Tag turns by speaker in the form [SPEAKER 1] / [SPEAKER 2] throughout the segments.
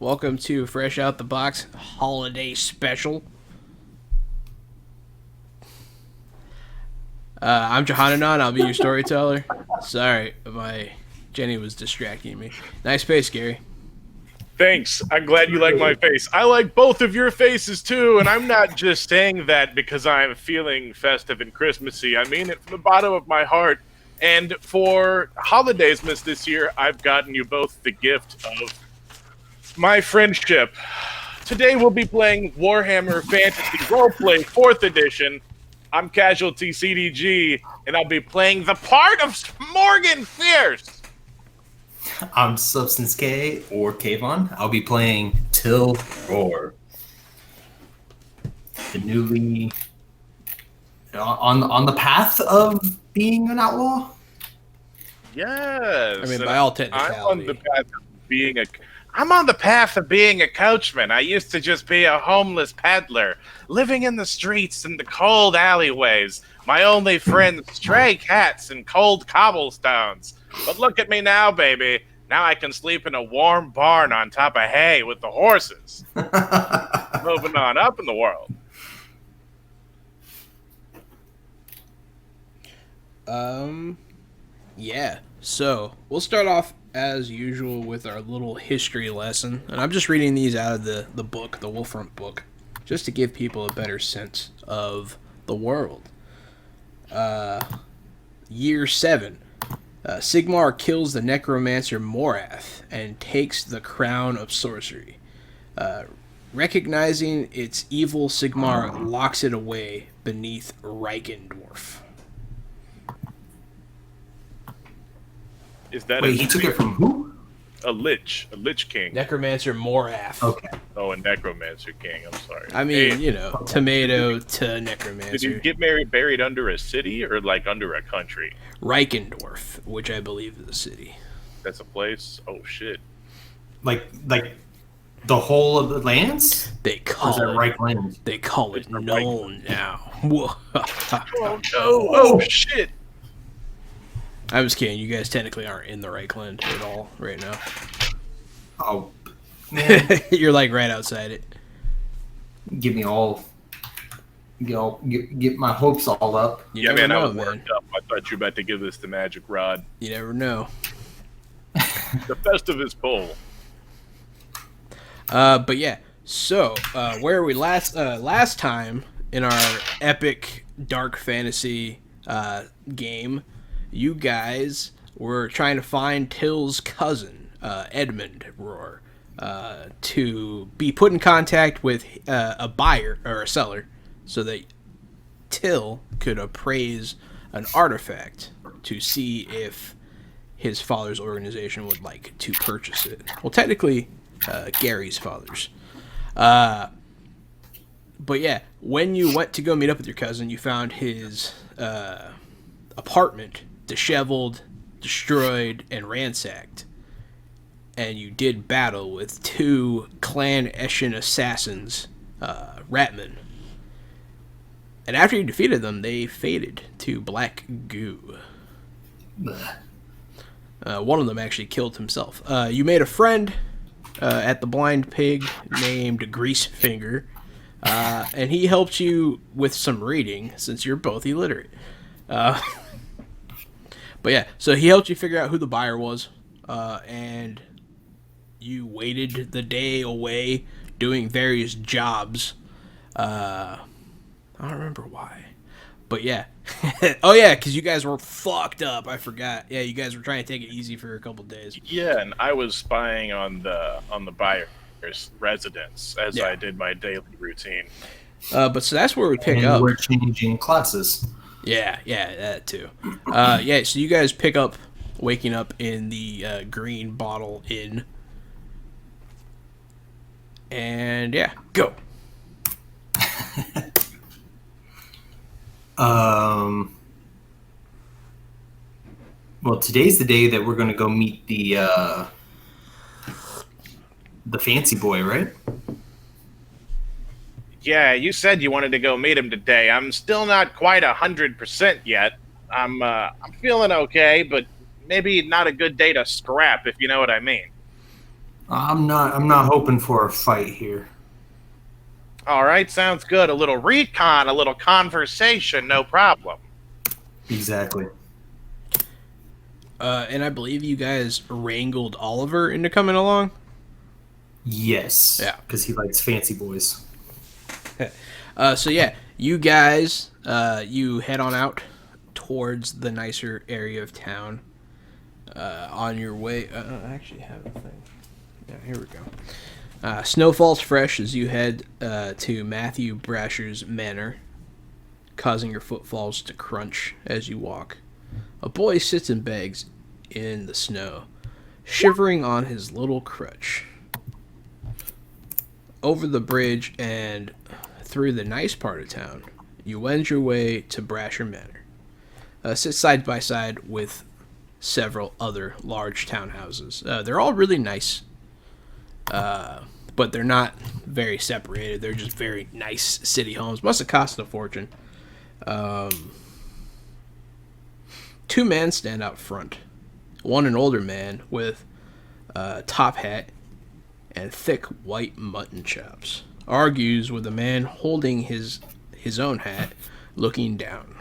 [SPEAKER 1] Welcome to Fresh Out the Box Holiday Special. I'm Jahan. I'll be your storyteller. Sorry, my Jenny was distracting me. Nice face, Gary.
[SPEAKER 2] Thanks. I'm glad you like my face. I like both of your faces too, and I'm not just saying that because I'm feeling festive and Christmassy. I mean it from the bottom of my heart. And for holidays, Miss, this year, I've gotten you both the gift of my friendship. Today we'll be playing Warhammer Fantasy Roleplay 4th Edition. I'm Casualty CDG, and I'll be playing the part of Morgan Fierce.
[SPEAKER 3] I'm Substance K, or Kavon. I'll be playing Till Roar. The newly... On the path of being an outlaw?
[SPEAKER 2] Yes.
[SPEAKER 1] I mean, by all technicality.
[SPEAKER 2] I'm on the path of being a coachman. I used to just be a homeless peddler, living in the streets and the cold alleyways. My only friends, stray cats and cold cobblestones. But look at me now, baby. Now I can sleep in a warm barn on top of hay with the horses. Moving on up in the world.
[SPEAKER 1] Yeah. So, we'll start off as usual with our little history lesson. And I'm just reading these out of the book, the Wolfram book, just to give people a better sense of the world. Year 7. Sigmar kills the necromancer Morath and takes the crown of sorcery. Recognizing its evil, Sigmar locks it away beneath Reichendorf.
[SPEAKER 2] Is that
[SPEAKER 3] Wait, he took it from who?
[SPEAKER 2] A lich king.
[SPEAKER 1] Necromancer Morath.
[SPEAKER 3] Okay.
[SPEAKER 2] Oh, a necromancer king. I'm sorry.
[SPEAKER 1] I mean,
[SPEAKER 2] Hey,
[SPEAKER 1] tomato to necromancer.
[SPEAKER 2] did you get buried under a city or like under a country?
[SPEAKER 1] Reichendorf, which I believe is a city.
[SPEAKER 2] That's a place. Oh shit.
[SPEAKER 3] Like the whole of the lands?
[SPEAKER 1] They
[SPEAKER 3] Or is
[SPEAKER 1] call
[SPEAKER 3] that
[SPEAKER 1] it.
[SPEAKER 3] right land?
[SPEAKER 1] They call it
[SPEAKER 2] It's the
[SPEAKER 1] known now. Whoa.
[SPEAKER 2] Oh no! Oh shit!
[SPEAKER 1] I was kidding. You guys technically aren't in the Reichland at all right now.
[SPEAKER 3] Oh, man.
[SPEAKER 1] You're like right outside it.
[SPEAKER 3] Get my hopes all up.
[SPEAKER 1] You
[SPEAKER 2] Yeah,
[SPEAKER 1] never
[SPEAKER 2] man, I
[SPEAKER 1] know,
[SPEAKER 2] was worked up. I thought you were about to give this the magic rod.
[SPEAKER 1] You never know.
[SPEAKER 2] The Festivus Bowl.
[SPEAKER 1] But yeah. So where we last time in our epic dark fantasy game, you guys were trying to find Till's cousin, Edmund Roar, to be put in contact with a buyer or a seller so that Till could appraise an artifact to see if his father's organization would like to purchase it. Well, technically, Gary's father's. But yeah, when you went to go meet up with your cousin, you found his apartment disheveled, destroyed, and ransacked. And you did battle with 2 Clan Eshin assassins, Ratmen. And after you defeated them, they faded to black goo.
[SPEAKER 3] Bleh.
[SPEAKER 1] One of them actually killed himself. You made a friend at the Blind Pig named Greasefinger, and he helped you with some reading since you're both illiterate. But yeah, so he helped you figure out who the buyer was, and you waited the day away doing various jobs. I don't remember why. But yeah. Oh yeah, because you guys were fucked up. I forgot. Yeah, you guys were trying to take it easy for a couple days.
[SPEAKER 2] Yeah, and I was spying on the buyer's residence as I did my daily routine.
[SPEAKER 1] But so that's where we pick
[SPEAKER 3] And
[SPEAKER 1] up.
[SPEAKER 3] we're changing classes.
[SPEAKER 1] Yeah, that too. Yeah, so you guys pick up waking up in the Green Bottle Inn. And yeah, go.
[SPEAKER 3] Well, today's the day that we're going to go meet the fancy boy, right?
[SPEAKER 2] Yeah, you said you wanted to go meet him today. I'm still not quite 100% yet. I'm feeling okay, but maybe not a good day to scrap, if you know what I mean.
[SPEAKER 3] I'm not hoping for a fight here.
[SPEAKER 2] All right, sounds good. A little recon, a little conversation, no problem.
[SPEAKER 3] Exactly.
[SPEAKER 1] And I believe you guys wrangled Oliver into coming along.
[SPEAKER 3] Yes.
[SPEAKER 1] Yeah.
[SPEAKER 3] Because he likes fancy boys.
[SPEAKER 1] So yeah, you guys, you head on out towards the nicer area of town. On your way, I actually have a thing. Yeah, here we go. Snow falls fresh as you head to Matthew Brasher's manor, causing your footfalls to crunch as you walk. A boy sits and begs in the snow, shivering on his little crutch. Over the bridge and through the nice part of town, you wend your way to Brasher Manor. Sit side by side with several other large townhouses. They're all really nice, but they're not very separated. They're just very nice city homes. Must have cost a fortune. Two men stand out front. One an older man with a top hat and thick white mutton chops argues with a man holding his own hat, looking down.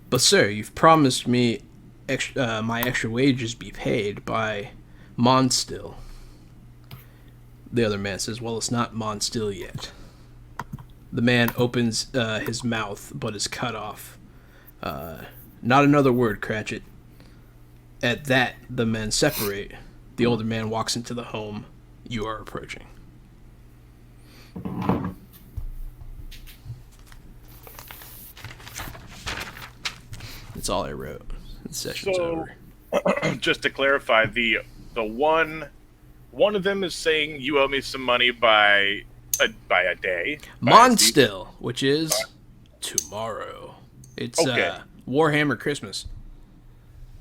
[SPEAKER 1] But sir, you've promised me my extra wages be paid by Mondstille. The other man says, well, it's not Mondstille yet. The man opens his mouth, but is cut off. Not another word, Cratchit. At that, the men separate. The older man walks into the home you are approaching. That's all I wrote. The session's over.
[SPEAKER 2] Just to clarify, the one of them is saying you owe me some money by a day.
[SPEAKER 1] Mondstille, which is tomorrow. It's
[SPEAKER 2] Okay.
[SPEAKER 1] Warhammer Christmas.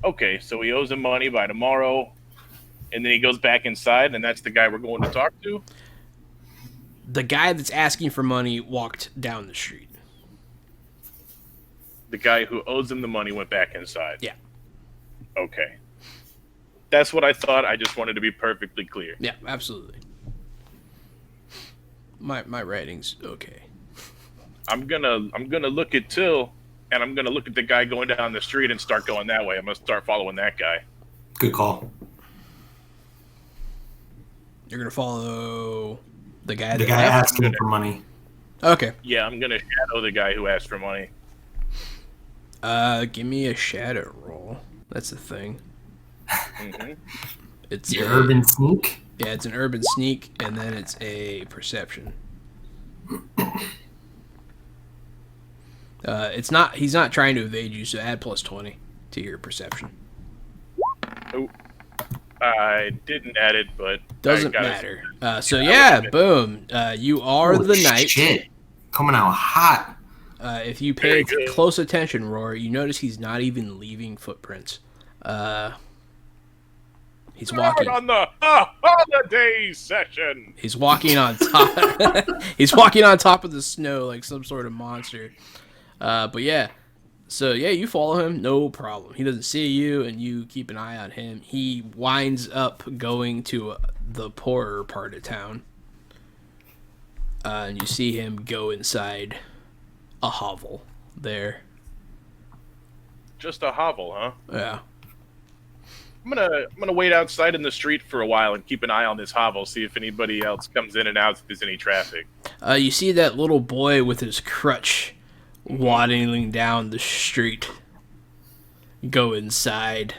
[SPEAKER 2] Okay, so he owes him money by tomorrow, and then he goes back inside, and that's the guy we're going to talk to?
[SPEAKER 1] The guy that's asking for money walked down the street.
[SPEAKER 2] The guy who owes him the money went back inside?
[SPEAKER 1] Yeah.
[SPEAKER 2] Okay. That's what I thought. I just wanted to be perfectly clear.
[SPEAKER 1] Yeah, absolutely. My writing's okay.
[SPEAKER 2] I'm gonna look at Till, and I'm gonna look at the guy going down the street and start going that way. I'm gonna start following that guy.
[SPEAKER 3] Good call.
[SPEAKER 1] You're gonna follow the guy.
[SPEAKER 3] The guy asking for money.
[SPEAKER 1] Okay.
[SPEAKER 2] Yeah, I'm gonna shadow the guy who asked for money.
[SPEAKER 1] Give me a shadow roll. That's the thing.
[SPEAKER 2] Mm-hmm.
[SPEAKER 1] It's
[SPEAKER 3] The urban sneak.
[SPEAKER 1] Yeah, it's an urban sneak, and then it's a perception. It's not. He's not trying to evade you, so add plus 20 to your perception.
[SPEAKER 2] Oh, I didn't add it, but
[SPEAKER 1] Doesn't matter. So yeah, boom. You are
[SPEAKER 3] Holy
[SPEAKER 1] the knight.
[SPEAKER 3] Shit. Coming out hot.
[SPEAKER 1] If you pay close attention, Roar, you notice he's not even leaving footprints. He's walking
[SPEAKER 2] on the holiday session.
[SPEAKER 1] He's walking on top. He's walking on top of the snow like some sort of monster. But yeah, so yeah, you follow him, no problem. He doesn't see you, and you keep an eye on him. He winds up going to the poorer part of town, and you see him go inside a hovel there.
[SPEAKER 2] Just a hovel, huh?
[SPEAKER 1] Yeah.
[SPEAKER 2] I'm gonna wait outside in the street for a while and keep an eye on this hovel, see if anybody else comes in and out, if there's any traffic.
[SPEAKER 1] You see that little boy with his crutch waddling down the street. Go inside.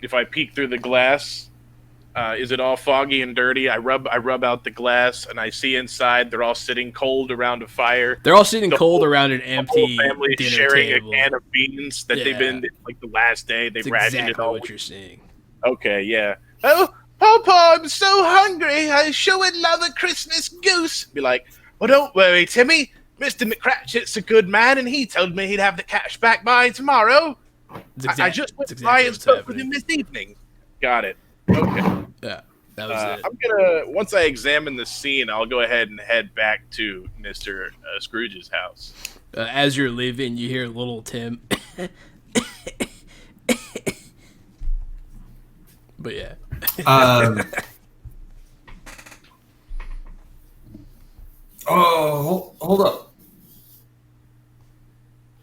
[SPEAKER 2] If I peek through the glass, is it all foggy and dirty? I rub out the glass, and I see inside they're all sitting cold around a fire.
[SPEAKER 1] They're all sitting cold around an empty
[SPEAKER 2] the whole family
[SPEAKER 1] dinner
[SPEAKER 2] sharing
[SPEAKER 1] table.
[SPEAKER 2] a can of beans that they've been, like, the last day. They've rationed
[SPEAKER 1] exactly
[SPEAKER 2] it all.
[SPEAKER 1] what you're seeing.
[SPEAKER 2] Okay, yeah. Oh, Papa, I'm so hungry. I sure would love a Christmas goose. Be like, well, don't worry, Timmy. Mr. McCratchit's a good man, and he told me he'd have the cash back by tomorrow. I just went by and spoke with him this evening. Got it. Okay.
[SPEAKER 1] Yeah, that was it.
[SPEAKER 2] I'm gonna, once I examine the scene, I'll go ahead and head back to Mr. Scrooge's house.
[SPEAKER 1] As you're leaving, you hear little Tim. But yeah.
[SPEAKER 3] Um, hold up.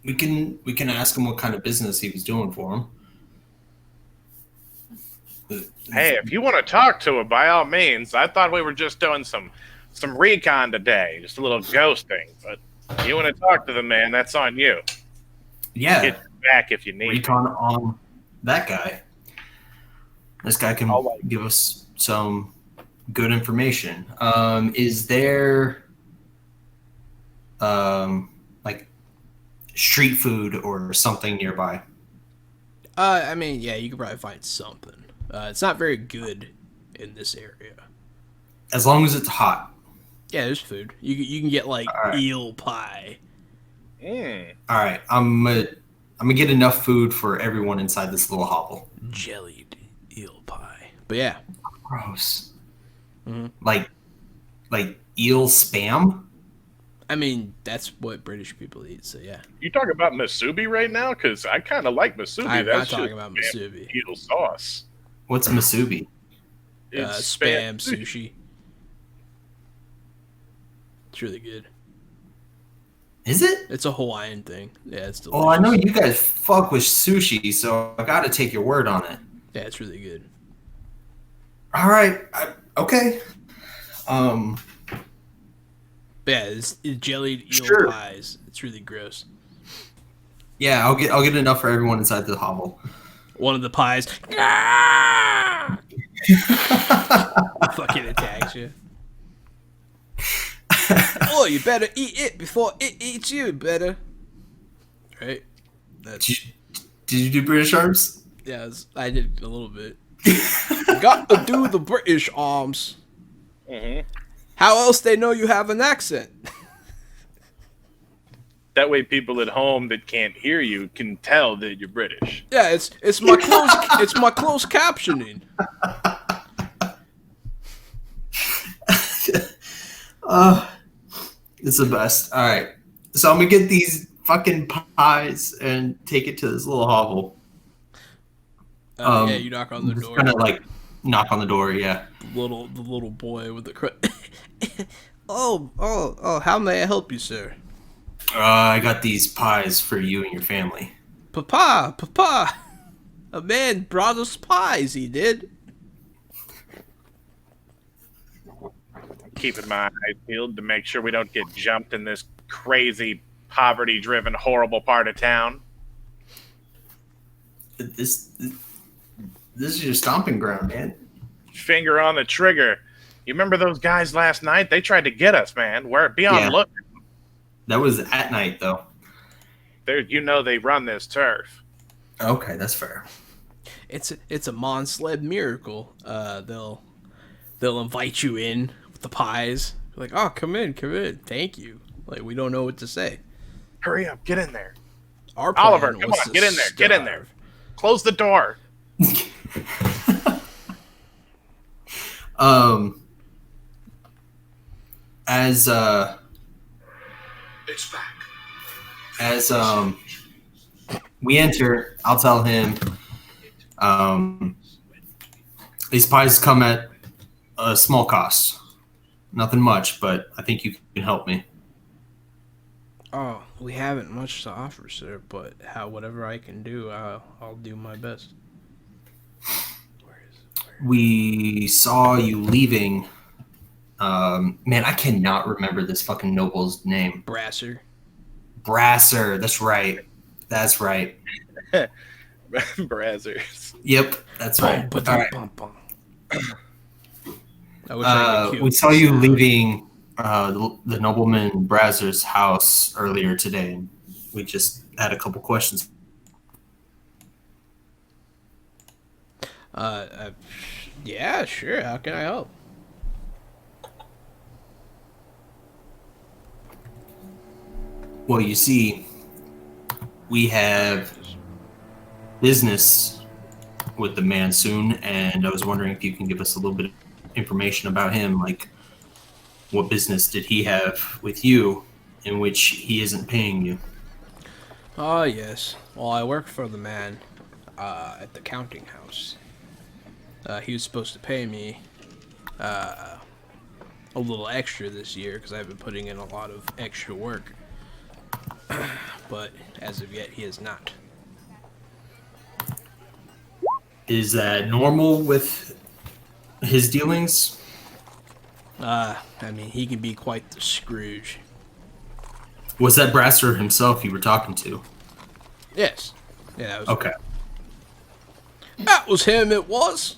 [SPEAKER 3] We can ask him what kind of business he was doing for him.
[SPEAKER 2] Hey, if you want to talk to him, by all means. I thought we were just doing some recon today, just a little ghosting. But if you want to talk to the man, that's on you.
[SPEAKER 3] Yeah,
[SPEAKER 2] Get back if you need.
[SPEAKER 3] recon on that guy. This guy can give us some good information. Is there like street food or something nearby?
[SPEAKER 1] I mean, yeah, you could probably find something. It's not very good in this area.
[SPEAKER 3] As long as it's hot.
[SPEAKER 1] Yeah, there's food. You can get like eel pie.
[SPEAKER 2] Mm.
[SPEAKER 3] All right, I'm gonna get enough food for everyone inside this little hovel.
[SPEAKER 1] Jellied eel pie. But yeah,
[SPEAKER 3] Gross.
[SPEAKER 1] Mm-hmm.
[SPEAKER 3] Like eel spam.
[SPEAKER 1] I mean that's what British people eat. So yeah.
[SPEAKER 2] You talking about masubi right now? Because I kind of like masubi.
[SPEAKER 1] I'm
[SPEAKER 2] That's
[SPEAKER 1] not talking
[SPEAKER 2] just
[SPEAKER 1] about masubi.
[SPEAKER 2] eel sauce.
[SPEAKER 3] What's masubi?
[SPEAKER 2] It's
[SPEAKER 1] Spam sushi. It's really good.
[SPEAKER 3] Is it?
[SPEAKER 1] It's a Hawaiian thing. Yeah, it's delicious.
[SPEAKER 3] Oh, I know you guys fuck with sushi, so I gotta take your word on it.
[SPEAKER 1] Yeah, it's really good.
[SPEAKER 3] All right. Okay.
[SPEAKER 1] But yeah, it's jellied eel
[SPEAKER 3] Sure.
[SPEAKER 1] pies. It's really gross.
[SPEAKER 3] Yeah, I'll get enough for everyone inside the hovel.
[SPEAKER 1] One of the pies fucking attacks you. Oh, you better eat it before it eats you, better. Right? That's
[SPEAKER 3] Did you do British arms?
[SPEAKER 1] yeah, I did a little bit. Got to do the British arms.
[SPEAKER 2] Mm-hmm.
[SPEAKER 1] How else they know you have an accent?
[SPEAKER 2] That way, people at home that can't hear you can tell that you're British.
[SPEAKER 1] Yeah, it's my closed captioning.
[SPEAKER 3] It's the best. All right. So I'm gonna get these fucking pies and take it to this little hovel.
[SPEAKER 1] Yeah, you knock on the door.
[SPEAKER 3] Kind of like knock on the door. Yeah.
[SPEAKER 1] The little boy with the oh, how may I help you, sir?
[SPEAKER 3] I got these pies for you and your family.
[SPEAKER 1] Papa, a man brought us pies, he did.
[SPEAKER 2] Keeping my eyes peeled to make sure we don't get jumped in this crazy, poverty-driven, horrible part of town.
[SPEAKER 3] This is your stomping ground, man.
[SPEAKER 2] Finger on the trigger. You remember those guys last night? They tried to get us, man. Be on look.
[SPEAKER 3] That was at night, though.
[SPEAKER 2] They run this turf.
[SPEAKER 3] Okay, that's fair.
[SPEAKER 1] It's a Mondstille miracle. They'll invite you in with the pies. Like, oh, come in. Thank you. Like, we don't know what to say.
[SPEAKER 2] Hurry up, get in there.
[SPEAKER 1] Our plan
[SPEAKER 2] Oliver, come
[SPEAKER 1] was
[SPEAKER 2] on,
[SPEAKER 1] to
[SPEAKER 2] get in there. Get in there.
[SPEAKER 1] starve.
[SPEAKER 2] Close the door.
[SPEAKER 3] As
[SPEAKER 4] It's back.
[SPEAKER 3] as we enter, I'll tell him these pies come at a small cost. Nothing much, but I think you can help me.
[SPEAKER 1] Oh, we haven't much to offer, sir, but whatever I can do, I'll do my best.
[SPEAKER 3] We saw you leaving. Man, I cannot remember this fucking noble's name.
[SPEAKER 1] Brasser.
[SPEAKER 3] Brasser. That's right. That's right.
[SPEAKER 2] Brazzers.
[SPEAKER 3] Yep, that's right. All right.
[SPEAKER 1] I wish I could
[SPEAKER 3] We saw you leaving the nobleman Brazzer's house earlier today. We just had a couple questions.
[SPEAKER 1] Yeah, sure. How can I help?
[SPEAKER 3] Well, you see, we have business with the man soon, and I was wondering if you can give us a little bit of information about him, like what business did he have with you in which he isn't paying you?
[SPEAKER 1] Oh, yes. Well, I work for the man at the counting house. He was supposed to pay me a little extra this year because I've been putting in a lot of extra work. But as of yet, he has not.
[SPEAKER 3] Is that normal with his dealings?
[SPEAKER 1] I mean, he can be quite the Scrooge.
[SPEAKER 3] Was that Brasser himself you were talking to?
[SPEAKER 1] Yes. Yeah, that was
[SPEAKER 3] Okay.
[SPEAKER 1] That was him, it was.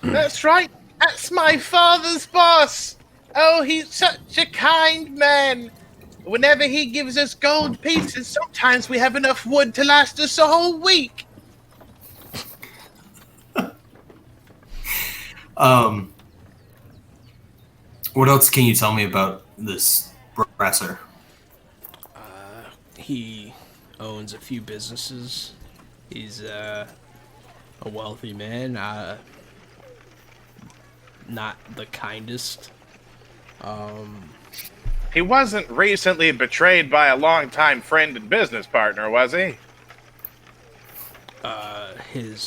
[SPEAKER 2] That's right. That's my father's boss. Oh, he's such a kind man. Whenever he gives us gold pieces, sometimes we have enough wood to last us a whole week.
[SPEAKER 3] What else can you tell me about this Brasser?
[SPEAKER 1] He owns a few businesses. He's a wealthy man. Not the kindest.
[SPEAKER 2] He wasn't recently betrayed by a longtime friend and business partner, was he?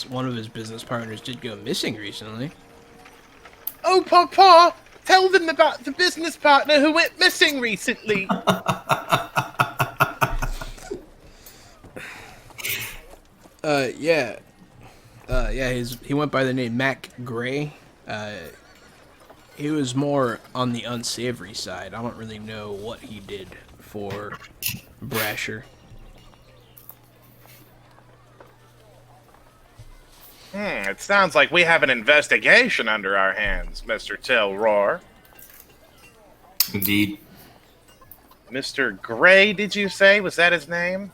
[SPEAKER 1] One of his business partners did go missing recently.
[SPEAKER 2] Oh, Papa! Tell them about the business partner who went missing recently.
[SPEAKER 1] Yeah. He went by the name Mac Gray. He was more on the unsavory side. I don't really know what he did for Brasher.
[SPEAKER 2] It sounds like we have an investigation under our hands, Mr. Tilroar.
[SPEAKER 3] Indeed.
[SPEAKER 2] Mr. Gray, did you say? Was that his name?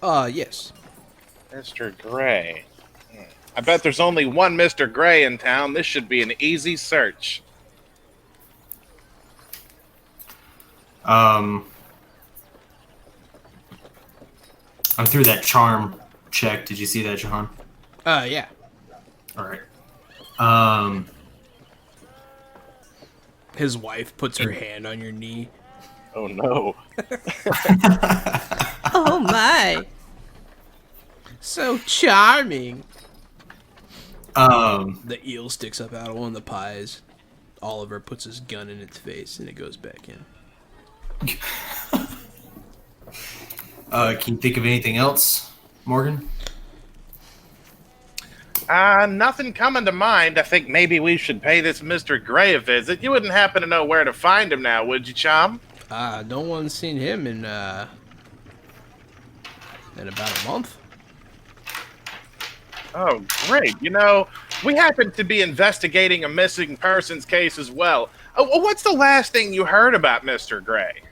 [SPEAKER 1] Yes.
[SPEAKER 2] Mr. Gray. I bet there's only one Mr. Gray in town. This should be an easy search.
[SPEAKER 3] I'm through that charm check. Did you see that, Jahan?
[SPEAKER 1] Yeah.
[SPEAKER 3] All right.
[SPEAKER 1] His wife puts her hand on your knee.
[SPEAKER 2] Oh, no.
[SPEAKER 4] Oh my.
[SPEAKER 1] So charming.
[SPEAKER 3] Um,
[SPEAKER 1] The eel sticks up out of one of the pies. Oliver puts his gun in its face and it goes back in.
[SPEAKER 3] can you think of anything else, Morgan?
[SPEAKER 2] Nothing coming to mind. I think maybe we should pay this Mr. Gray a visit. You wouldn't happen to know where to find him now, would you, chum?
[SPEAKER 1] No one's seen him in about a month.
[SPEAKER 2] Oh, great. You know, we happen to be investigating a missing persons case as well. Oh, what's the last thing you heard about Mr. Gray?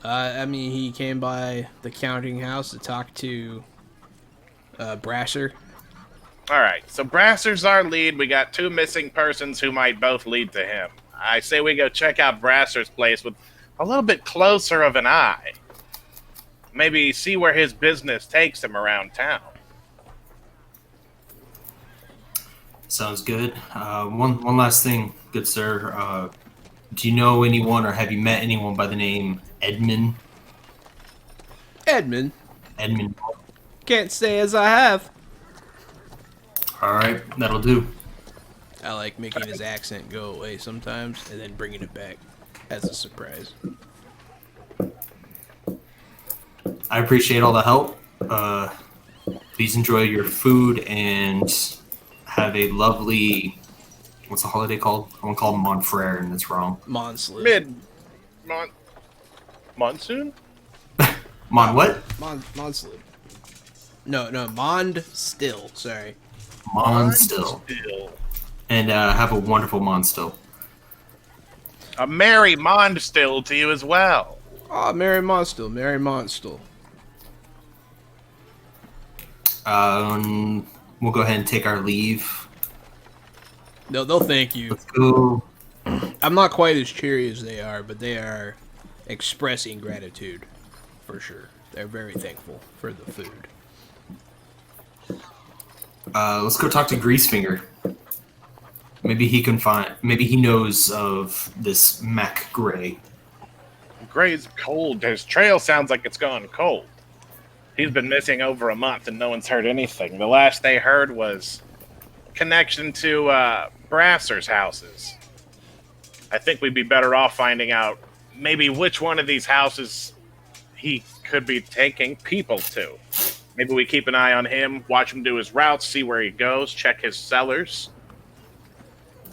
[SPEAKER 1] I mean, he came by the counting house to talk to Brasser.
[SPEAKER 2] All right, so Brasser's our lead. We got two missing persons who might both lead to him. I say we go check out Brasser's place with a little bit closer of an eye. Maybe see where his business takes him around town.
[SPEAKER 3] Sounds good. One last thing, good sir. Do you know anyone or have you met anyone by the name Edmund?
[SPEAKER 1] Edmund.
[SPEAKER 3] Edmund.
[SPEAKER 1] Can't say as I have.
[SPEAKER 3] All right, that'll do.
[SPEAKER 1] I like making his accent go away sometimes and then bringing it back as a surprise.
[SPEAKER 3] I appreciate all the help. Please enjoy your food and have a lovely. What's the holiday called? I want to call it Montfrere, and that's wrong.
[SPEAKER 1] Mondstille.
[SPEAKER 2] Monsoon?
[SPEAKER 3] Mon what?
[SPEAKER 1] Mondstille. No, Mondstille. Sorry.
[SPEAKER 3] Mondstille. And have a wonderful Mondstille.
[SPEAKER 2] A merry Mondstille to you as well.
[SPEAKER 1] Oh, Merry Mondstille. Merry Mondstille.
[SPEAKER 3] We'll go ahead and take our leave.
[SPEAKER 1] No, they'll thank you.
[SPEAKER 3] Let's go.
[SPEAKER 1] I'm not quite as cheery as they are, but they are expressing gratitude for sure. They're very thankful for the food.
[SPEAKER 3] Let's go talk to Greasefinger. Maybe he can find. Maybe he knows of this Mac Gray.
[SPEAKER 2] Gray's cold. His trail sounds like it's gone cold. He's been missing over a month and no one's heard anything. The last they heard was connection to Brasser's houses. I think we'd be better off finding out maybe which one of these houses he could be taking people to. Maybe we keep an eye on him, watch him do his routes, see where he goes, check his cellars.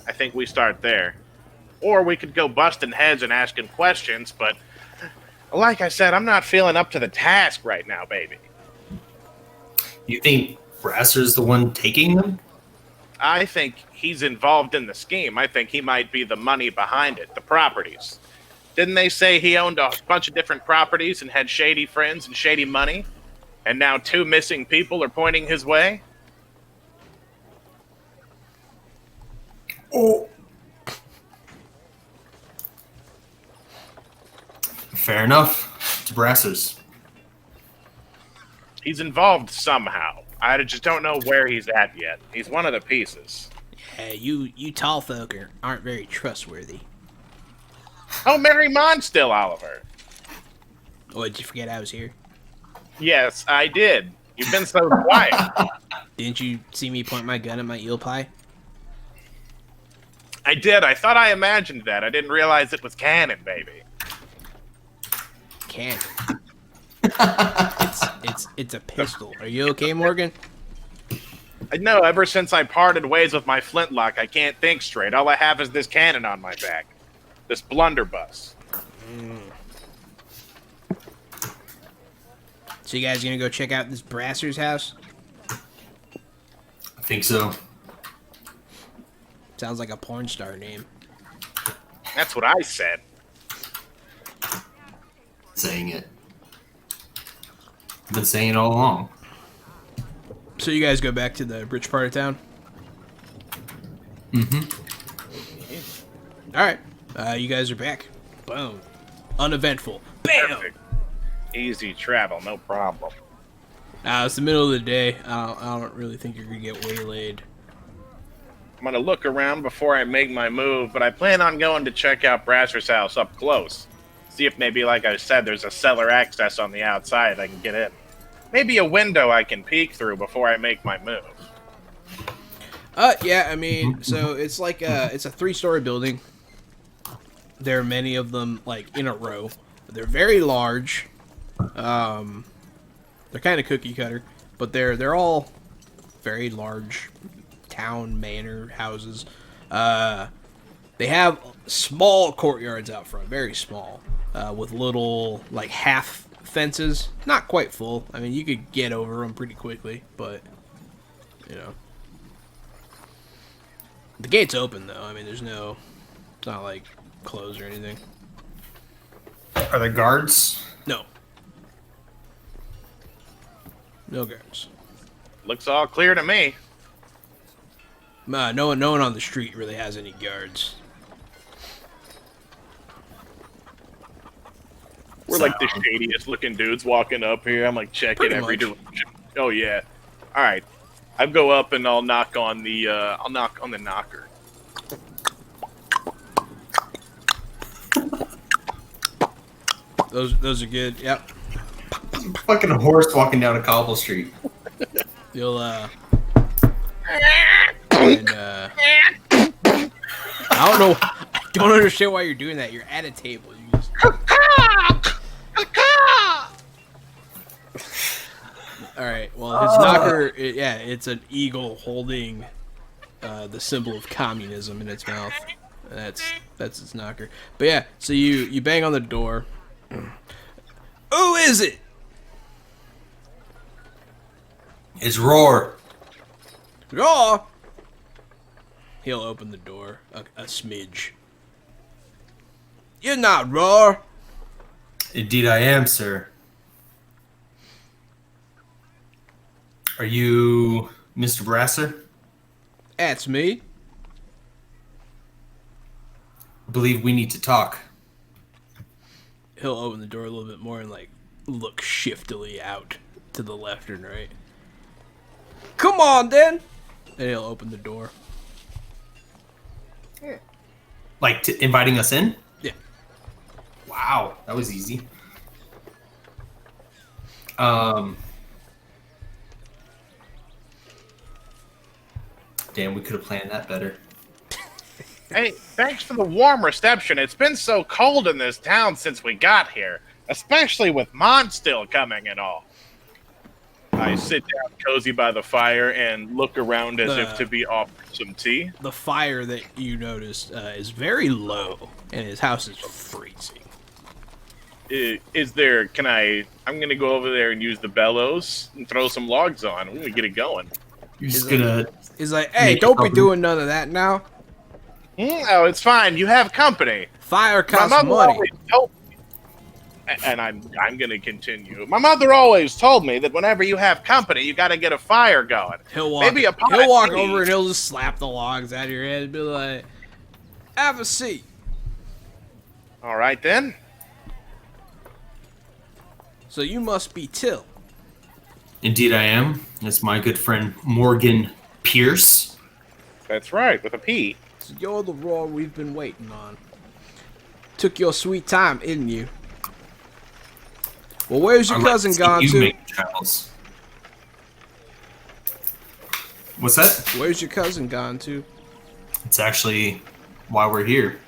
[SPEAKER 2] I think we start there. Or we could go busting heads and asking questions, but like I said, I'm not feeling up to the task right now, baby.
[SPEAKER 3] You think Brasser's the one taking them?
[SPEAKER 2] I think he's involved in the scheme. I think he might be the money behind it, the properties. Didn't they say he owned a bunch of different properties and had shady friends and shady money? And now 2 missing people are pointing his way?
[SPEAKER 3] Oh. Fair enough. It's Brasser's.
[SPEAKER 2] He's involved somehow. I just don't know where he's at yet. He's one of the pieces.
[SPEAKER 1] Yeah, you tall folk aren't very trustworthy.
[SPEAKER 2] Oh, Mary Mondstille, Oliver.
[SPEAKER 1] Oh, did you forget I was here?
[SPEAKER 2] Yes, I did. You've been so quiet.
[SPEAKER 1] Didn't you see me point my gun at my eel pie?
[SPEAKER 2] I did. I thought I imagined that. I didn't realize it was canon, baby.
[SPEAKER 1] Cannon. It's a pistol. Are you okay, Morgan?
[SPEAKER 2] I know, ever since I parted ways with my flintlock, I can't think straight. All I have is this cannon on my back. This blunderbuss.
[SPEAKER 1] So you guys gonna go check out this Brasser's house?
[SPEAKER 3] I think so.
[SPEAKER 1] Sounds like a porn star name.
[SPEAKER 2] That's what I said.
[SPEAKER 3] Saying it. I've been saying it all along.
[SPEAKER 1] So you guys go back to the rich part of town?
[SPEAKER 3] Mm-hmm.
[SPEAKER 1] Alright. You guys are back. Boom. Uneventful. Bam!
[SPEAKER 2] Perfect. Easy travel, no problem.
[SPEAKER 1] It's the middle of the day. I don't really think you're gonna get waylaid.
[SPEAKER 2] I'm gonna look around before I make my move, but I plan on going to check out Brasser's house up close. See if maybe, like I said, there's a cellar access on the outside I can get in. Maybe a window I can peek through before I make my move.
[SPEAKER 1] Yeah, I mean, so it's like it's a 3-story building. There are many of them, like, in a row. They're very large. They're kind of cookie cutter, but they're all very large town manor houses. They have small courtyards out front, very small, with little, like, half fences. Not quite full. I mean, you could get over them pretty quickly, but, you know. The gate's open, though. I mean, it's not, like, closed or anything.
[SPEAKER 3] Are there guards?
[SPEAKER 1] No. No guards.
[SPEAKER 2] Looks all clear to me.
[SPEAKER 1] No one on the street really has any guards.
[SPEAKER 2] We're like the shadiest looking dudes walking up here. I'm like checking
[SPEAKER 1] Pretty
[SPEAKER 2] every
[SPEAKER 1] much.
[SPEAKER 2] direction. Oh yeah. All right. I go up and I'll knock on the knocker.
[SPEAKER 1] Those are good. Yep.
[SPEAKER 3] Fucking horse walking down a cobble street.
[SPEAKER 1] You'll and I don't know. I don't understand why you're doing that. You're at a table. You just... All right. Well, his knocker. It's an eagle holding the symbol of communism in its mouth. That's its knocker. But yeah, so you bang on the door. Who is it?
[SPEAKER 3] It's Roar.
[SPEAKER 1] Raw. He'll open the door a smidge. You're not Raw.
[SPEAKER 3] Indeed I am, sir. Are you Mr. Brasser?
[SPEAKER 1] That's me.
[SPEAKER 3] I believe we need to talk.
[SPEAKER 1] He'll open the door a little bit more and like look shiftily out to the left and right. Come on, then. And he'll open the door.
[SPEAKER 3] Like inviting us in?
[SPEAKER 1] Yeah.
[SPEAKER 3] Wow, that was easy. Damn, we could have planned that better.
[SPEAKER 2] Hey, thanks for the warm reception. It's been so cold in this town since we got here, especially with Mondstille coming and all. I sit down cozy by the fire and look around as if to be offered some tea.
[SPEAKER 1] The fire that you noticed is very low, and his house is freezing.
[SPEAKER 2] Is there, I'm going to go over there and use the bellows and throw some logs on. We're going to get it going.
[SPEAKER 3] You're just gonna...
[SPEAKER 1] He's like, hey, don't be doing none of that now.
[SPEAKER 2] Oh, it's fine. You have company.
[SPEAKER 1] Fire costs
[SPEAKER 2] My mother
[SPEAKER 1] money.
[SPEAKER 2] always told me, and I'm going to continue. My mother always told me that whenever you have company, you got to get a fire going.
[SPEAKER 1] He'll walk
[SPEAKER 2] Maybe
[SPEAKER 1] over and he'll just slap the logs out of your head and be like, have a seat.
[SPEAKER 2] All right, then.
[SPEAKER 1] So you must be Till.
[SPEAKER 3] Indeed I am. That's my good friend Morgan Pierce.
[SPEAKER 2] That's right, with a P.
[SPEAKER 1] So you're the roar we've been waiting on. Took your sweet time, didn't you? Well, where's your cousin gone to?
[SPEAKER 3] Make travels. What's that?
[SPEAKER 1] Where's your cousin gone to?
[SPEAKER 3] It's actually why we're here.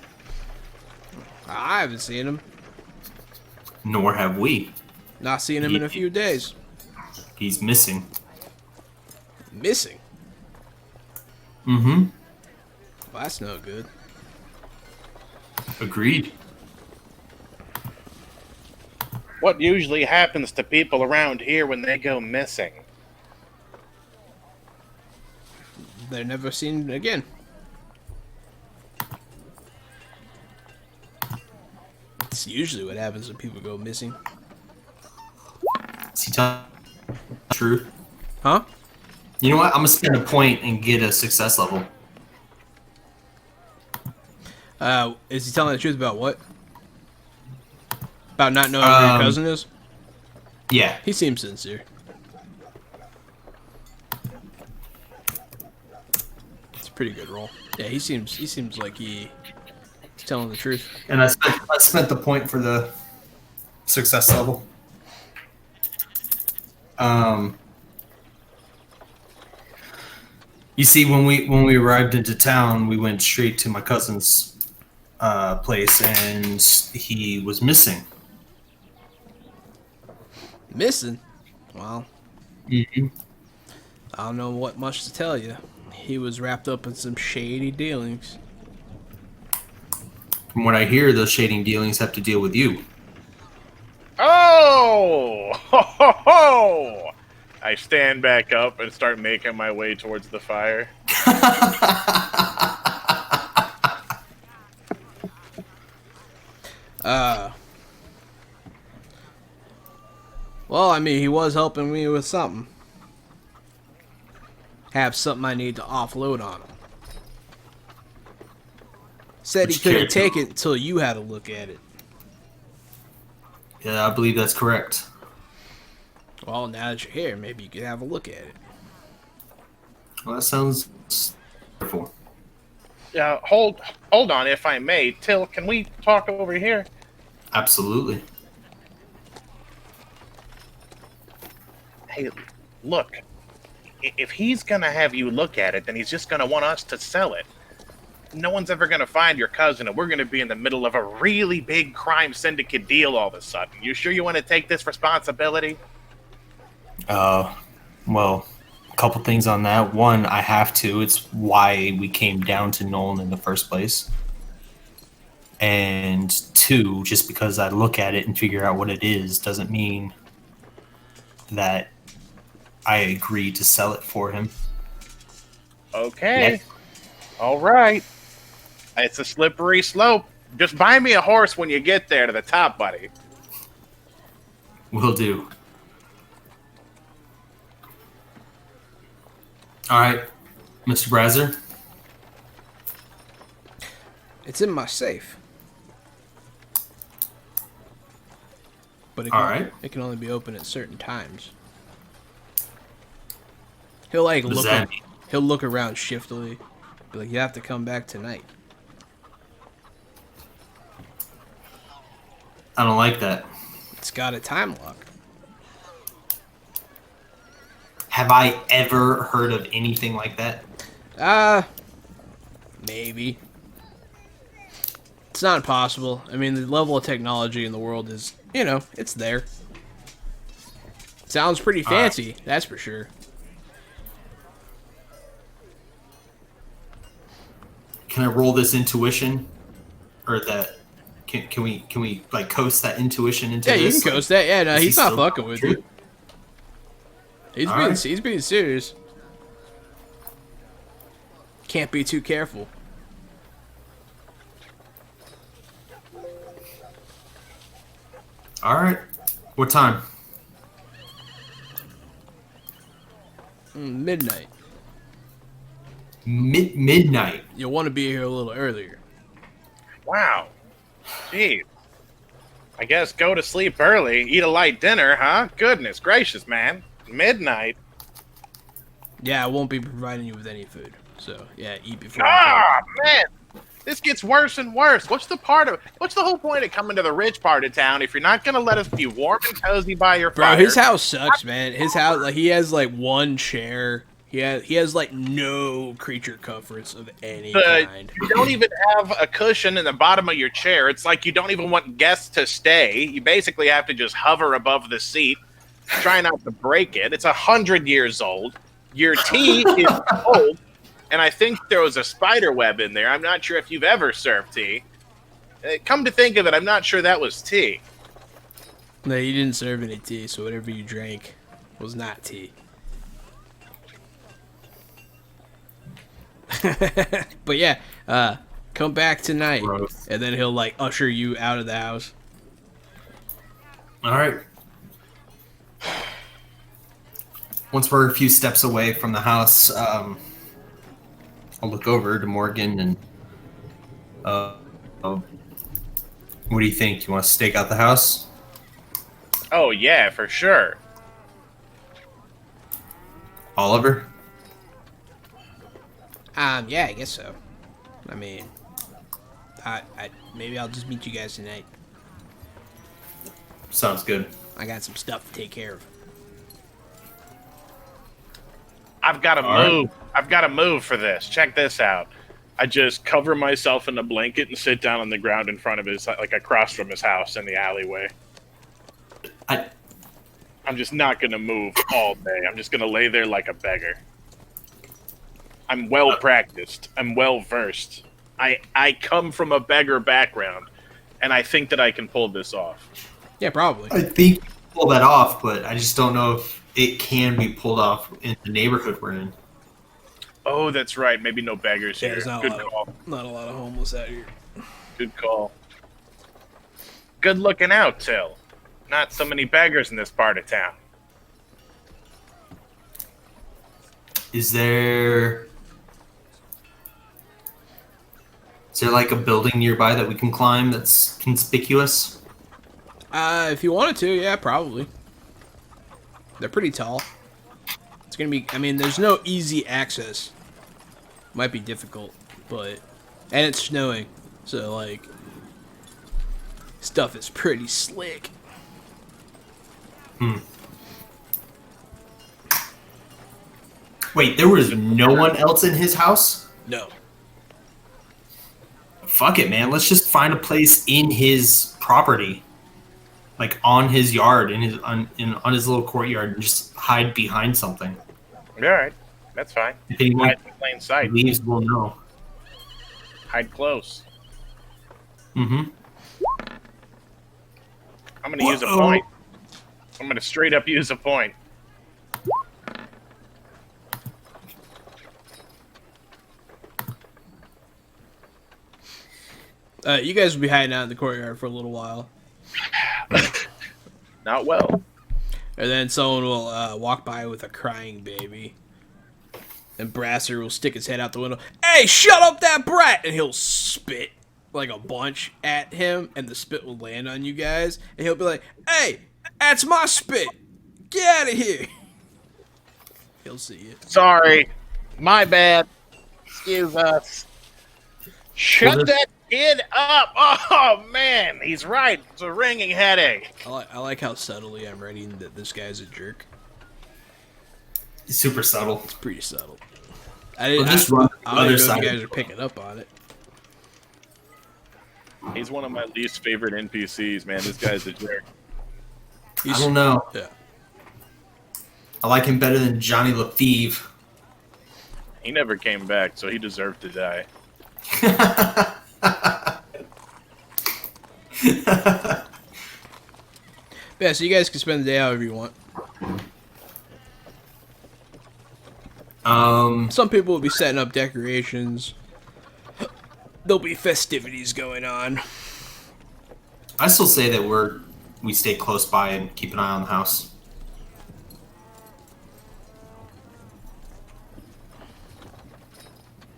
[SPEAKER 1] I haven't seen him.
[SPEAKER 3] Nor have we.
[SPEAKER 1] Not seen him in a few days.
[SPEAKER 3] He's missing.
[SPEAKER 1] Missing?
[SPEAKER 3] Mm-hmm.
[SPEAKER 1] Well, that's no good.
[SPEAKER 3] Agreed.
[SPEAKER 2] What usually happens to people around here when they go missing?
[SPEAKER 1] They're never seen again. It's usually what happens when people go missing.
[SPEAKER 3] Is he telling the truth?
[SPEAKER 1] Huh?
[SPEAKER 3] You know what? I'm gonna spend a point and get a success level.
[SPEAKER 1] Is he telling the truth about what? About not knowing where your cousin is?
[SPEAKER 3] Yeah.
[SPEAKER 1] He seems sincere. It's a pretty good roll. Yeah, he seems like he's telling the truth.
[SPEAKER 3] And I spent the point for the success level. You see, when we arrived into town, we went straight to my cousin's place, and he was missing.
[SPEAKER 1] Missing? Well,
[SPEAKER 3] Mm-hmm.
[SPEAKER 1] I don't know what much to tell you. He was wrapped up in some shady dealings.
[SPEAKER 3] From what I hear, those shading dealings have to deal with you.
[SPEAKER 2] Oh! Ho, ho, ho! I stand back up and start making my way towards the fire.
[SPEAKER 1] Well, I mean, he was helping me with something. Have something I need to offload on him. Said he
[SPEAKER 3] Which
[SPEAKER 1] couldn't
[SPEAKER 3] character?
[SPEAKER 1] take it until you had a look at it.
[SPEAKER 3] Yeah, I believe that's correct.
[SPEAKER 1] Well, now that you're here, maybe you could have a look at it.
[SPEAKER 3] Well, that sounds wonderful.
[SPEAKER 2] Hold on, if I may. Till, can we talk over here?
[SPEAKER 3] Absolutely.
[SPEAKER 2] Hey, look. If he's gonna have you look at it, then he's just gonna want us to sell it. No one's ever gonna find your cousin, and we're gonna be in the middle of a really big crime syndicate deal all of a sudden. You sure you want to take this responsibility?
[SPEAKER 3] Well, a couple things on that. One, I have to. It's why we came down to Nolan in the first place. And two, just because I look at it and figure out what it is doesn't mean that I agree to sell it for him.
[SPEAKER 2] Okay.
[SPEAKER 3] Yeah.
[SPEAKER 2] All right. It's a slippery slope. Just buy me a horse when you get there to the top, buddy.
[SPEAKER 3] Will do. All right, Mr. Brazzer.
[SPEAKER 1] It's in my safe. But it
[SPEAKER 3] All
[SPEAKER 1] can,
[SPEAKER 3] right.
[SPEAKER 1] it can only be opened at certain times. He'll like
[SPEAKER 3] What does
[SPEAKER 1] look.
[SPEAKER 3] that mean?
[SPEAKER 1] He'll look around shiftily. Be like, you have to come back tonight.
[SPEAKER 3] I don't like that.
[SPEAKER 1] It's got a time lock.
[SPEAKER 3] Have I ever heard of anything like that?
[SPEAKER 1] Maybe. It's not impossible. I mean, the level of technology in the world is, you know, it's there. Sounds pretty fancy, that's for sure.
[SPEAKER 3] Can I roll this intuition, or that? Can we like coast that intuition into?
[SPEAKER 1] Yeah, you
[SPEAKER 3] this?
[SPEAKER 1] can coast that. Yeah, no,
[SPEAKER 3] Is
[SPEAKER 1] he's
[SPEAKER 3] he
[SPEAKER 1] not
[SPEAKER 3] still
[SPEAKER 1] fucking with
[SPEAKER 3] true?
[SPEAKER 1] you. He's being serious. Can't be too careful.
[SPEAKER 3] All right. What time?
[SPEAKER 1] Midnight.
[SPEAKER 3] Midnight.
[SPEAKER 1] You'll want to be here a little earlier.
[SPEAKER 2] Wow. Jeez. I guess go to sleep early, eat a light dinner, huh? Goodness gracious, man. Midnight.
[SPEAKER 1] Yeah, I won't be providing you with any food. So, yeah, eat before.
[SPEAKER 2] Ah, man. This gets worse and worse. What's the whole point of coming to the rich part of town if you're not going to let us be warm and cozy by your fire?
[SPEAKER 1] Bro, his house sucks, man. His house, like, he has, like, one chair. He has like, no creature comforts of any kind.
[SPEAKER 2] You don't even have a cushion in the bottom of your chair. It's like you don't even want guests to stay. You basically have to just hover above the seat, try not to break it. It's 100 years old. Your tea is cold, and I think there was a spider web in there. I'm not sure if you've ever served tea. Come to think of it, I'm not sure that was tea.
[SPEAKER 1] No, you didn't serve any tea, so whatever you drank was not tea. But yeah, come back tonight,
[SPEAKER 3] Gross.
[SPEAKER 1] and then he'll like usher you out of the house.
[SPEAKER 3] All right. Once we're a few steps away from the house, I'll look over to Morgan and what do you think? You want to stake out the house?
[SPEAKER 2] Oh, yeah, for sure.
[SPEAKER 3] Oliver?
[SPEAKER 1] Yeah, I guess so. I mean, I maybe I'll just meet you guys tonight.
[SPEAKER 3] Sounds good.
[SPEAKER 1] I got some stuff to take care of.
[SPEAKER 2] I've got to
[SPEAKER 3] All right.
[SPEAKER 2] move. I've got to move for this. Check this out. I just cover myself in a blanket and sit down on the ground in front of his, like across from his house in the alleyway. I'm just not going to move all day. I'm just going to lay there like a beggar. I'm well practiced. I'm well versed. I come from a beggar background, and I think that I can pull this off.
[SPEAKER 1] Yeah, probably.
[SPEAKER 3] I think you can pull that off, but I just don't know if it can be pulled off in the neighborhood we're in.
[SPEAKER 2] Oh, that's right. Maybe no beggars
[SPEAKER 1] Yeah,
[SPEAKER 2] here.
[SPEAKER 1] there's not
[SPEAKER 2] Good
[SPEAKER 1] a
[SPEAKER 2] call.
[SPEAKER 1] not a lot of homeless out here.
[SPEAKER 2] Good call. Good looking out, Till. Not so many beggars in this part of town.
[SPEAKER 3] Is there like a building nearby that we can climb that's conspicuous?
[SPEAKER 1] If you wanted to, yeah, probably. They're pretty tall. It's gonna be. I mean, there's no easy access. Might be difficult, but and it's snowing, so like stuff is pretty slick.
[SPEAKER 3] Wait, there was no one else in his house?
[SPEAKER 1] No.
[SPEAKER 3] Fuck it, man. Let's just find a place in his property, like on his yard, on his little courtyard, and just hide behind something.
[SPEAKER 2] All right. That's fine.
[SPEAKER 3] If anyone
[SPEAKER 2] Hide in plain sight.
[SPEAKER 3] leaves, we'll know.
[SPEAKER 2] Hide close.
[SPEAKER 3] Mm-hmm.
[SPEAKER 2] I'm going to use a point. I'm going to straight up use a point.
[SPEAKER 1] You guys will be hiding out in the courtyard for a little while,
[SPEAKER 2] Not well.
[SPEAKER 1] and then someone will walk by with a crying baby. And Brasser will stick his head out the window. Hey, shut up that brat! And he'll spit like a bunch at him, and the spit will land on you guys. And he'll be like, hey, that's my spit! Get out of here! He'll see you.
[SPEAKER 2] Sorry. My bad. Excuse us. Shut that kid up. Oh, man. He's right. It's a ringing headache.
[SPEAKER 1] I like how subtly I'm writing that this guy's a jerk.
[SPEAKER 3] Super subtle.
[SPEAKER 1] It's pretty subtle. I didn't.
[SPEAKER 3] We'll just run to the
[SPEAKER 1] I don't
[SPEAKER 3] other
[SPEAKER 1] even know
[SPEAKER 3] side.
[SPEAKER 1] if you guys are picking up on it.
[SPEAKER 2] He's one of my least favorite NPCs, man. This guy's a jerk.
[SPEAKER 3] I don't know.
[SPEAKER 1] Yeah.
[SPEAKER 3] I like him better than Johnny the Thief.
[SPEAKER 2] He never came back, so he deserved to die.
[SPEAKER 1] Yeah, so you guys can spend the day however you want. Some people will be setting up decorations. There'll be festivities going on.
[SPEAKER 3] I still say that we stay close by and keep an eye on the house.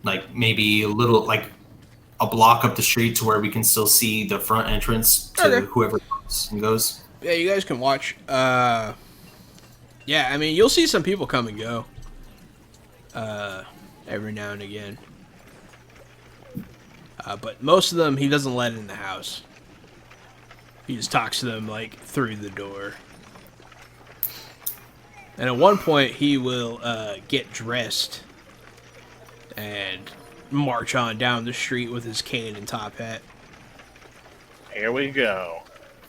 [SPEAKER 3] Like maybe a block up the street to where we can still see the front entrance to whoever comes and goes.
[SPEAKER 1] Yeah, you guys can watch. Yeah, I mean, you'll see some people come and go. Every now and again. But most of them, he doesn't let in the house. He just talks to them, like, through the door. And at one point, he will get dressed and march on down the street with his cane and top hat.
[SPEAKER 2] Here we go.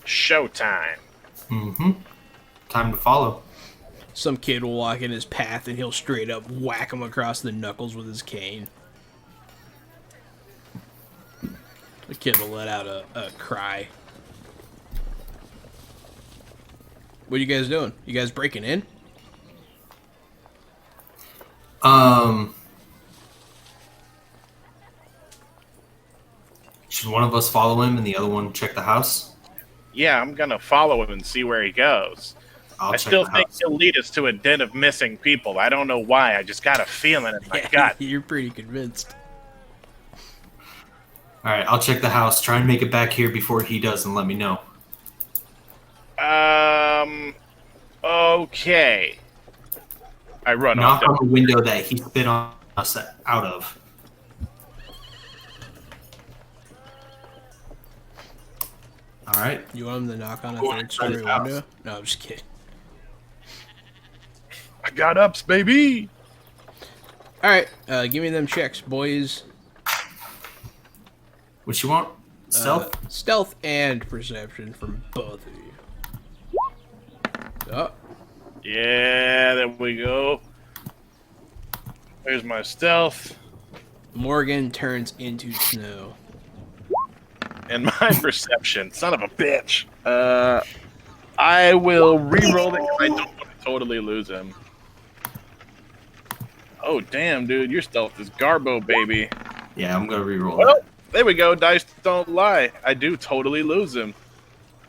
[SPEAKER 2] Showtime.
[SPEAKER 3] Mm-hmm. Time to follow.
[SPEAKER 1] Some kid will walk in his path and he'll straight up whack him across the knuckles with his cane. The kid will let out a cry. What are you guys doing? You guys breaking in?
[SPEAKER 3] Should one of us follow him and the other one check the house?
[SPEAKER 2] Yeah, I'm gonna follow him and see where he goes. I still think he'll lead us to a den of missing people. I don't know why. I just got a feeling in my gut.
[SPEAKER 1] You're pretty convinced.
[SPEAKER 3] Alright, I'll check the house. Try and make it back here before he does and let me know.
[SPEAKER 2] Okay. I run off.
[SPEAKER 3] Knock on the window that he spit on us out of. Alright.
[SPEAKER 1] You want him to knock on a
[SPEAKER 3] Go
[SPEAKER 1] third
[SPEAKER 3] inside
[SPEAKER 1] story
[SPEAKER 3] his house.
[SPEAKER 1] window? No, I'm just kidding.
[SPEAKER 2] I got ups, baby.
[SPEAKER 1] Alright, give me them checks, boys.
[SPEAKER 3] What you want? Stealth?
[SPEAKER 1] Stealth and perception from both of you. Oh,
[SPEAKER 2] Yeah, there we go. There's my stealth.
[SPEAKER 1] Morgan turns into snow.
[SPEAKER 2] And my perception. Son of a bitch. I will re-roll it because I don't want to totally lose him. Oh, damn, dude. Your stealth is Garbo, baby.
[SPEAKER 3] Yeah, I'm gonna reroll
[SPEAKER 2] Well,
[SPEAKER 3] it.
[SPEAKER 2] there we go. Dice don't lie. I do totally lose him.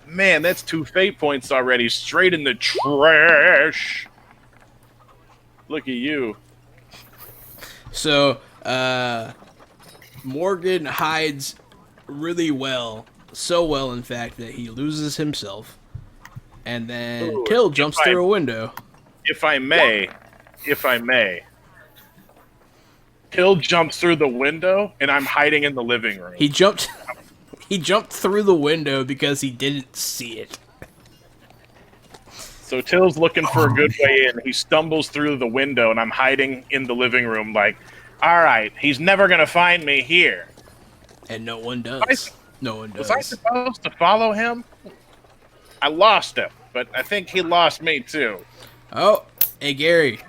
[SPEAKER 2] Man, that's 2 fate points already. Straight in the trash. Look at you.
[SPEAKER 1] So, Morgan hides really well. So well, in fact, that he loses himself. And then
[SPEAKER 2] Ooh,
[SPEAKER 1] Till jumps
[SPEAKER 2] if I-
[SPEAKER 1] through a window.
[SPEAKER 2] If I may, Hill jumps through the window, and I'm hiding in the living room.
[SPEAKER 1] He jumped through the window because he didn't see it.
[SPEAKER 2] So Till's looking for a good way in. He stumbles through the window, and I'm hiding in the living room like, all right, he's never going to find me here.
[SPEAKER 1] And no one does. No one does.
[SPEAKER 2] Was I supposed to follow him? I lost him, but I think he lost me too.
[SPEAKER 1] Oh, hey, Gary.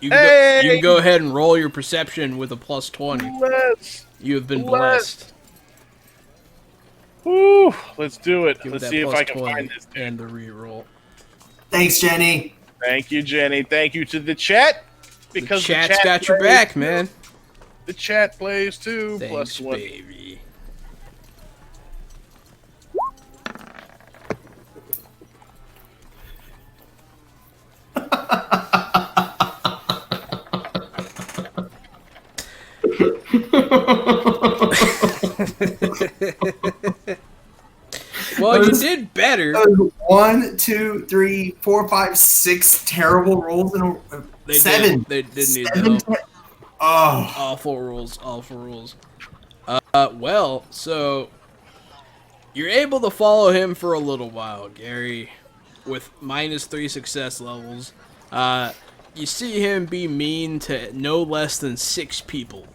[SPEAKER 1] You can go ahead and roll your perception with a plus 20.
[SPEAKER 2] Let's.
[SPEAKER 1] You have been blessed.
[SPEAKER 2] Woo, let's do it.
[SPEAKER 1] Give
[SPEAKER 2] Let's
[SPEAKER 1] that
[SPEAKER 2] see if
[SPEAKER 1] plus
[SPEAKER 2] I can
[SPEAKER 1] 20
[SPEAKER 2] find this dude.
[SPEAKER 1] and the reroll.
[SPEAKER 3] Thanks, Jenny.
[SPEAKER 2] Thank you, Jenny. Thank you to the chat. Because
[SPEAKER 1] The chat's got your back, man.
[SPEAKER 2] The chat plays too.
[SPEAKER 1] Thanks,
[SPEAKER 2] Plus 1.
[SPEAKER 1] baby. Well, you did better.
[SPEAKER 3] 1, 2, 3, 4, 5, 6 terrible rolls in a 7.
[SPEAKER 1] They didn't need
[SPEAKER 3] 7
[SPEAKER 1] help.
[SPEAKER 3] Oh,
[SPEAKER 1] Awful rules. Well, so you're able to follow him for a little while, Gary, with -3 success levels. you see him be mean to no less than 6 people.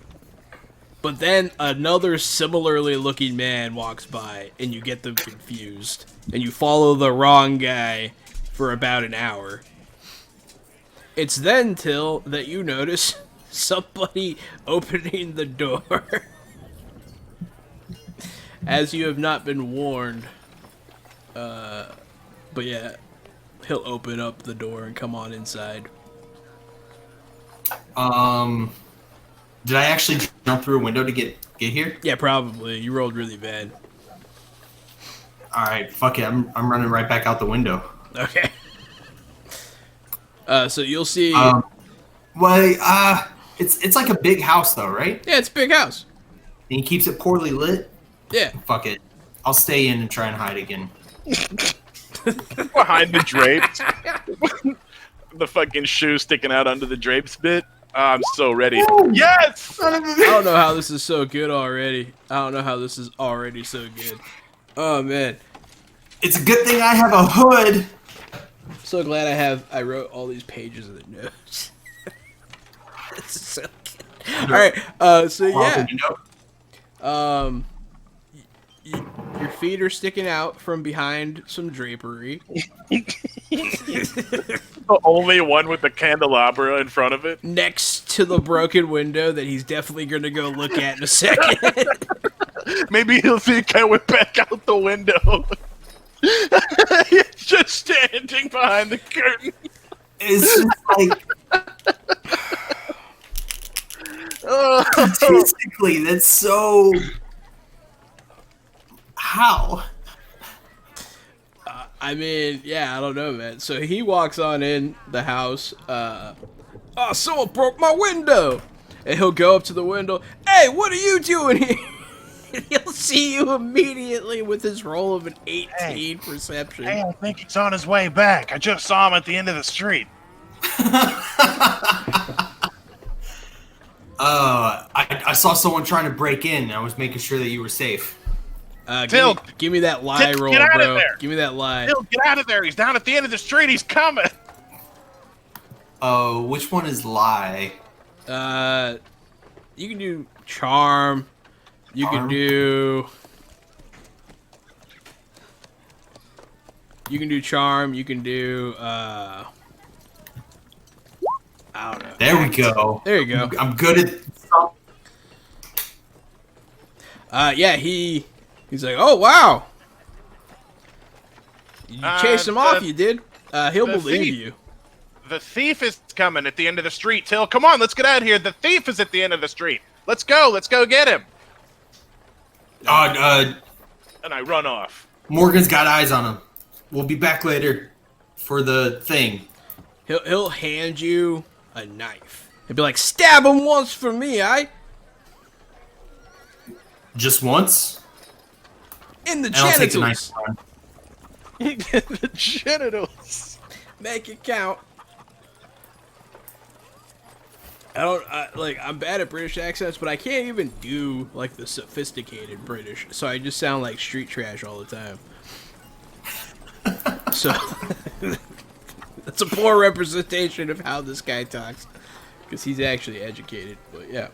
[SPEAKER 1] But then another similarly looking man walks by, and you get them confused. And you follow the wrong guy for about an hour. It's then, Till, that you notice somebody opening the door. As you have not been warned. But yeah, he'll open up the door and come on inside.
[SPEAKER 3] Did I actually jump through a window to get here?
[SPEAKER 1] Yeah, probably. You rolled really bad.
[SPEAKER 3] All right, fuck it. I'm running right back out the window.
[SPEAKER 1] Okay. So you'll see.
[SPEAKER 3] It's like a big house though, right?
[SPEAKER 1] Yeah, it's a big house.
[SPEAKER 3] And he keeps it poorly lit.
[SPEAKER 1] Yeah.
[SPEAKER 3] Fuck it. I'll stay in and try and hide again.
[SPEAKER 2] Behind the drapes. The fucking shoe sticking out under the drapes bit. I'm so ready. Woo! Yes!
[SPEAKER 1] I don't know how this is so good already. I don't know how this is already so good. Oh, man.
[SPEAKER 3] It's a good thing I have a hood.
[SPEAKER 1] So glad I wrote all these pages of the notes. This is so good. Alright, so yeah. Your feet are sticking out from behind some drapery.
[SPEAKER 2] The only one with the candelabra in front of it.
[SPEAKER 1] Next to the broken window that he's definitely going to go look at in a second.
[SPEAKER 2] Maybe he'll think I went back out the window. He's just standing behind the curtain.
[SPEAKER 3] It's just like... Statistically, that's so... How?
[SPEAKER 1] I mean, yeah, I don't know, man. So he walks on in the house. Oh, someone broke my window! And he'll go up to the window. Hey, what are you doing here? And he'll see you immediately with his roll of an 18 perception.
[SPEAKER 4] Hey, I think he's on his way back. I just saw him at the end of the street.
[SPEAKER 3] I saw someone trying to break in. I was making sure that you were safe.
[SPEAKER 1] Give me that lie roll,
[SPEAKER 4] get out
[SPEAKER 1] bro.
[SPEAKER 4] of there.
[SPEAKER 1] Give me that lie.
[SPEAKER 4] Bill, get out of there. He's down at the end of the street. He's coming.
[SPEAKER 3] Oh, which one is lie?
[SPEAKER 1] You can do charm. You can do... You can do charm. You can do, I don't know.
[SPEAKER 3] There we go.
[SPEAKER 1] There you go.
[SPEAKER 3] I'm good at...
[SPEAKER 1] Yeah, he's like, oh, wow. You chased him off, you did. He'll believe you.
[SPEAKER 4] The thief is coming at the end of the street, Till. Come on, let's get out of here. The thief is at the end of the street. Let's go. Let's go get him. And I run off.
[SPEAKER 3] Morgan's got eyes on him. We'll be back later for the thing.
[SPEAKER 1] He'll hand you a knife. He'll be like, stab him once for me,
[SPEAKER 3] Just once?
[SPEAKER 1] In the
[SPEAKER 3] And I'll take the knife.
[SPEAKER 1] genitals.
[SPEAKER 2] The genitals.
[SPEAKER 1] Make it count. I'm bad at British accents, but I can't even do, like, the sophisticated British, so I just sound like street trash all the time. So, that's a poor representation of how this guy talks, because he's actually educated, but yeah.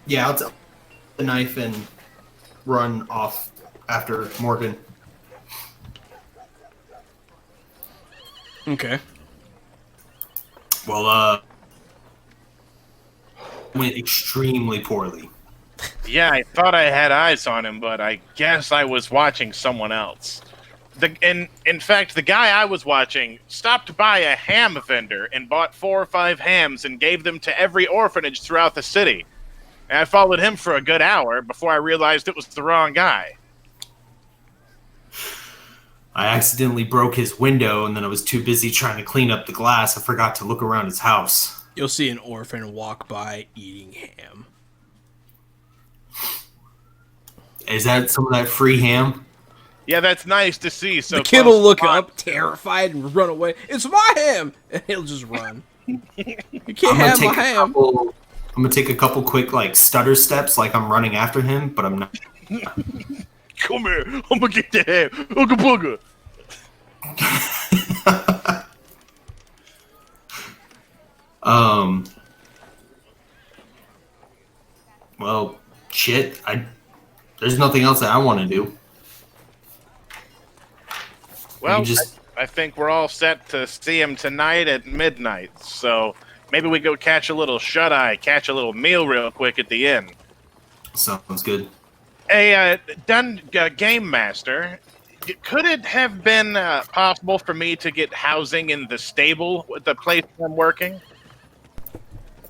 [SPEAKER 3] Yeah, I'll take the knife and run off after Morgan.
[SPEAKER 1] Okay.
[SPEAKER 3] Well, went extremely poorly.
[SPEAKER 4] Yeah, I thought I had eyes on him, but I guess I was watching someone else. In fact, the guy I was watching stopped by a ham vendor and bought 4 or 5 hams and gave them to every orphanage throughout the city. And I followed him for a good hour before I realized it was the wrong guy.
[SPEAKER 3] I accidentally broke his window, and then I was too busy trying to clean up the glass. I forgot to look around his house.
[SPEAKER 1] You'll see an orphan walk by eating ham.
[SPEAKER 3] Is that some of that free ham?
[SPEAKER 4] Yeah, that's nice to see. So
[SPEAKER 1] the kid will look up, terrified, and run away. It's my ham! And he'll just run. You can't have my ham.
[SPEAKER 3] I'm gonna take a couple quick, like, stutter steps, like I'm running after him, but I'm not.
[SPEAKER 4] Come here. I'm gonna get the ham. Ooga booga.
[SPEAKER 3] Well, shit. There's nothing else that I want to do.
[SPEAKER 4] Well,
[SPEAKER 3] just
[SPEAKER 4] I think we're all set to see him tonight at midnight. So maybe we go catch a little shut-eye, catch a little meal real quick at the inn.
[SPEAKER 3] sounds good.
[SPEAKER 4] Hey, Game Master, could it have been possible for me to get housing in the stable with the place I'm working?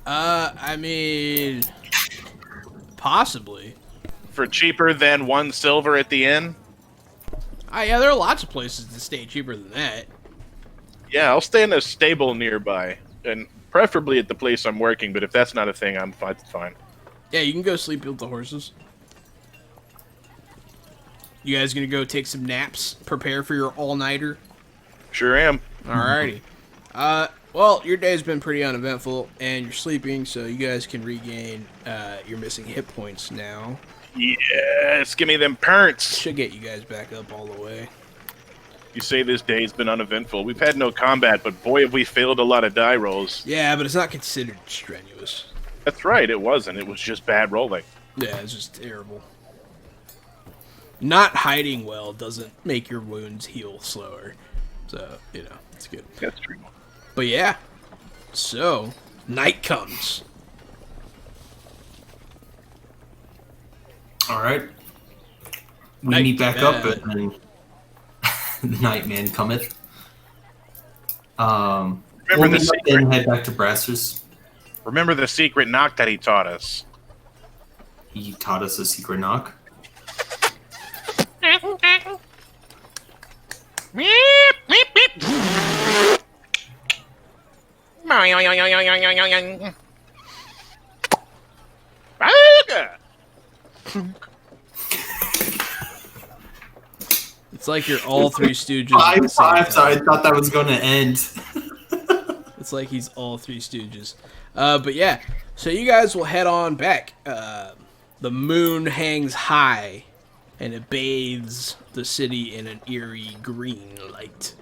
[SPEAKER 1] I mean, possibly.
[SPEAKER 4] For cheaper than 1 silver at the inn?
[SPEAKER 1] Yeah, there are lots of places to stay cheaper than that.
[SPEAKER 4] Yeah, I'll stay in a stable nearby, and preferably at the place I'm working, but if that's not a thing, I'm fine.
[SPEAKER 1] Yeah, you can go sleep with the horses. You guys gonna go take some naps, prepare for your all-nighter?
[SPEAKER 4] Sure am.
[SPEAKER 1] Alrighty. Well, your day's been pretty uneventful, and you're sleeping, so you guys can regain your missing hit points now.
[SPEAKER 4] Yes, give me them parents.
[SPEAKER 1] Should get you guys back up all the way.
[SPEAKER 4] You say this day's been uneventful. We've had no combat, but boy, have we failed a lot of die rolls.
[SPEAKER 1] Yeah, but it's not considered strenuous.
[SPEAKER 4] That's right, it wasn't. It was just bad rolling.
[SPEAKER 1] Yeah, it's just terrible. Not hiding well doesn't make your wounds heal slower. So, it's good.
[SPEAKER 4] That's true.
[SPEAKER 1] But yeah, so, night comes.
[SPEAKER 3] All right. We
[SPEAKER 1] Night
[SPEAKER 3] meet back
[SPEAKER 1] bed.
[SPEAKER 3] up, and then the night man cometh.
[SPEAKER 4] Remember
[SPEAKER 3] We'll
[SPEAKER 4] the
[SPEAKER 3] meet up
[SPEAKER 4] secret.
[SPEAKER 3] and head back to Brassers.
[SPEAKER 4] Remember the secret knock that he taught us.
[SPEAKER 3] He taught us a secret knock.
[SPEAKER 1] It's like you're all Three Stooges. at the same
[SPEAKER 3] Five. So I
[SPEAKER 1] time.
[SPEAKER 3] thought that was going to end.
[SPEAKER 1] It's like he's all Three Stooges. But yeah, so you guys will head on back. The moon hangs high, and it bathes the city in an eerie green light.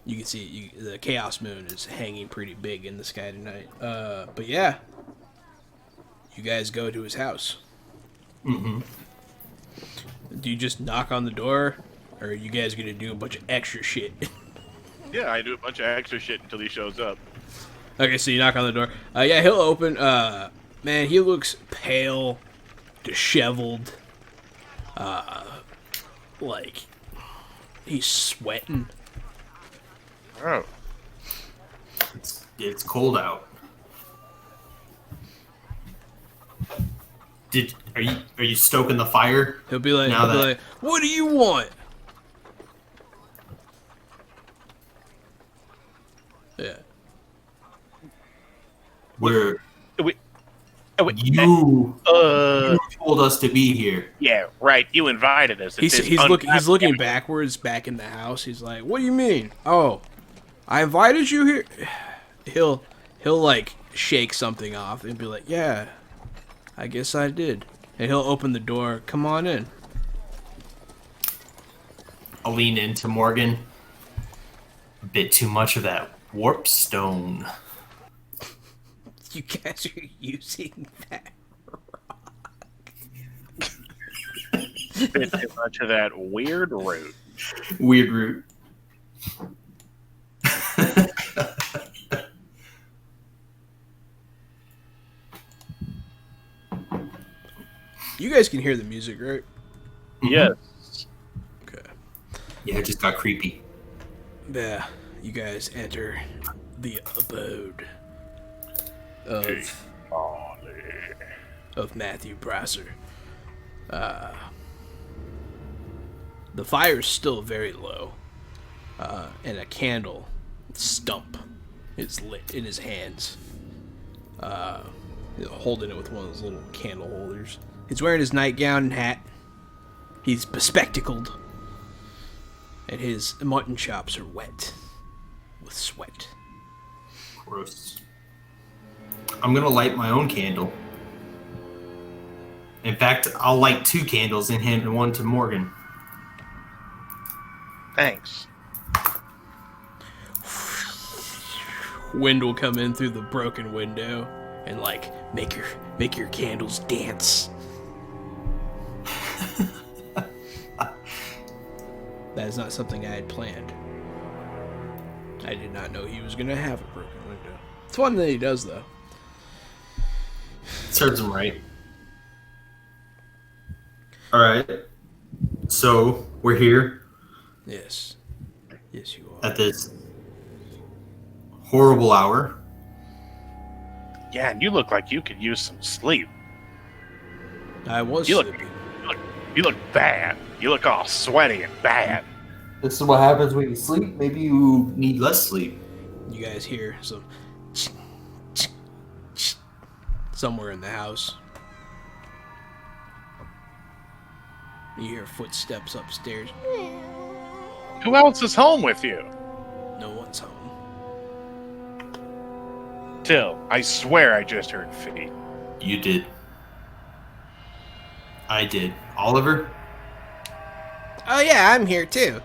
[SPEAKER 1] You can see the Chaos Moon is hanging pretty big in the sky tonight. But yeah, you guys go to his house.
[SPEAKER 3] Mm-hmm.
[SPEAKER 1] Do you just knock on the door, or are you guys gonna do a bunch of extra shit?
[SPEAKER 4] Yeah, I do a bunch of extra shit until he shows up.
[SPEAKER 1] Okay, so you knock on the door. Yeah, he'll open. Man, he looks pale, disheveled. Like he's sweating.
[SPEAKER 4] Oh.
[SPEAKER 3] It's cold out. Are you stoking the fire?
[SPEAKER 1] He'll be like,
[SPEAKER 3] Now that-
[SPEAKER 1] "What do you want?" Yeah.
[SPEAKER 3] Where
[SPEAKER 4] You
[SPEAKER 3] you told us to be here.
[SPEAKER 4] yeah, right. You invited us.
[SPEAKER 1] He's looking backwards back in the house. He's like, "What do you mean? Oh, I invited you here." He'll like shake something off and be like, "Yeah, I guess I did." And he'll open the door. "Come on in."
[SPEAKER 3] I'll lean into Morgan. A bit too much of that warp stone.
[SPEAKER 1] You guys are using that.
[SPEAKER 4] Bit too much of that weird root.
[SPEAKER 3] Weird root.
[SPEAKER 1] You guys can hear the music, right?
[SPEAKER 4] Yes.
[SPEAKER 1] Okay.
[SPEAKER 3] Yeah, it just got creepy.
[SPEAKER 1] Yeah, you guys enter the abode of Matthew Brasser. The fire's still very low, and a candle stump is lit in his hands. He's holding it with one of those little candle holders. He's wearing his nightgown and hat. He's bespectacled, and his mutton chops are wet with sweat.
[SPEAKER 3] Gross. I'm gonna light my own candle. In fact, I'll light 2 candles and hand one to Morgan.
[SPEAKER 4] Thanks.
[SPEAKER 1] Wind will come in through the broken window and like make your candles dance. That is not something I had planned. I did not know he was gonna have a broken window. It's one that he does though.
[SPEAKER 3] Serves him right. All right. So we're here
[SPEAKER 1] Yes. Yes, you are.
[SPEAKER 3] at this horrible hour.
[SPEAKER 4] Yeah, and you look like you could use some sleep.
[SPEAKER 1] I was
[SPEAKER 4] You look-
[SPEAKER 1] sleeping.
[SPEAKER 4] You look bad. You look all sweaty and bad.
[SPEAKER 3] This is what happens when you sleep. Maybe you need less sleep.
[SPEAKER 1] You guys hear some somewhere in the house. You hear footsteps upstairs.
[SPEAKER 4] Who else is home with you?
[SPEAKER 1] No one's home.
[SPEAKER 4] Till, I swear I just heard feet.
[SPEAKER 3] You did. I did. Oliver?
[SPEAKER 1] Oh yeah, I'm here too.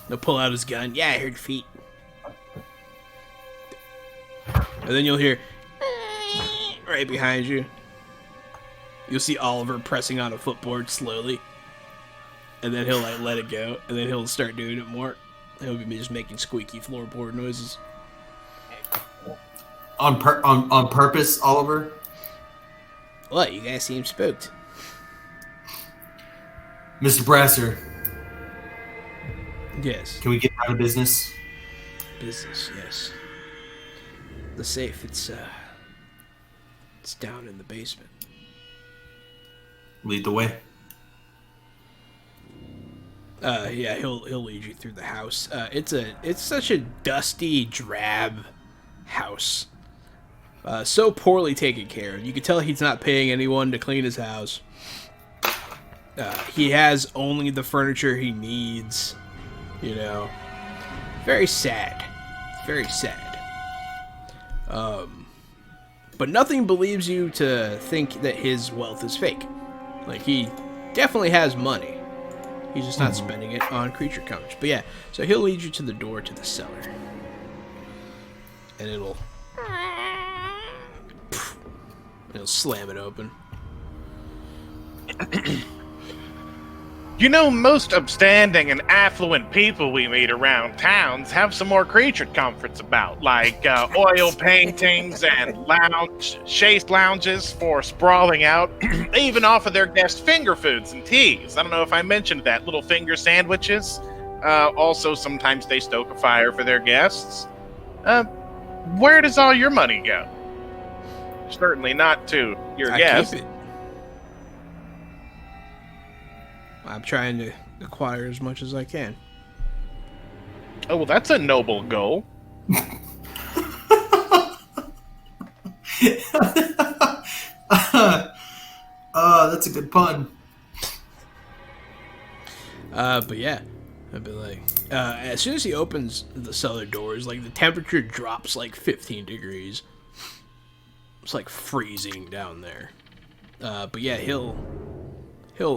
[SPEAKER 1] He'll pull out his gun. Yeah, I heard feet. And then you'll hear right behind you. You'll see Oliver pressing on a footboard slowly. And then he'll like let it go. And then he'll start doing it more. He'll be just making squeaky floorboard noises.
[SPEAKER 3] On purpose, Oliver?
[SPEAKER 1] What? You guys seem spooked.
[SPEAKER 3] Mr. Brasser,
[SPEAKER 1] Yes.
[SPEAKER 3] can we get out of business?
[SPEAKER 1] Business, yes. The safe, it's down in the basement.
[SPEAKER 3] Lead the way.
[SPEAKER 1] Yeah, he'll lead you through the house. It's such a dusty, drab house. So poorly taken care of. You can tell he's not paying anyone to clean his house. He has only the furniture he needs. You know, very sad. Very sad. But nothing believes you to think that his wealth is fake. Like, he definitely has money. He's just not spending it on creature comforts. But yeah, so he'll lead you to the door to the cellar. And it'll slam it open.
[SPEAKER 4] You know, most upstanding and affluent people we meet around towns have some more creature comforts about, like oil paintings and chaise lounges for sprawling out. They even offer their guests finger foods and teas. I don't know if I mentioned that. Little finger sandwiches. Also, sometimes they stoke a fire for their guests. Where does all your money go? Certainly not to your guests.
[SPEAKER 1] Keep it. I'm trying to acquire as much as I can.
[SPEAKER 4] Oh, well, that's a noble goal.
[SPEAKER 3] That's a good pun.
[SPEAKER 1] But yeah, I'd be like, as soon as he opens the cellar doors, like the temperature drops like 15 degrees. It's like freezing down there. But yeah, he'll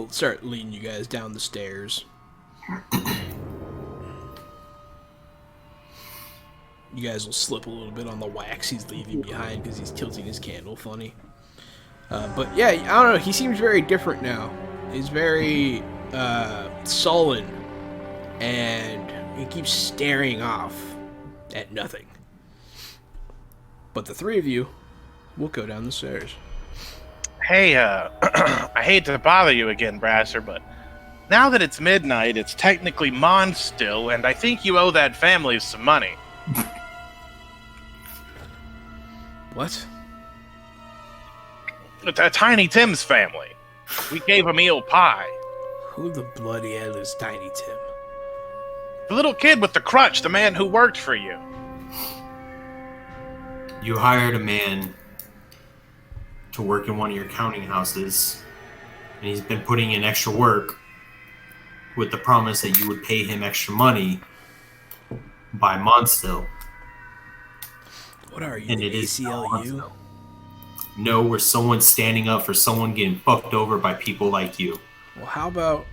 [SPEAKER 1] start leading you guys down the stairs. You guys will slip a little bit on the wax he's leaving behind because he's tilting his candle funny. But yeah, I don't know. He seems very different now. He's very sullen, and he keeps staring off at nothing. But the three of you will go down the stairs.
[SPEAKER 4] Hey, I hate to bother you again, Brasser, but now that it's midnight, it's technically Mondstille, and I think you owe that family some money.
[SPEAKER 1] What?
[SPEAKER 4] Tiny Tim's family. We gave him eel pie.
[SPEAKER 1] Who the bloody hell is Tiny Tim?
[SPEAKER 4] The little kid with the crutch, the man who worked for you.
[SPEAKER 3] You hired a man to work in one of your counting houses, and he's been putting in extra work with the promise that you would pay him extra money by Mondstille.
[SPEAKER 1] What are you,
[SPEAKER 3] And it is
[SPEAKER 1] ACLU?
[SPEAKER 3] know where someone's standing up for someone getting fucked over by people like you.
[SPEAKER 1] Well, how about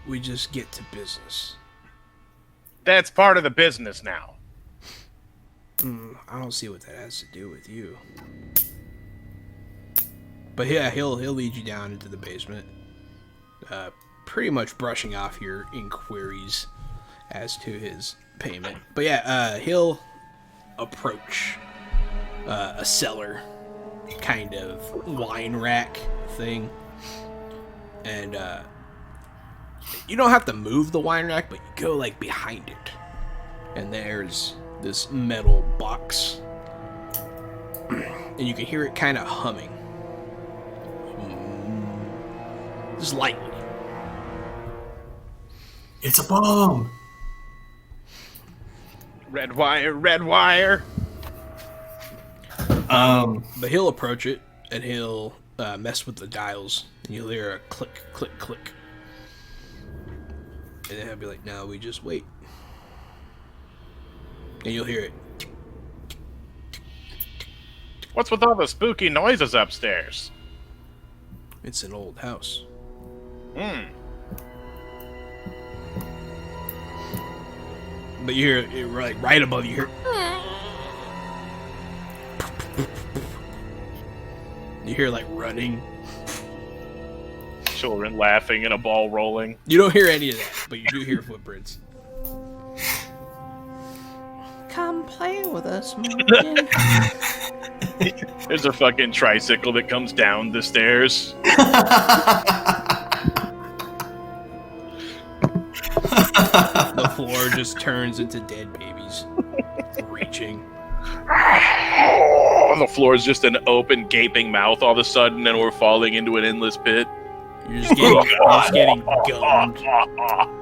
[SPEAKER 1] we just get to business?
[SPEAKER 4] That's part of the business now.
[SPEAKER 1] I don't see what that has to do with you. But yeah, he'll lead you down into the basement, pretty much brushing off your inquiries as to his payment. But yeah, he'll approach a cellar kind of wine rack thing, and you don't have to move the wine rack, but you go like behind it, and there's this metal box, and you can hear it kind of humming, just lightly.
[SPEAKER 3] It's a bomb.
[SPEAKER 4] Red wire, red wire.
[SPEAKER 1] But he'll approach it, and he'll mess with the dials, and you'll hear a click, click, click. And then he'll be like, "Now we just wait." And you'll hear it.
[SPEAKER 4] What's with all the spooky noises upstairs?
[SPEAKER 1] It's an old house. But you hear it like right above you. You hear like running.
[SPEAKER 4] Children laughing and a ball rolling.
[SPEAKER 1] You don't hear any of that, but you do hear footprints. Come play with us, Morgan.
[SPEAKER 4] There's a fucking tricycle that comes down the stairs.
[SPEAKER 1] The floor just turns into dead babies reaching.
[SPEAKER 4] Oh, the floor is just an open, gaping mouth all of a sudden, and we're falling into an endless pit.
[SPEAKER 1] You're just getting gummed.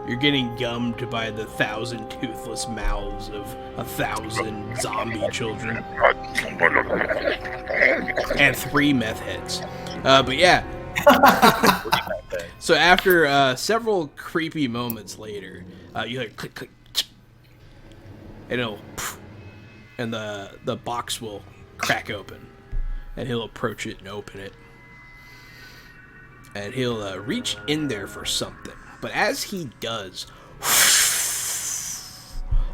[SPEAKER 1] You're getting gummed by the 1,000 toothless mouths of 1,000 zombie children. And 3 meth heads. But yeah. So after several creepy moments later, you hear click, click, and it'll, and the box will crack open, and he'll approach it and open it. And he'll reach in there for something. But as he does,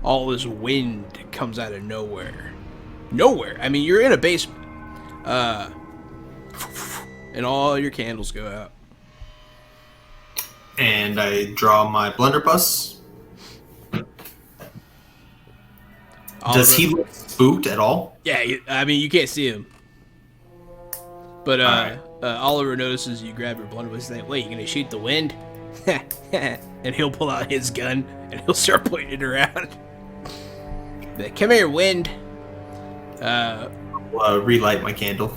[SPEAKER 1] all this wind comes out of nowhere. Nowhere. I mean, you're in a basement. And all your candles go out.
[SPEAKER 3] And I draw my blunderbuss. Does he look spooked at all?
[SPEAKER 1] Yeah, I mean, you can't see him. But Oliver notices you grab your blunderbuss. He's like, "Wait, you gonna shoot the wind?" And he'll pull out his gun and he'll start pointing it around. Like, "Come here, wind."
[SPEAKER 3] Relight my candle.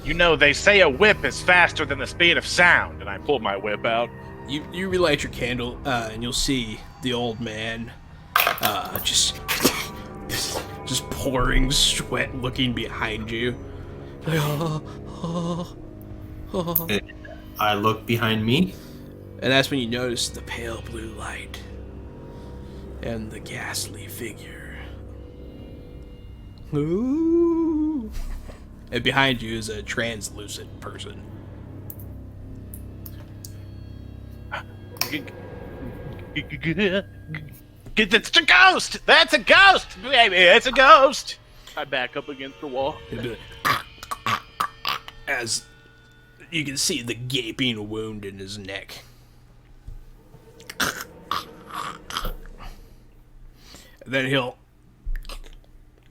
[SPEAKER 4] You know, they say a whip is faster than the speed of sound, and I pulled my whip out.
[SPEAKER 1] You relight your candle, and you'll see the old man, just pouring sweat, looking behind you. Like,
[SPEAKER 3] I look behind me.
[SPEAKER 1] And that's when you notice the pale blue light and the ghastly figure. Ooh. And behind you is a translucent person.
[SPEAKER 4] It's a ghost! That's a ghost! Baby, it's a ghost! I back up against the wall.
[SPEAKER 1] As you can see the gaping wound in his neck. And then he'll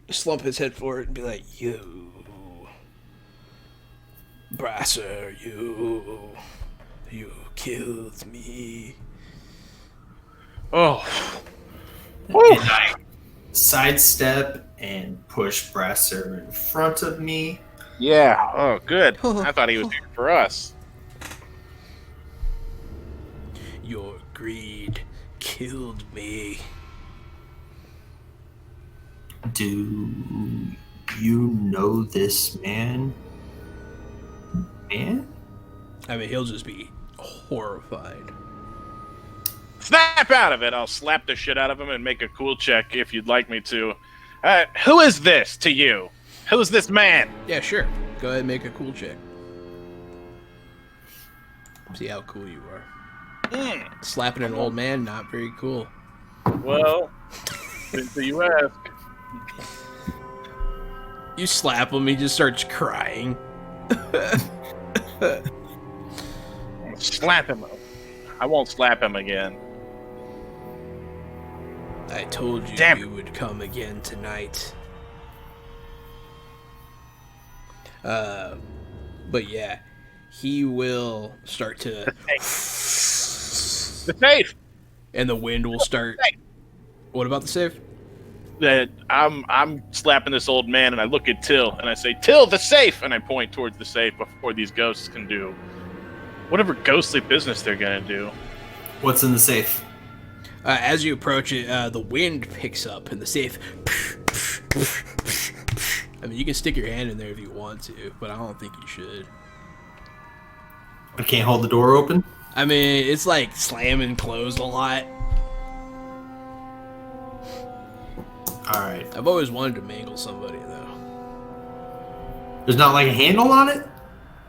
[SPEAKER 1] slump his head forward and be like, "You, Brasser, you killed me."
[SPEAKER 4] Oh.
[SPEAKER 3] And I sidestep and push Brasser in front of me.
[SPEAKER 4] Yeah. Oh, good. I thought he was here for us.
[SPEAKER 1] Your greed killed me.
[SPEAKER 3] Do you know this man? Man?
[SPEAKER 1] I mean, he'll just be horrified.
[SPEAKER 4] Snap out of it! I'll slap the shit out of him and make a cool check if you'd like me to. Who is this to you? Who's this man?
[SPEAKER 1] Yeah, sure. Go go ahead and make a cool check. See how cool you are. Slapping an old man, not very cool.
[SPEAKER 2] Well, since you ask.
[SPEAKER 1] You slap him, he just starts crying.
[SPEAKER 4] Slap him. I won't slap him again.
[SPEAKER 1] I told you
[SPEAKER 4] Damn.
[SPEAKER 1] you would come again tonight. But yeah, he will start to...
[SPEAKER 4] The safe.
[SPEAKER 1] And the wind will start... What about the safe?
[SPEAKER 4] That I'm slapping this old man, and I look at Till, and I say, "Till, the safe!" And I point towards the safe before these ghosts can do whatever ghostly business they're gonna do.
[SPEAKER 3] What's in the safe?
[SPEAKER 1] As you approach it, the wind picks up, and the safe... I mean, you can stick your hand in there if you want to, but I don't think you should.
[SPEAKER 3] I can't hold the door open?
[SPEAKER 1] I mean, it's like slamming closed a lot.
[SPEAKER 3] Alright.
[SPEAKER 1] I've always wanted to mangle somebody, though.
[SPEAKER 3] There's not like a handle on it?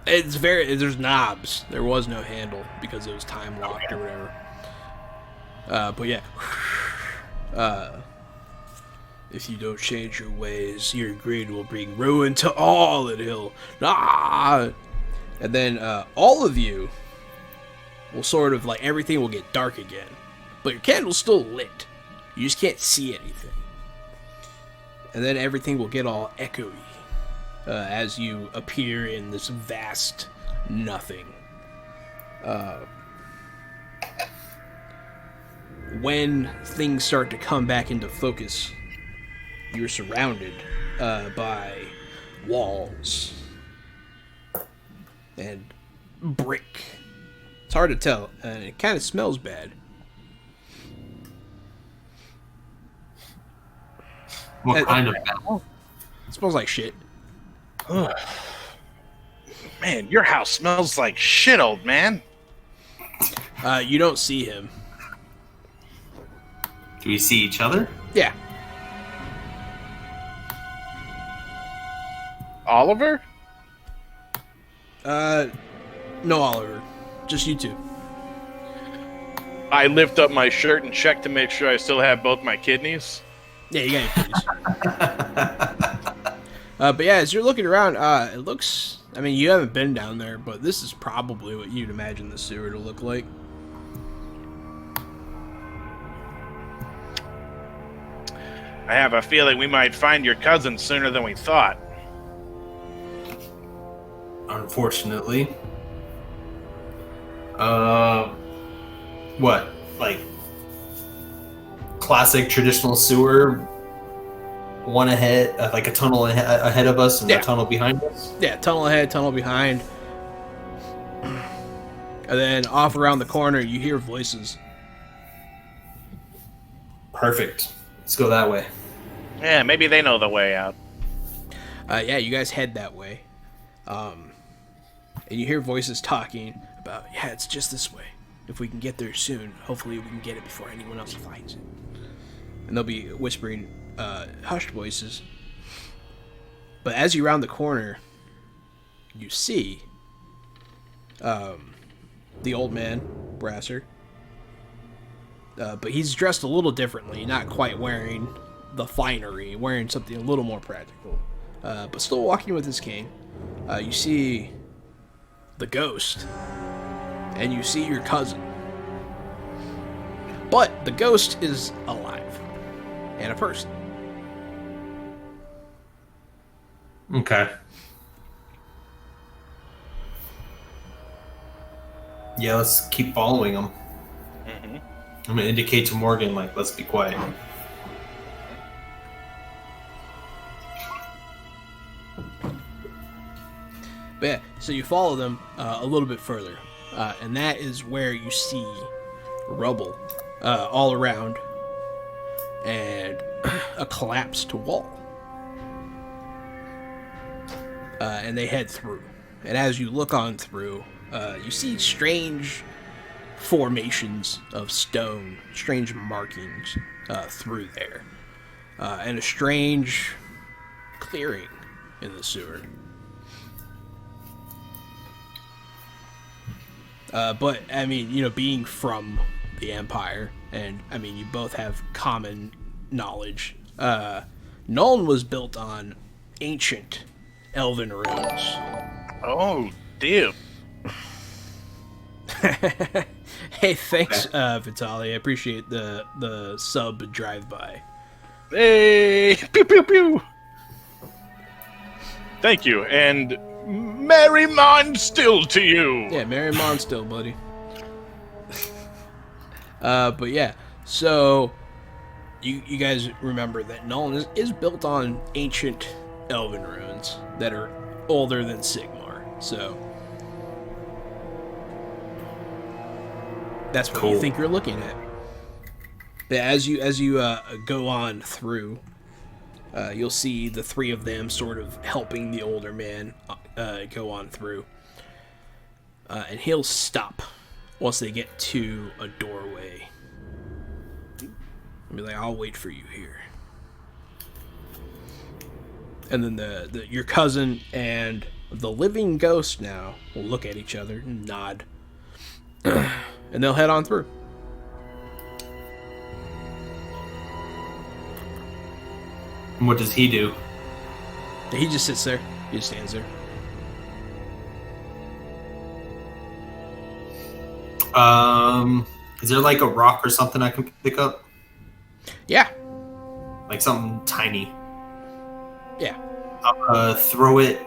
[SPEAKER 1] There's knobs. There was no handle because it was time locked or whatever. But yeah. If you don't change your ways, your greed will bring ruin to all at Hill. Ah! And then all of you will sort of like everything will get dark again, but your candle's still lit. You just can't see anything. And then everything will get all echoey as you appear in this vast nothing. When things start to come back into focus, you're surrounded by walls and brick. It's hard to tell, and it kind of smells bad.
[SPEAKER 3] What kind of...
[SPEAKER 1] It smells like shit.
[SPEAKER 4] Man, your house smells like shit, old man.
[SPEAKER 1] You don't see him.
[SPEAKER 3] Do we see each other?
[SPEAKER 1] Yeah.
[SPEAKER 4] Oliver?
[SPEAKER 1] No Oliver. Just you two.
[SPEAKER 4] I lift up my shirt and check to make sure I still have both my kidneys.
[SPEAKER 1] Yeah, you got your kidneys. But yeah, as you're looking around, it looks... I mean, you haven't been down there, but this is probably what you'd imagine the sewer to look like.
[SPEAKER 4] I have a feeling we might find your cousin sooner than we thought.
[SPEAKER 3] Unfortunately. What? Like classic traditional sewer, one ahead, like a tunnel ahead of us and a tunnel behind us?
[SPEAKER 1] Yeah, tunnel ahead, tunnel behind. And then off around the corner, you hear voices.
[SPEAKER 3] Perfect. Let's go that way.
[SPEAKER 4] Yeah, maybe they know the way out.
[SPEAKER 1] Yeah, you guys head that way. And you hear voices talking about, yeah, it's just this way. If we can get there soon, hopefully we can get it before anyone else finds it. And they'll be whispering hushed voices. But as you round the corner, you see the old man, Brasser. But he's dressed a little differently, not quite wearing the finery, wearing something a little more practical. But still walking with his cane. You see the ghost, and you see your cousin. But the ghost is alive, and a person.
[SPEAKER 3] Okay. Yeah, let's keep following him.
[SPEAKER 4] Mm-hmm.
[SPEAKER 3] I'm gonna indicate to Morgan, like, let's be quiet.
[SPEAKER 1] But yeah, so you follow them a little bit further, and that is where you see rubble all around and a collapsed wall. And they head through. And as you look on through, you see strange formations of stone, strange markings through there, and a strange clearing in the sewer. But I mean, being from the Empire, and I mean, you both have common knowledge. Nuln was built on ancient elven runes.
[SPEAKER 4] Oh, dear.
[SPEAKER 1] Hey, thanks, Vitaly. I appreciate the sub drive-by.
[SPEAKER 4] Hey, pew pew pew. Thank you, and Merry Mondstille to you.
[SPEAKER 1] Yeah, Merry Mondstille, buddy. But yeah, so you guys remember that Nuln is built on ancient elven runes that are older than Sigmar. So that's what you think you're looking at. But as you go on through, you'll see the three of them sort of helping the older man go on through. And he'll stop once they get to a doorway. And be like, I'll wait for you here. And then your cousin and the living ghost now will look at each other and nod. And they'll head on through.
[SPEAKER 3] And what does he do?
[SPEAKER 1] He just sits there. He just stands there.
[SPEAKER 3] Is there like a rock or something I can pick up?
[SPEAKER 1] Yeah.
[SPEAKER 3] Like something tiny.
[SPEAKER 1] Yeah.
[SPEAKER 3] I'll throw it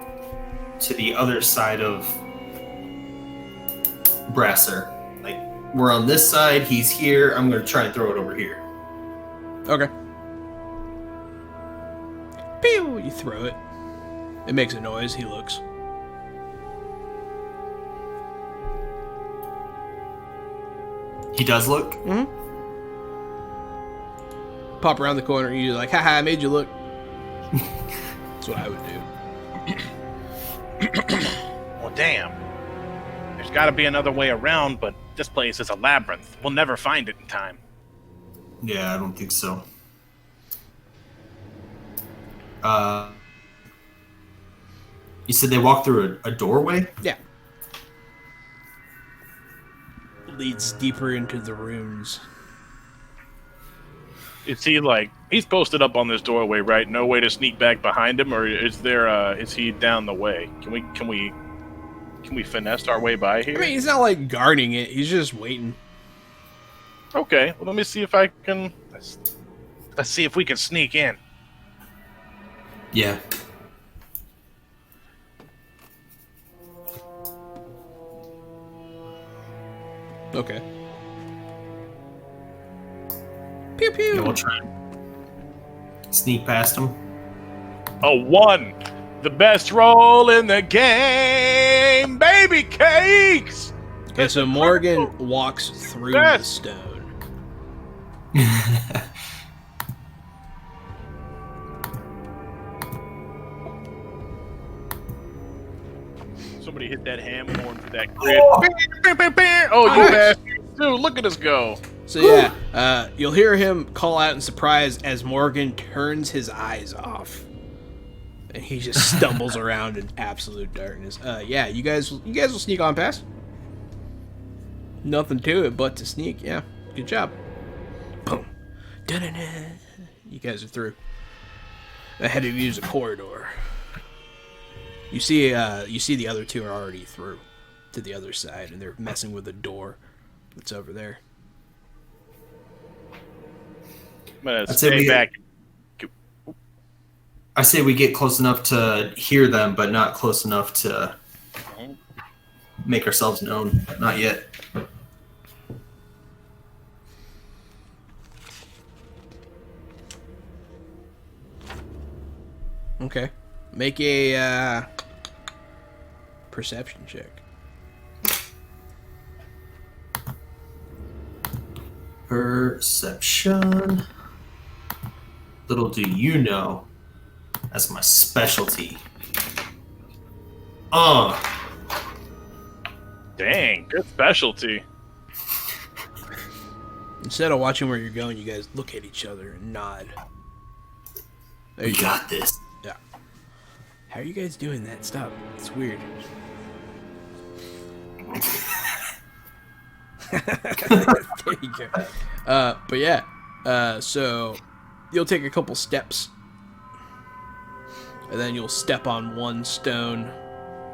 [SPEAKER 3] to the other side of Brasser. Like, we're on this side, he's here, I'm going to try and throw it over here.
[SPEAKER 1] Okay. Pew! You throw it. It makes a noise. He looks.
[SPEAKER 3] He does look?
[SPEAKER 1] Mm-hmm. Pop around the corner and you're like, haha, I made you look. That's what I would do.
[SPEAKER 4] Well, damn. There's got to be another way around, but this place is a labyrinth. We'll never find it in time.
[SPEAKER 3] Yeah, I don't think so. You said they walked through a doorway?
[SPEAKER 1] Yeah. Leads deeper into the rooms.
[SPEAKER 4] Is he like, he's posted up on this doorway, right? No way to sneak back behind him, or is he down the way? Can we finesse our way by here?
[SPEAKER 1] I mean, he's not like guarding it. He's just waiting.
[SPEAKER 4] Okay, well, let me see if I can. Let's see if we can sneak in.
[SPEAKER 3] Yeah.
[SPEAKER 1] Okay. Pew pew.
[SPEAKER 3] Yeah, we'll try and sneak past him.
[SPEAKER 4] A 1, the best roll in the game, baby cakes.
[SPEAKER 1] Okay, so Morgan walks through the stone.
[SPEAKER 4] Somebody hit that ham horn for that crit. Oh, you bastard! Dude, look at us go.
[SPEAKER 1] So yeah, you'll hear him call out in surprise as Morgan turns his eyes off, and he just stumbles around in absolute darkness. Yeah, you guys will sneak on past. Nothing to it but to sneak. Yeah, good job. Boom. Da-da-da. You guys are through. Ahead of you is a corridor. You see the other two are already through to the other side, and they're messing with the door that's over there.
[SPEAKER 4] I'm gonna stay back.
[SPEAKER 3] I say we get close enough to hear them, but not close enough to make ourselves known. Not yet.
[SPEAKER 1] Okay. Make a perception check.
[SPEAKER 3] Perception. Little do you know, that's my specialty.
[SPEAKER 4] Dang, good specialty.
[SPEAKER 1] Instead of watching where you're going, you guys look at each other and nod. There
[SPEAKER 3] We
[SPEAKER 1] you
[SPEAKER 3] got this.
[SPEAKER 1] Yeah. How are you guys doing that? Stop. It's weird. There you go. But yeah, so you'll take a couple steps, and then you'll step on one stone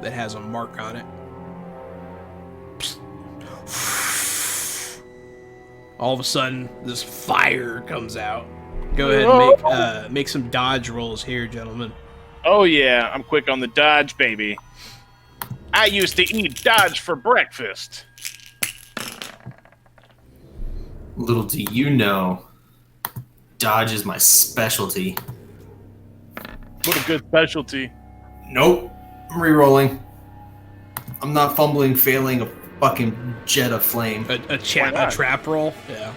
[SPEAKER 1] that has a mark on it. All of a sudden, this fire comes out. Go ahead and make some dodge rolls here, gentlemen.
[SPEAKER 4] Oh yeah, I'm quick on the dodge, baby. I used to eat dodge for breakfast.
[SPEAKER 3] Little do you know, dodge is my specialty.
[SPEAKER 4] What a good specialty.
[SPEAKER 3] Nope. I'm re-rolling. I'm not fumbling, failing a fucking jet of flame.
[SPEAKER 1] A trap roll? Yeah.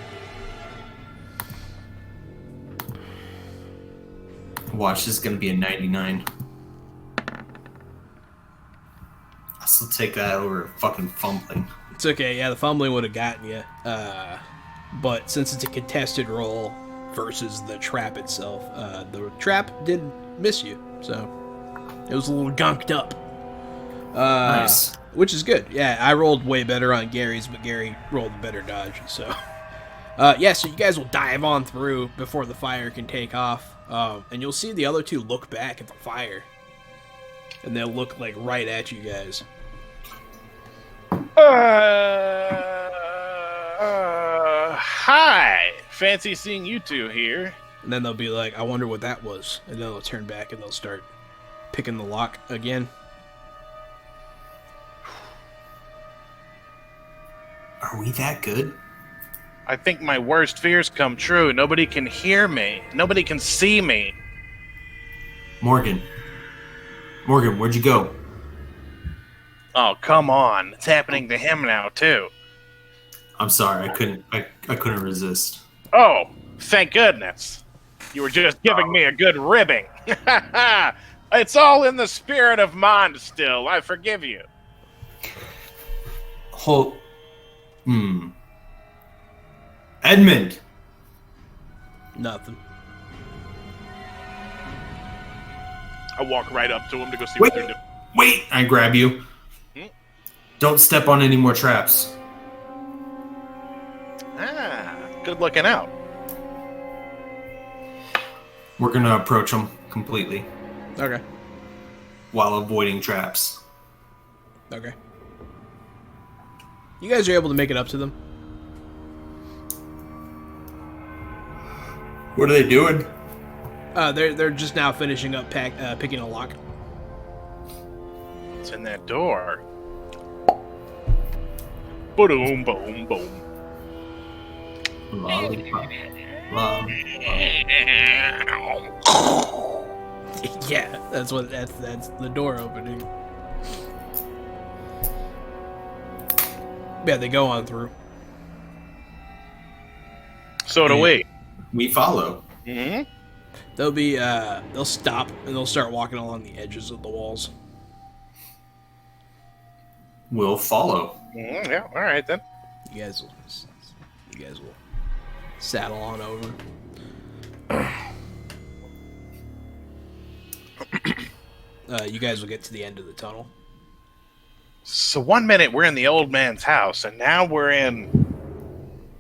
[SPEAKER 3] Watch, this is going to be a 99. I'll still take that over fucking fumbling.
[SPEAKER 1] It's okay, yeah, the fumbling would have gotten you. But since it's a contested roll versus the trap itself, the trap did miss you, so it was a little gunked up.
[SPEAKER 3] Nice.
[SPEAKER 1] Which is good. Yeah, I rolled way better on Gary's, but Gary rolled a better dodge, so... yeah, so you guys will dive on through before the fire can take off, and you'll see the other two look back at the fire, and they'll look, like, right at you guys.
[SPEAKER 4] Hi! Fancy seeing you two here.
[SPEAKER 1] And then they'll be like, I wonder what that was. And then they'll turn back and they'll start picking the lock again.
[SPEAKER 3] Are we that good?
[SPEAKER 4] I think my worst fears come true. Nobody can hear me. Nobody can see me.
[SPEAKER 3] Morgan, where'd you go?
[SPEAKER 4] Oh, come on. It's happening to him now, too.
[SPEAKER 3] I'm sorry, I couldn't resist.
[SPEAKER 4] Oh, thank goodness. You were just giving me a good ribbing. It's all in the spirit of Mondstille. I forgive you.
[SPEAKER 3] Edmund!
[SPEAKER 1] Nothing.
[SPEAKER 2] I walk right up to him to go see
[SPEAKER 3] Wait.
[SPEAKER 2] what they're doing.
[SPEAKER 3] Wait! I grab you. Don't step on any more traps.
[SPEAKER 4] Good looking out.
[SPEAKER 3] We're gonna approach them completely
[SPEAKER 1] Okay.
[SPEAKER 3] while avoiding traps.
[SPEAKER 1] Okay. You guys are able to make it up to them.
[SPEAKER 3] What are they doing?
[SPEAKER 1] They're just now finishing up picking a lock.
[SPEAKER 4] It's in that door. Boom, boom, boom.
[SPEAKER 3] Lollipop. Love.
[SPEAKER 1] Yeah, that's the door opening. Yeah, they go on through.
[SPEAKER 4] So do we.
[SPEAKER 3] We follow.
[SPEAKER 4] Mm-hmm.
[SPEAKER 1] They'll stop and they'll start walking along the edges of the walls.
[SPEAKER 3] We'll follow.
[SPEAKER 4] Mm-hmm. Yeah, all right then.
[SPEAKER 1] You guys will saddle on over. You guys will get to the end of the tunnel.
[SPEAKER 4] So 1 minute we're in the old man's house, and now we're in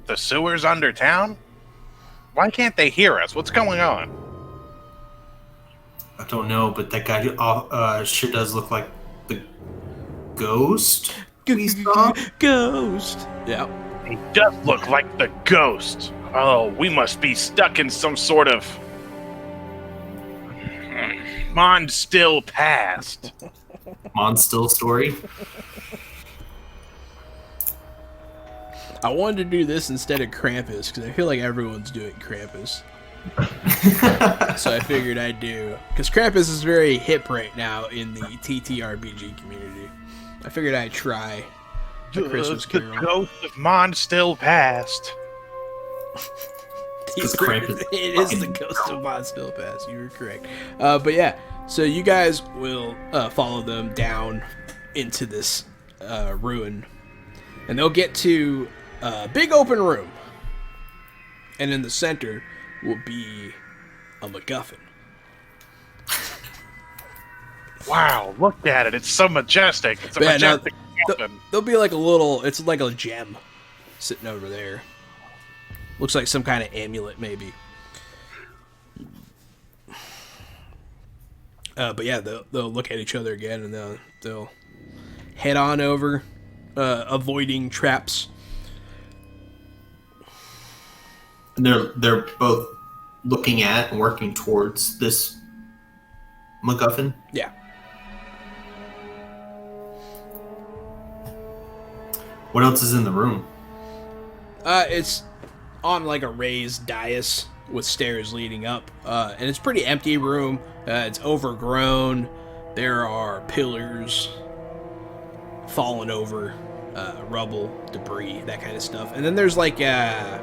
[SPEAKER 4] the sewers under town? Why can't they hear us? What's going on?
[SPEAKER 3] I don't know, but that guy sure does look like the ghost we saw.
[SPEAKER 1] Ghost. Yeah.
[SPEAKER 4] He does look like the ghost. Oh, we must be stuck in some sort of Mondstille past.
[SPEAKER 3] Mondstille story.
[SPEAKER 1] I wanted to do this instead of Krampus because I feel like everyone's doing Krampus. So I figured I'd do, because Krampus is very hip right now in the TTRPG community. I figured I'd try a Christmas
[SPEAKER 4] The
[SPEAKER 1] Carol.
[SPEAKER 4] ghost of Mondstille past.
[SPEAKER 3] Because Krampus
[SPEAKER 1] It is the ghost of Mondstille Pass. You were correct. But yeah, so you guys will follow them down into this ruin, and they'll get to a big open room, and in the center will be a MacGuffin.
[SPEAKER 4] Wow, look at it. It's so majestic. It's a
[SPEAKER 1] Yeah, now,
[SPEAKER 4] majestic weapon.
[SPEAKER 1] There'll be like a little, it's like a gem sitting over there. Looks like some kind of amulet, maybe. But yeah, they'll look at each other again, and they'll head on over, avoiding traps.
[SPEAKER 3] They're both looking at and working towards this MacGuffin.
[SPEAKER 1] Yeah.
[SPEAKER 3] What else is in the room?
[SPEAKER 1] It's on like a raised dais with stairs leading up, and it's a pretty empty room. It's overgrown. There are pillars fallen over, rubble, debris, that kind of stuff. And then there's like I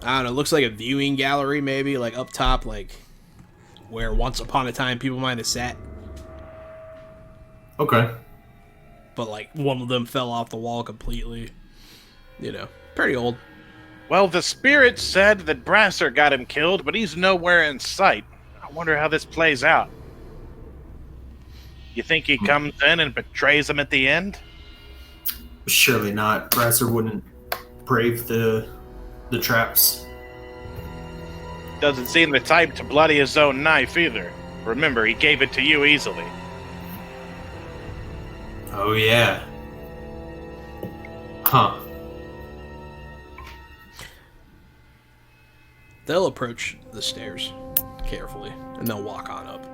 [SPEAKER 1] don't know, looks like a viewing gallery maybe, like up top, like where once upon a time people might have sat.
[SPEAKER 3] Okay.
[SPEAKER 1] But like one of them fell off the wall completely. You know, pretty old.
[SPEAKER 4] Well, the spirit said that Brasser got him killed, but he's nowhere in sight. I wonder how this plays out. You think he comes in and betrays him at the end?
[SPEAKER 3] Surely not. Brasser wouldn't brave the traps.
[SPEAKER 4] Doesn't seem the type to bloody his own knife either. Remember, he gave it to you easily.
[SPEAKER 3] Oh, yeah. Huh.
[SPEAKER 1] They'll approach the stairs carefully, and they'll walk on up.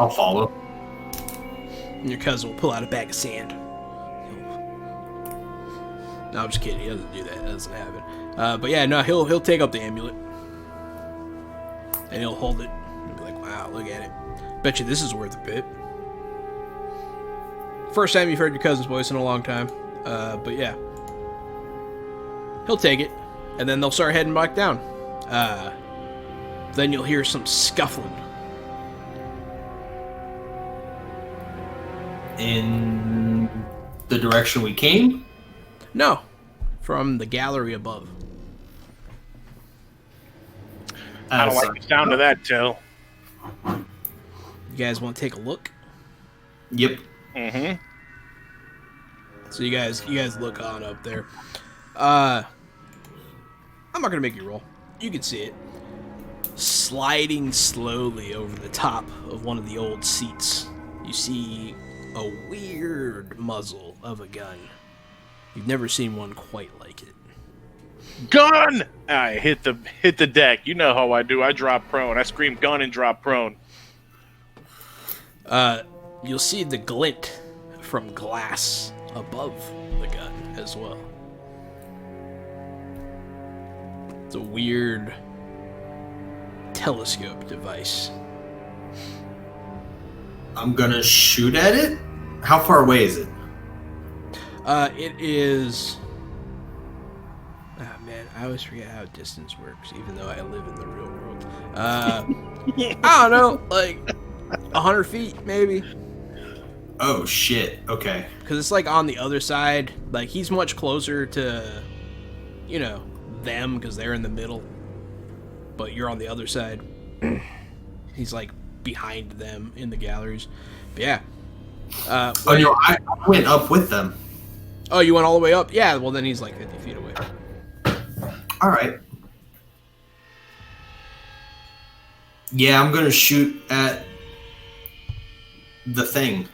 [SPEAKER 3] I'll follow.
[SPEAKER 1] And your cousin will pull out a bag of sand. No, I'm just kidding. He doesn't do that. That doesn't happen. But yeah, no, he'll take up the amulet, and he'll hold it. And be like, "Wow, look at it. Bet you this is worth a bit." First time you've heard your cousin's voice in a long time. But yeah, he'll take it, and then they'll start heading back down. Then you'll hear some scuffling.
[SPEAKER 3] In the direction we came?
[SPEAKER 1] No, from the gallery above.
[SPEAKER 4] I don't like the sound of that, Till.
[SPEAKER 1] You guys want to take a look?
[SPEAKER 3] Yep.
[SPEAKER 4] Mm-hmm.
[SPEAKER 1] So you guys look on up there. I'm not gonna make you roll. You can see it. Sliding slowly over the top of one of the old seats, you see a weird muzzle of a gun. You've never seen one quite like it.
[SPEAKER 4] Gun! I hit the deck. You know how I do. I drop prone. I scream gun and drop prone.
[SPEAKER 1] You'll see the glint from glass above the gun as well. It's a weird telescope device.
[SPEAKER 3] I'm gonna shoot at it? How far away is it?
[SPEAKER 1] It is... Oh man, I always forget how distance works, even though I live in the real world. I don't know, like 100 feet, maybe?
[SPEAKER 3] Oh, shit. Okay.
[SPEAKER 1] Because it's like on the other side. Like, he's much closer to, you know, them, because they're in the middle. But you're on the other side. He's like behind them in the galleries. But yeah.
[SPEAKER 3] Oh, no, I went up with them.
[SPEAKER 1] Oh, you went all the way up? Yeah, well then he's like 50 feet away.
[SPEAKER 3] All right. Yeah, I'm gonna shoot at the thing.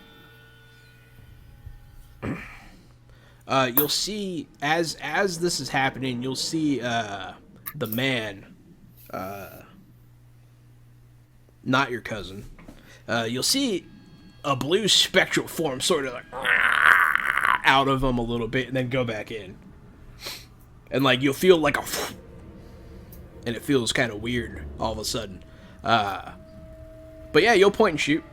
[SPEAKER 1] You'll see as this is happening, you'll see the man, not your cousin. You'll see a blue spectral form sort of like out of him a little bit, and then go back in. And like you'll feel like and it feels kind of weird all of a sudden. But yeah, you'll point and shoot.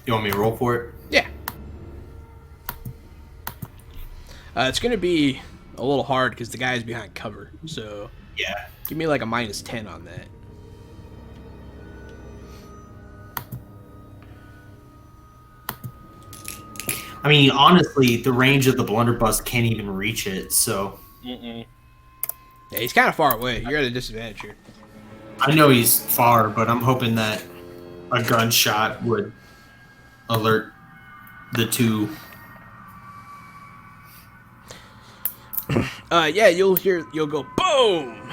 [SPEAKER 3] You want me to roll for it?
[SPEAKER 1] Yeah. It's going to be a little hard because the guy's behind cover. So
[SPEAKER 3] Yeah.
[SPEAKER 1] give me like a -10 on that.
[SPEAKER 3] I mean, honestly, the range of the blunderbuss can't even reach it, so...
[SPEAKER 1] Yeah, he's kind of far away. You're at a disadvantage here.
[SPEAKER 3] I know he's far, but I'm hoping that a gunshot would alert the two.
[SPEAKER 1] Yeah, you'll go boom,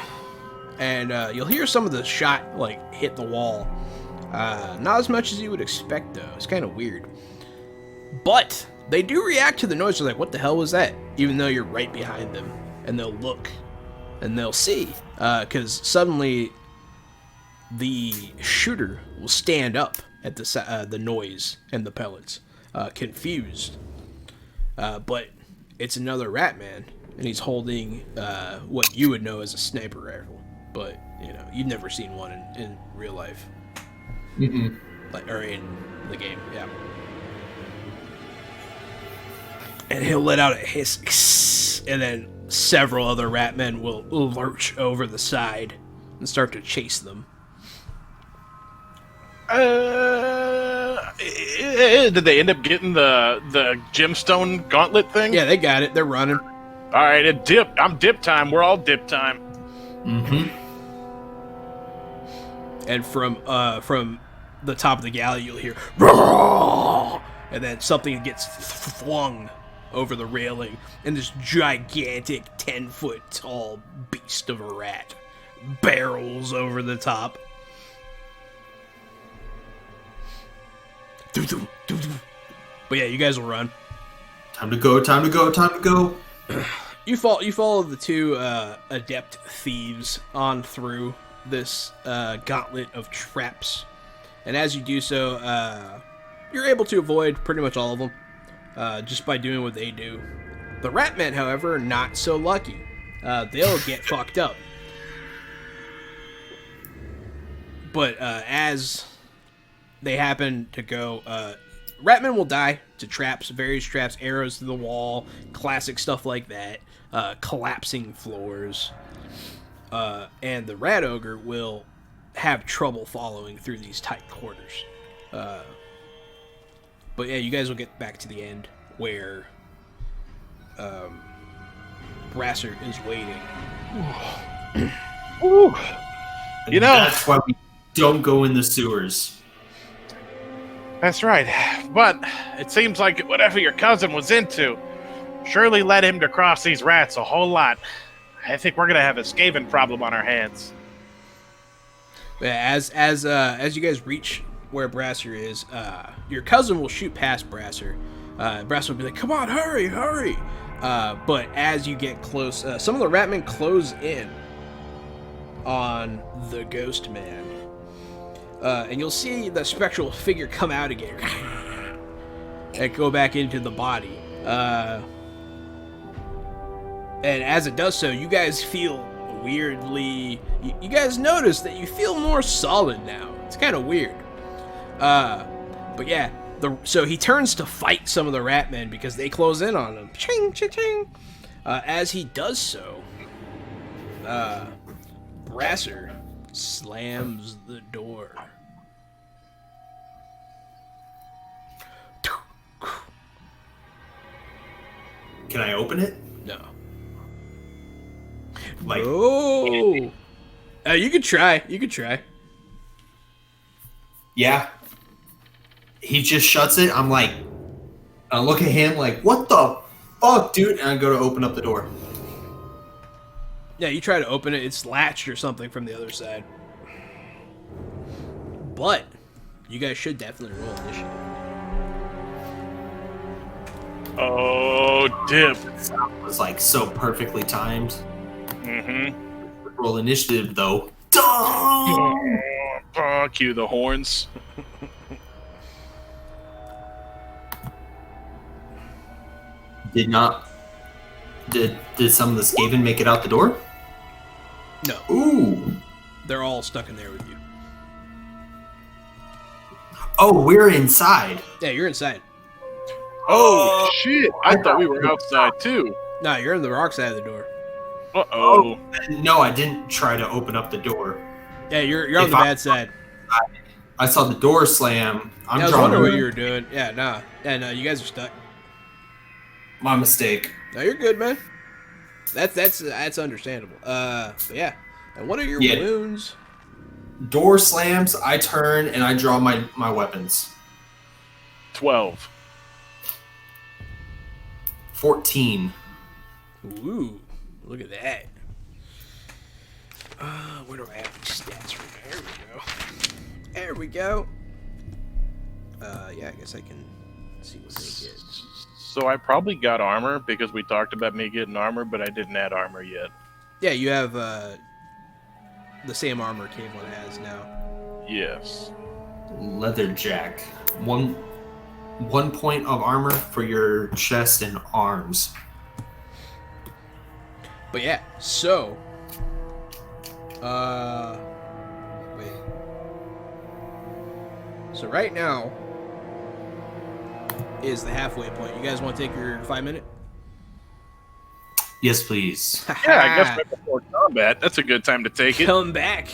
[SPEAKER 1] and you'll hear some of the shot like hit the wall. Not as much as you would expect though. It's kind of weird, but they do react to the noise. They're like, "What the hell was that?" Even though you're right behind them, and they'll look, and they'll see, because suddenly the shooter will stand up at the noise and the pellets, confused. But it's another rat man, and he's holding what you would know as a sniper rifle, but you've never seen one in real life, or in the game, yeah. And he'll let out a hiss, and then several other rat men will lurch over the side and start to chase them.
[SPEAKER 4] Did they end up getting the gemstone gauntlet thing?
[SPEAKER 1] Yeah, they got it. They're running.
[SPEAKER 4] All right, I'm dip time. We're all dip time.
[SPEAKER 1] And from the top of the galley, you'll hear, "Roar!" And then something gets flung over the railing, and this gigantic 10-foot tall beast of a rat barrels over the top. But yeah, you guys will run.
[SPEAKER 3] Time to go.
[SPEAKER 1] You follow the two adept thieves on through this gauntlet of traps, and as you do so, you're able to avoid pretty much all of them just by doing what they do. The Ratmen, however, are not so lucky. They'll get fucked up. But as they happen to go, Ratmen will die to traps, various traps, arrows to the wall, classic stuff like that, collapsing floors, and the Rat Ogre will have trouble following through these tight quarters. But yeah, you guys will get back to the end where Brasser is waiting.
[SPEAKER 4] Ooh.
[SPEAKER 3] That's why we don't go in the sewers.
[SPEAKER 4] That's right. But it seems like whatever your cousin was into surely led him to cross these rats a whole lot. I think we're gonna have a Skaven problem on our hands.
[SPEAKER 1] Yeah, as you guys reach where Brasser is, your cousin will shoot past Brasser. Brasser will be like, "Come on, hurry!" But as you get close, some of the Ratmen close in on the Ghost Man. And you'll see the spectral figure come out again and go back into the body. And as it does so, you guys feel weirdly... You guys notice that you feel more solid now. It's kind of weird. But yeah, so he turns to fight some of the Ratmen because they close in on him. Ching, ching, ching. As he does so, Brasser slams the door.
[SPEAKER 3] Can I open it?
[SPEAKER 1] No.
[SPEAKER 3] Like,
[SPEAKER 1] you could try.
[SPEAKER 3] Yeah. He just shuts it. I'm like, I look at him like, what the fuck, dude? And I go to open up the door.
[SPEAKER 1] Yeah, you try to open it. It's latched or something from the other side. But you guys should definitely roll initiative.
[SPEAKER 4] Oh, dip.
[SPEAKER 3] It was like so perfectly timed.
[SPEAKER 4] Mm-hmm.
[SPEAKER 3] Roll initiative though.
[SPEAKER 4] Cue the horns.
[SPEAKER 3] Did some of the Skaven make it out the door?
[SPEAKER 1] No.
[SPEAKER 3] Ooh.
[SPEAKER 1] They're all stuck in there with you.
[SPEAKER 3] Oh, we're inside.
[SPEAKER 1] Yeah, you're inside.
[SPEAKER 4] Oh, shit. I thought we were outside, too.
[SPEAKER 1] No, you're in the rock side of the door.
[SPEAKER 4] Uh-oh.
[SPEAKER 3] No, I didn't try to open up the door.
[SPEAKER 1] Yeah, you're on the bad side.
[SPEAKER 3] I saw the door slam.
[SPEAKER 1] I was wondering what you were doing. Yeah, nah. Yeah, no, you guys are stuck.
[SPEAKER 3] My mistake.
[SPEAKER 1] No, you're good, man. That's understandable. But yeah. And what are your wounds?
[SPEAKER 3] Door slams, I turn, and I draw my weapons.
[SPEAKER 2] 12.
[SPEAKER 3] 14.
[SPEAKER 1] Ooh, look at that. Where do I have these stats from? There we go. There we go. Yeah, I guess I can see what they get.
[SPEAKER 2] So I probably got armor because we talked about me getting armor, but I didn't add armor yet.
[SPEAKER 1] Yeah, you have the same armor Kavon has now.
[SPEAKER 2] Yes.
[SPEAKER 3] Leather jack. One point of armor for your chest and arms.
[SPEAKER 1] But yeah, so wait. So right now is the halfway point. You guys want to take your 5 minute?
[SPEAKER 3] Yes, please.
[SPEAKER 2] Yeah, I guess right before combat, that's a good time to take it.
[SPEAKER 1] Come back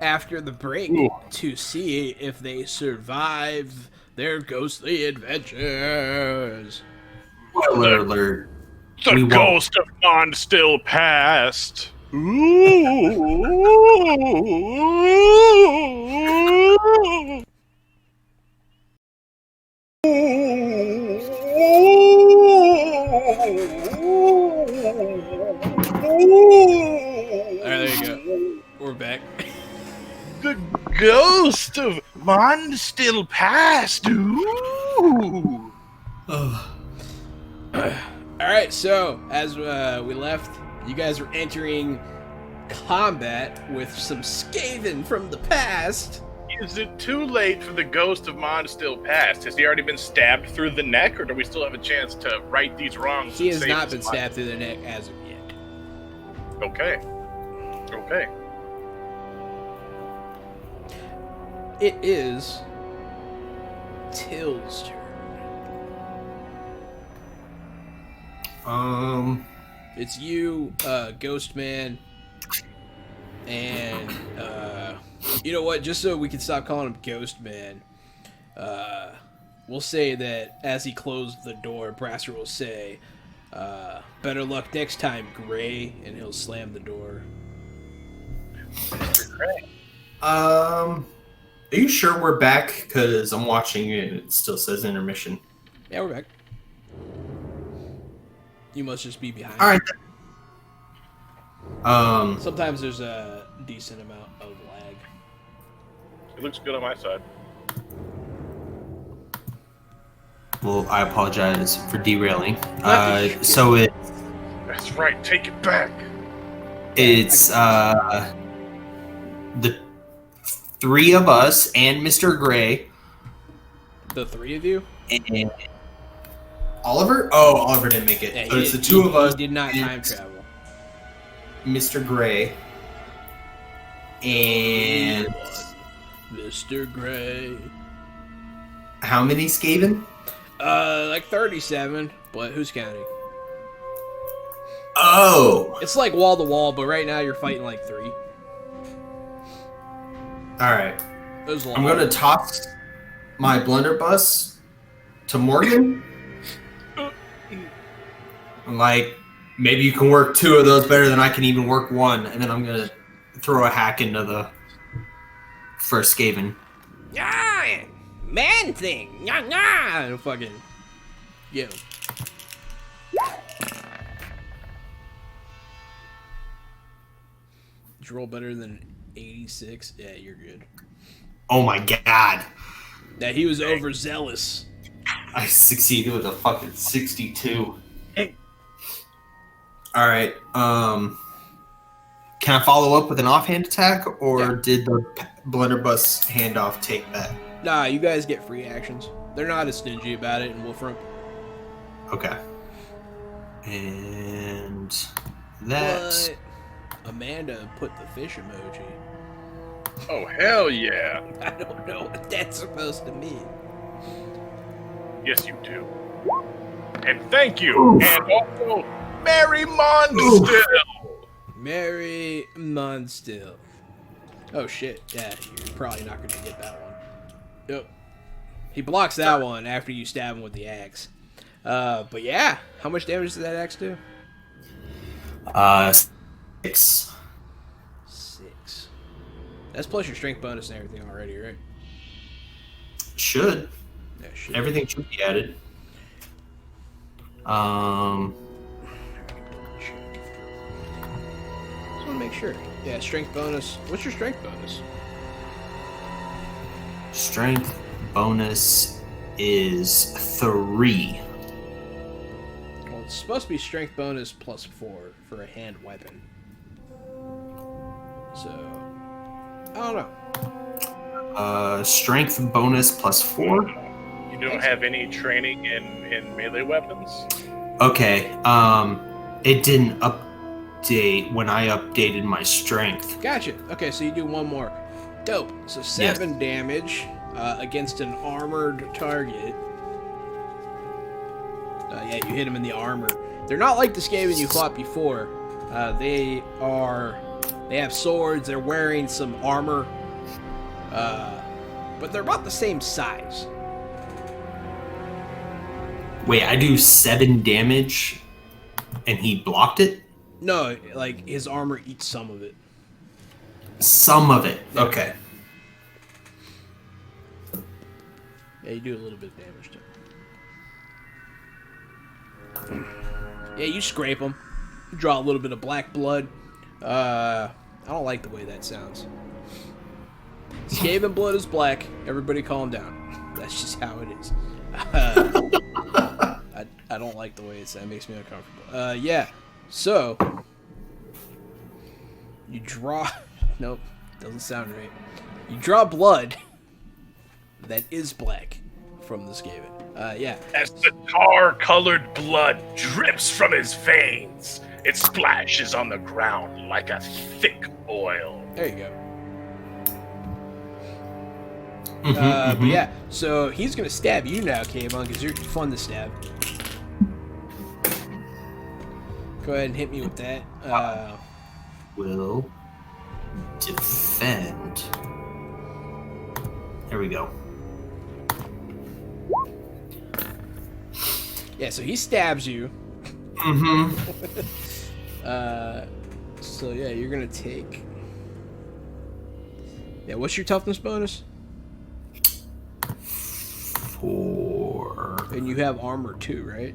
[SPEAKER 1] after the break
[SPEAKER 2] Ooh.
[SPEAKER 1] to see if they survive their ghostly adventures.
[SPEAKER 3] Spoiler alert.
[SPEAKER 2] The
[SPEAKER 3] We won't.
[SPEAKER 2] ghost of Mondstille passed.
[SPEAKER 1] Alright, there you go. We're back.
[SPEAKER 2] The ghost of Mondstille passed. Ooh.
[SPEAKER 1] Alright, so as we left, you guys were entering combat with some Skaven from the past.
[SPEAKER 2] Is it too late for the ghost of Mondstille passed? Has he already been stabbed through the neck, or do we still have a chance to right these wrongs?
[SPEAKER 1] He
[SPEAKER 2] and
[SPEAKER 1] has
[SPEAKER 2] save
[SPEAKER 1] not
[SPEAKER 2] his
[SPEAKER 1] been
[SPEAKER 2] life?
[SPEAKER 1] stabbed through the neck as of yet.
[SPEAKER 2] Okay. Okay.
[SPEAKER 1] It is Till's turn. It's you, Ghost Man, and you know what? Just so we can stop calling him Ghost Man, we'll say that as he closed the door, Brasser will say, "Better luck next time, Gray," and he'll slam the door.
[SPEAKER 3] Are you sure we're back? Because I'm watching it and it still says intermission.
[SPEAKER 1] Yeah, we're back. You must just be behind.
[SPEAKER 3] All right.
[SPEAKER 1] Sometimes there's a decent amount of lag.
[SPEAKER 2] It looks good on my side.
[SPEAKER 3] Well, I apologize for derailing.
[SPEAKER 1] That's
[SPEAKER 2] That's right. Take it back.
[SPEAKER 3] It's the three of us and Mr. Gray
[SPEAKER 1] the three of you.
[SPEAKER 3] and Oliver. Oh, Oliver didn't make it.
[SPEAKER 1] Yeah,
[SPEAKER 3] So it's the two of us.
[SPEAKER 1] He did not
[SPEAKER 3] and
[SPEAKER 1] time travel.
[SPEAKER 3] Mr. Gray and
[SPEAKER 1] Mr. Gray.
[SPEAKER 3] how many Skaven?
[SPEAKER 1] Like 37, but who's counting?
[SPEAKER 3] Oh,
[SPEAKER 1] It's like wall to wall, but right now you're fighting like 3.
[SPEAKER 3] all right.
[SPEAKER 1] There's a lot.
[SPEAKER 3] I'm gonna toss my blunderbuss to Morgan. I'm like, maybe you can work 2 of those better than I can even work 1, and then I'm gonna throw a hack into the first Skaven.
[SPEAKER 1] Ah, man thing. Nah, nah. And fucking get him. Did you roll better than 86? Yeah, you're good.
[SPEAKER 3] Oh my god.
[SPEAKER 1] That he was overzealous.
[SPEAKER 3] I succeeded with a fucking 62. Alright, can I follow up with an offhand attack, or
[SPEAKER 1] Yeah.
[SPEAKER 3] did the blunderbuss handoff take that?
[SPEAKER 1] Nah, you guys get free actions. They're not as stingy about it in Wolfram.
[SPEAKER 3] Okay. And that...
[SPEAKER 1] But Amanda put the fish emoji.
[SPEAKER 2] Oh, hell yeah.
[SPEAKER 1] I don't know what that's supposed to mean.
[SPEAKER 2] Yes, you do. And thank you. And also, Merry Mondstille.
[SPEAKER 1] Merry Mondstille. Oh shit, yeah, you're probably not gonna get that one. Yep. He blocks that one after you stab him with the axe. But yeah, how much damage does that axe do?
[SPEAKER 3] 6.
[SPEAKER 1] 6. That's plus your strength bonus and everything already, right?
[SPEAKER 3] Should. Everything should be added.
[SPEAKER 1] Just want to make sure. Yeah, strength bonus. What's your strength bonus?
[SPEAKER 3] Strength bonus is 3.
[SPEAKER 1] Well, it's supposed to be strength bonus +4 for a hand weapon. So, I don't know.
[SPEAKER 3] Strength bonus +4.
[SPEAKER 2] You don't have any training in melee weapons?
[SPEAKER 3] Okay. It didn't update when I updated my strength.
[SPEAKER 1] Gotcha. Okay, so you do one more. Dope. So 7 damage against an armored target. Yeah, you hit him in the armor. They're not like the Skaven you fought before. They have swords. They're wearing some armor, but they're about the same size.
[SPEAKER 3] Wait, I do 7 damage, and he blocked it?
[SPEAKER 1] No, like his armor eats some of it.
[SPEAKER 3] Some of it. Okay.
[SPEAKER 1] Yeah, you do a little bit of damage to him. Yeah, you scrape him. You draw a little bit of black blood. I don't like the way that sounds. Skaven blood is black. Everybody calm down. That's just how it is. I don't like the way it sounds. It makes me uncomfortable. Yeah, so you draw... Nope, doesn't sound right. You draw blood that is black from the Skaven. Yeah.
[SPEAKER 2] As the tar-colored blood drips from his veins, it splashes on the ground like a thick oil.
[SPEAKER 1] There you go. But yeah, so he's gonna stab you now, Kavon, because you're fun to stab. Go ahead and hit me with that.
[SPEAKER 3] Will defend. There we go.
[SPEAKER 1] Yeah, so he stabs you. So yeah, you're gonna take... Yeah, what's your toughness bonus?
[SPEAKER 3] 4.
[SPEAKER 1] And you have armor too, right?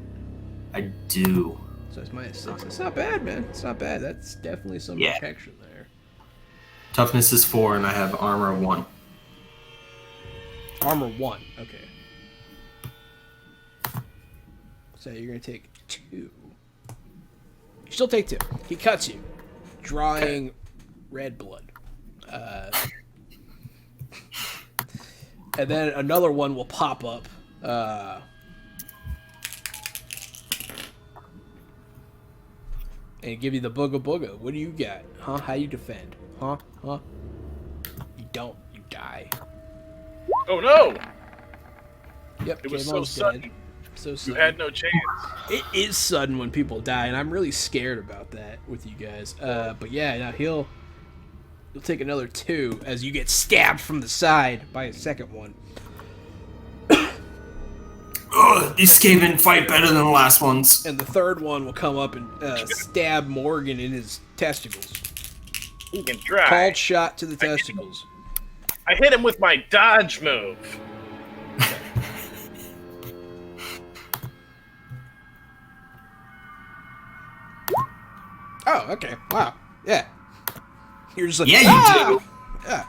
[SPEAKER 3] I do.
[SPEAKER 1] So it's -6. That's not bad, man. It's not bad. That's definitely some protection there.
[SPEAKER 3] Toughness is 4, and I have armor 1.
[SPEAKER 1] Armor 1, okay. So you're gonna take 2. You still take 2. He cuts you, drawing red blood. And then another one will pop up. And give you the booga booga. What do you got? Huh? How you defend? Huh? Huh? You don't. You die.
[SPEAKER 2] Oh no!
[SPEAKER 1] Yep.
[SPEAKER 2] It was so
[SPEAKER 1] Kavon's
[SPEAKER 2] sudden.
[SPEAKER 1] dead. So
[SPEAKER 2] You
[SPEAKER 1] sudden.
[SPEAKER 2] had no chance.
[SPEAKER 1] It is sudden when people die, and I'm really scared about that with you guys. But yeah, now he'll take another 2 as you get stabbed from the side by a second one.
[SPEAKER 3] Ugh, these Skaven fight better than the last ones.
[SPEAKER 1] And the third one will come up and stab Morgan in his testicles.
[SPEAKER 2] He can try.
[SPEAKER 1] Called shot to the testicles.
[SPEAKER 2] I hit him with my dodge move.
[SPEAKER 1] Oh, okay. Wow. Yeah. You're just like,
[SPEAKER 3] Yeah, you do.
[SPEAKER 1] Yeah.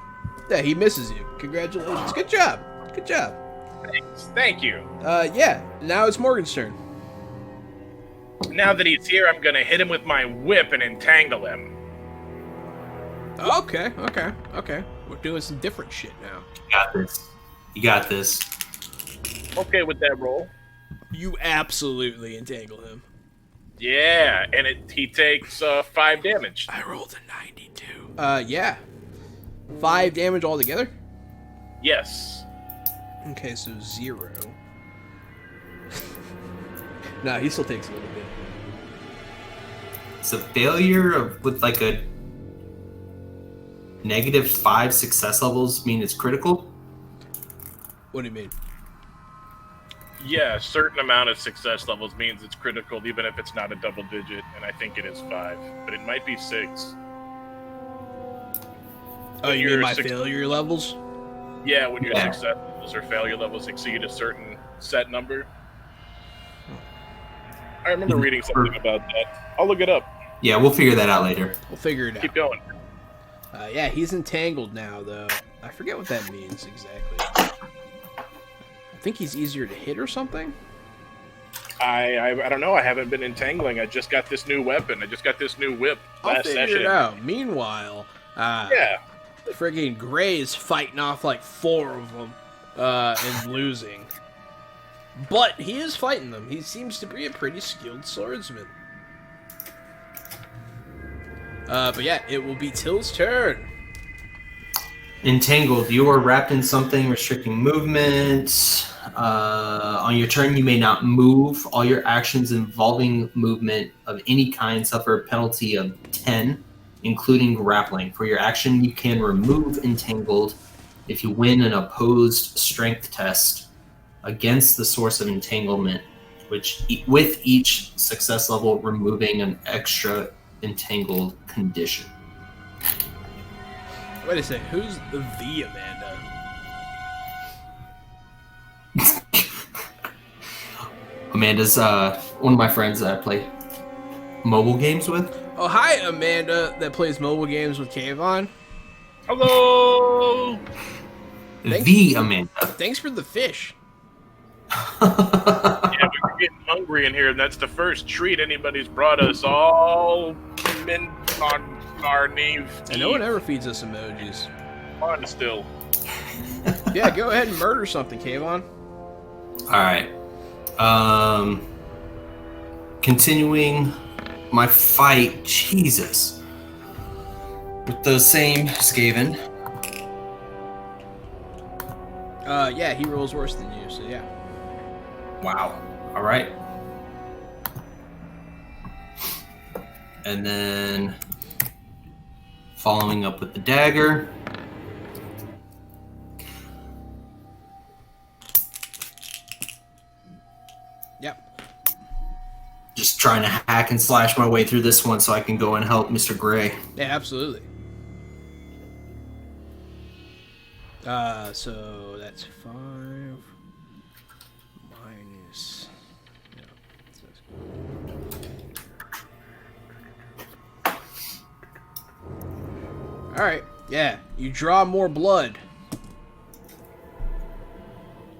[SPEAKER 1] Yeah, he misses you. Congratulations. Good job. Good job.
[SPEAKER 2] Thanks. Thank you.
[SPEAKER 1] Yeah. Now it's Morgan's turn.
[SPEAKER 2] Now that he's here, I'm gonna hit him with my whip and entangle him.
[SPEAKER 1] Okay. We're doing some different shit now.
[SPEAKER 3] You got this. You got this.
[SPEAKER 2] Okay with that roll.
[SPEAKER 1] You absolutely entangle him.
[SPEAKER 2] Yeah, and he takes 5 damage.
[SPEAKER 1] I rolled a 92. Yeah. 5 damage altogether?
[SPEAKER 2] Yes.
[SPEAKER 1] Okay, so 0. Nah, he still takes a little bit.
[SPEAKER 3] It's a failure with like a -5 success levels mean it's critical?
[SPEAKER 1] What do you mean?
[SPEAKER 2] Yeah, a certain amount of success levels means it's critical, even if it's not a double digit, and I think it is 5, but it might be 6.
[SPEAKER 1] Oh, you mean
[SPEAKER 2] You're
[SPEAKER 1] my
[SPEAKER 2] six-
[SPEAKER 1] failure levels?
[SPEAKER 2] Yeah, when your
[SPEAKER 3] Yeah.
[SPEAKER 2] success levels or failure levels exceed a certain set number. I remember reading something about that. I'll look it up.
[SPEAKER 3] Yeah, we'll figure that out later.
[SPEAKER 1] We'll figure it out.
[SPEAKER 2] Keep going.
[SPEAKER 1] Yeah, he's entangled now, though. I forget what that means exactly. I think he's easier to hit or something?
[SPEAKER 2] I don't know. I haven't been entangling. I just got this new weapon. I just got this new whip
[SPEAKER 1] I'll
[SPEAKER 2] last
[SPEAKER 1] figure
[SPEAKER 2] session.
[SPEAKER 1] it out. Meanwhile,
[SPEAKER 2] Yeah.
[SPEAKER 1] friggin' Gray's fighting off like 4 of them and losing. But he is fighting them. He seems to be a pretty skilled swordsman. But yeah, it will be Till's turn.
[SPEAKER 3] Entangled, you are wrapped in something restricting movement. On your turn, you may not move. All your actions involving movement of any kind suffer a penalty of 10, including grappling. For your action, you can remove entangled if you win an opposed strength test against the source of entanglement, which with each success level removing an extra entangled condition.
[SPEAKER 1] Wait a second, who's the Amanda?
[SPEAKER 3] Amanda's one of my friends that I play mobile games with.
[SPEAKER 1] Oh, hi, Amanda, that plays mobile games with Kavon.
[SPEAKER 2] Hello.
[SPEAKER 1] Thanks.
[SPEAKER 3] The Amanda.
[SPEAKER 1] Thanks for the fish.
[SPEAKER 2] Yeah, we were getting hungry in here, and that's the first treat anybody's brought us all on our Neve.
[SPEAKER 1] And no one ever feeds us emojis.
[SPEAKER 2] Mondstille.
[SPEAKER 1] Yeah, go ahead and murder something, Kavon.
[SPEAKER 3] Alright. Continuing my fight, Jesus. With the same Skaven.
[SPEAKER 1] Yeah, he rolls worse than you, so yeah.
[SPEAKER 3] Wow. Alright. And then following up with the dagger.
[SPEAKER 1] Yep.
[SPEAKER 3] Just trying to hack and slash my way through this one so I can go and help Mr. Gray.
[SPEAKER 1] Yeah, absolutely. So that's 5 minus. Alright, yeah. You draw more blood.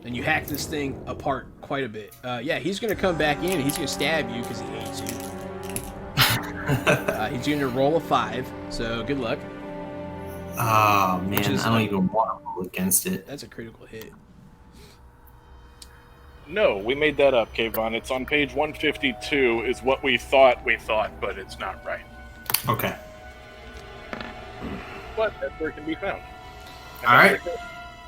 [SPEAKER 1] And you hack this thing apart quite a bit. Yeah, he's gonna come back in and he's gonna stab you because he hates you. He's gonna roll a 5, so good luck.
[SPEAKER 3] Oh man,
[SPEAKER 1] is-
[SPEAKER 3] I don't even want to roll against it.
[SPEAKER 1] That's a critical hit.
[SPEAKER 2] No, we made that up, Kavon. It's on page 152 is what we thought, but it's not right.
[SPEAKER 3] Okay.
[SPEAKER 2] But that's where it can be found.
[SPEAKER 3] Alright.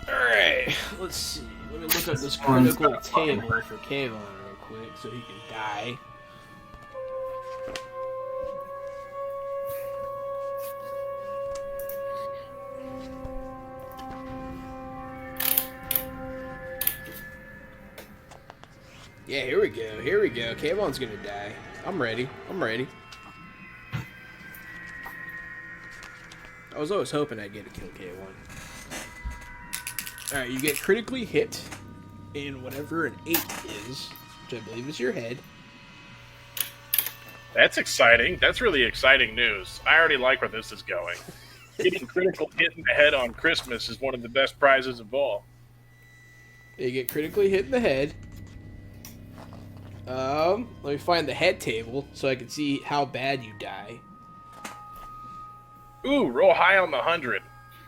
[SPEAKER 1] Alright, let's see. Let me look up this
[SPEAKER 3] one's
[SPEAKER 1] critical
[SPEAKER 3] got a fucking-
[SPEAKER 1] table for Kavon real quick so he can die. Yeah, here we go. Here we go. Kavon's gonna die. I'm ready. I'm ready. I was always hoping I'd get a kill K1. Alright, you get critically hit in whatever an 8 is, which I believe is your head.
[SPEAKER 2] That's exciting. That's really exciting news. I already like where this is going. Getting critical hit in the head on Christmas is one of the best prizes of all.
[SPEAKER 1] You get critically hit in the head. Let me find the head table so I can see how bad you die.
[SPEAKER 2] Ooh, roll high on the 100.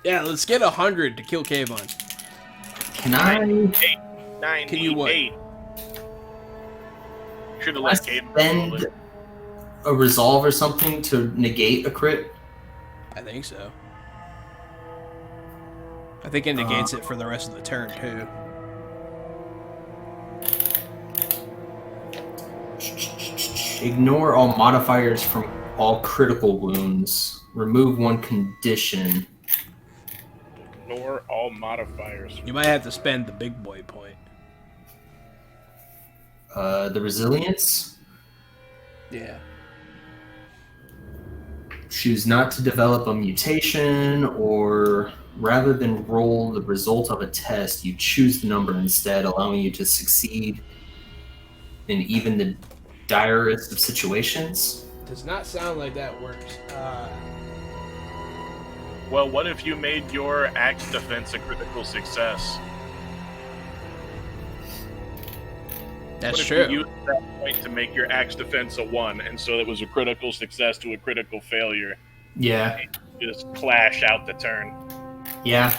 [SPEAKER 1] Yeah, let's get 100 to kill Kavon.
[SPEAKER 3] Can I
[SPEAKER 2] 98.
[SPEAKER 1] Can you what?
[SPEAKER 2] Should have let Kate roll
[SPEAKER 3] spend
[SPEAKER 2] it.
[SPEAKER 3] a resolve or something to negate a crit?
[SPEAKER 1] I think so. I think it negates it for the rest of the turn, too.
[SPEAKER 3] Ignore all modifiers from all critical wounds. Remove one condition.
[SPEAKER 2] Ignore all modifiers.
[SPEAKER 1] You might have to spend the big boy point.
[SPEAKER 3] The resilience.
[SPEAKER 1] Yeah.
[SPEAKER 3] Choose not to develop a mutation or rather than roll the result of a test, you choose the number instead, allowing you to succeed in even the direst of situations.
[SPEAKER 1] Does not sound like that works.
[SPEAKER 4] Well, what if you made your axe defense a critical success?
[SPEAKER 1] That's
[SPEAKER 4] What if
[SPEAKER 1] true.
[SPEAKER 4] you used that point to make your axe defense a 1, and so it was a critical success to a critical failure?
[SPEAKER 3] Yeah.
[SPEAKER 4] Just clash out the turn.
[SPEAKER 3] Yeah.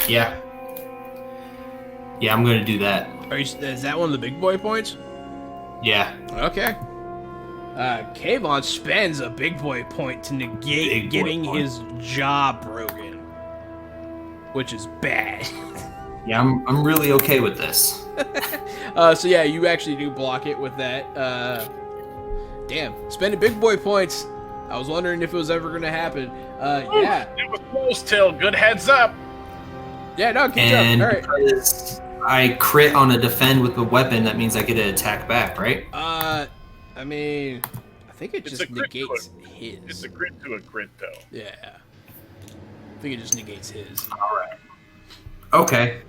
[SPEAKER 3] Yeah. Yeah, I'm going to do that.
[SPEAKER 1] Is that one of the big boy points?
[SPEAKER 3] Yeah.
[SPEAKER 1] Okay. Kavon spends a big boy point to negate
[SPEAKER 3] Big boy
[SPEAKER 1] getting
[SPEAKER 3] point.
[SPEAKER 1] his jaw broken, which is bad.
[SPEAKER 3] Yeah, I'm really okay with this.
[SPEAKER 1] So yeah, you actually do block it with that. Damn, spending big boy points. I was wondering if it was ever gonna happen. Yeah.
[SPEAKER 4] It was close, Till. Good heads up.
[SPEAKER 1] Yeah, no, good
[SPEAKER 3] And
[SPEAKER 1] job. All right.
[SPEAKER 3] because I crit on a defend with a weapon, that means I get to attack back, right?
[SPEAKER 1] I mean, I think it
[SPEAKER 4] It's
[SPEAKER 1] just
[SPEAKER 4] a crit to
[SPEAKER 1] negates
[SPEAKER 4] It's
[SPEAKER 1] his.
[SPEAKER 4] a crit to a crit, though.
[SPEAKER 1] Yeah. I think it just negates his.
[SPEAKER 3] All right. Okay.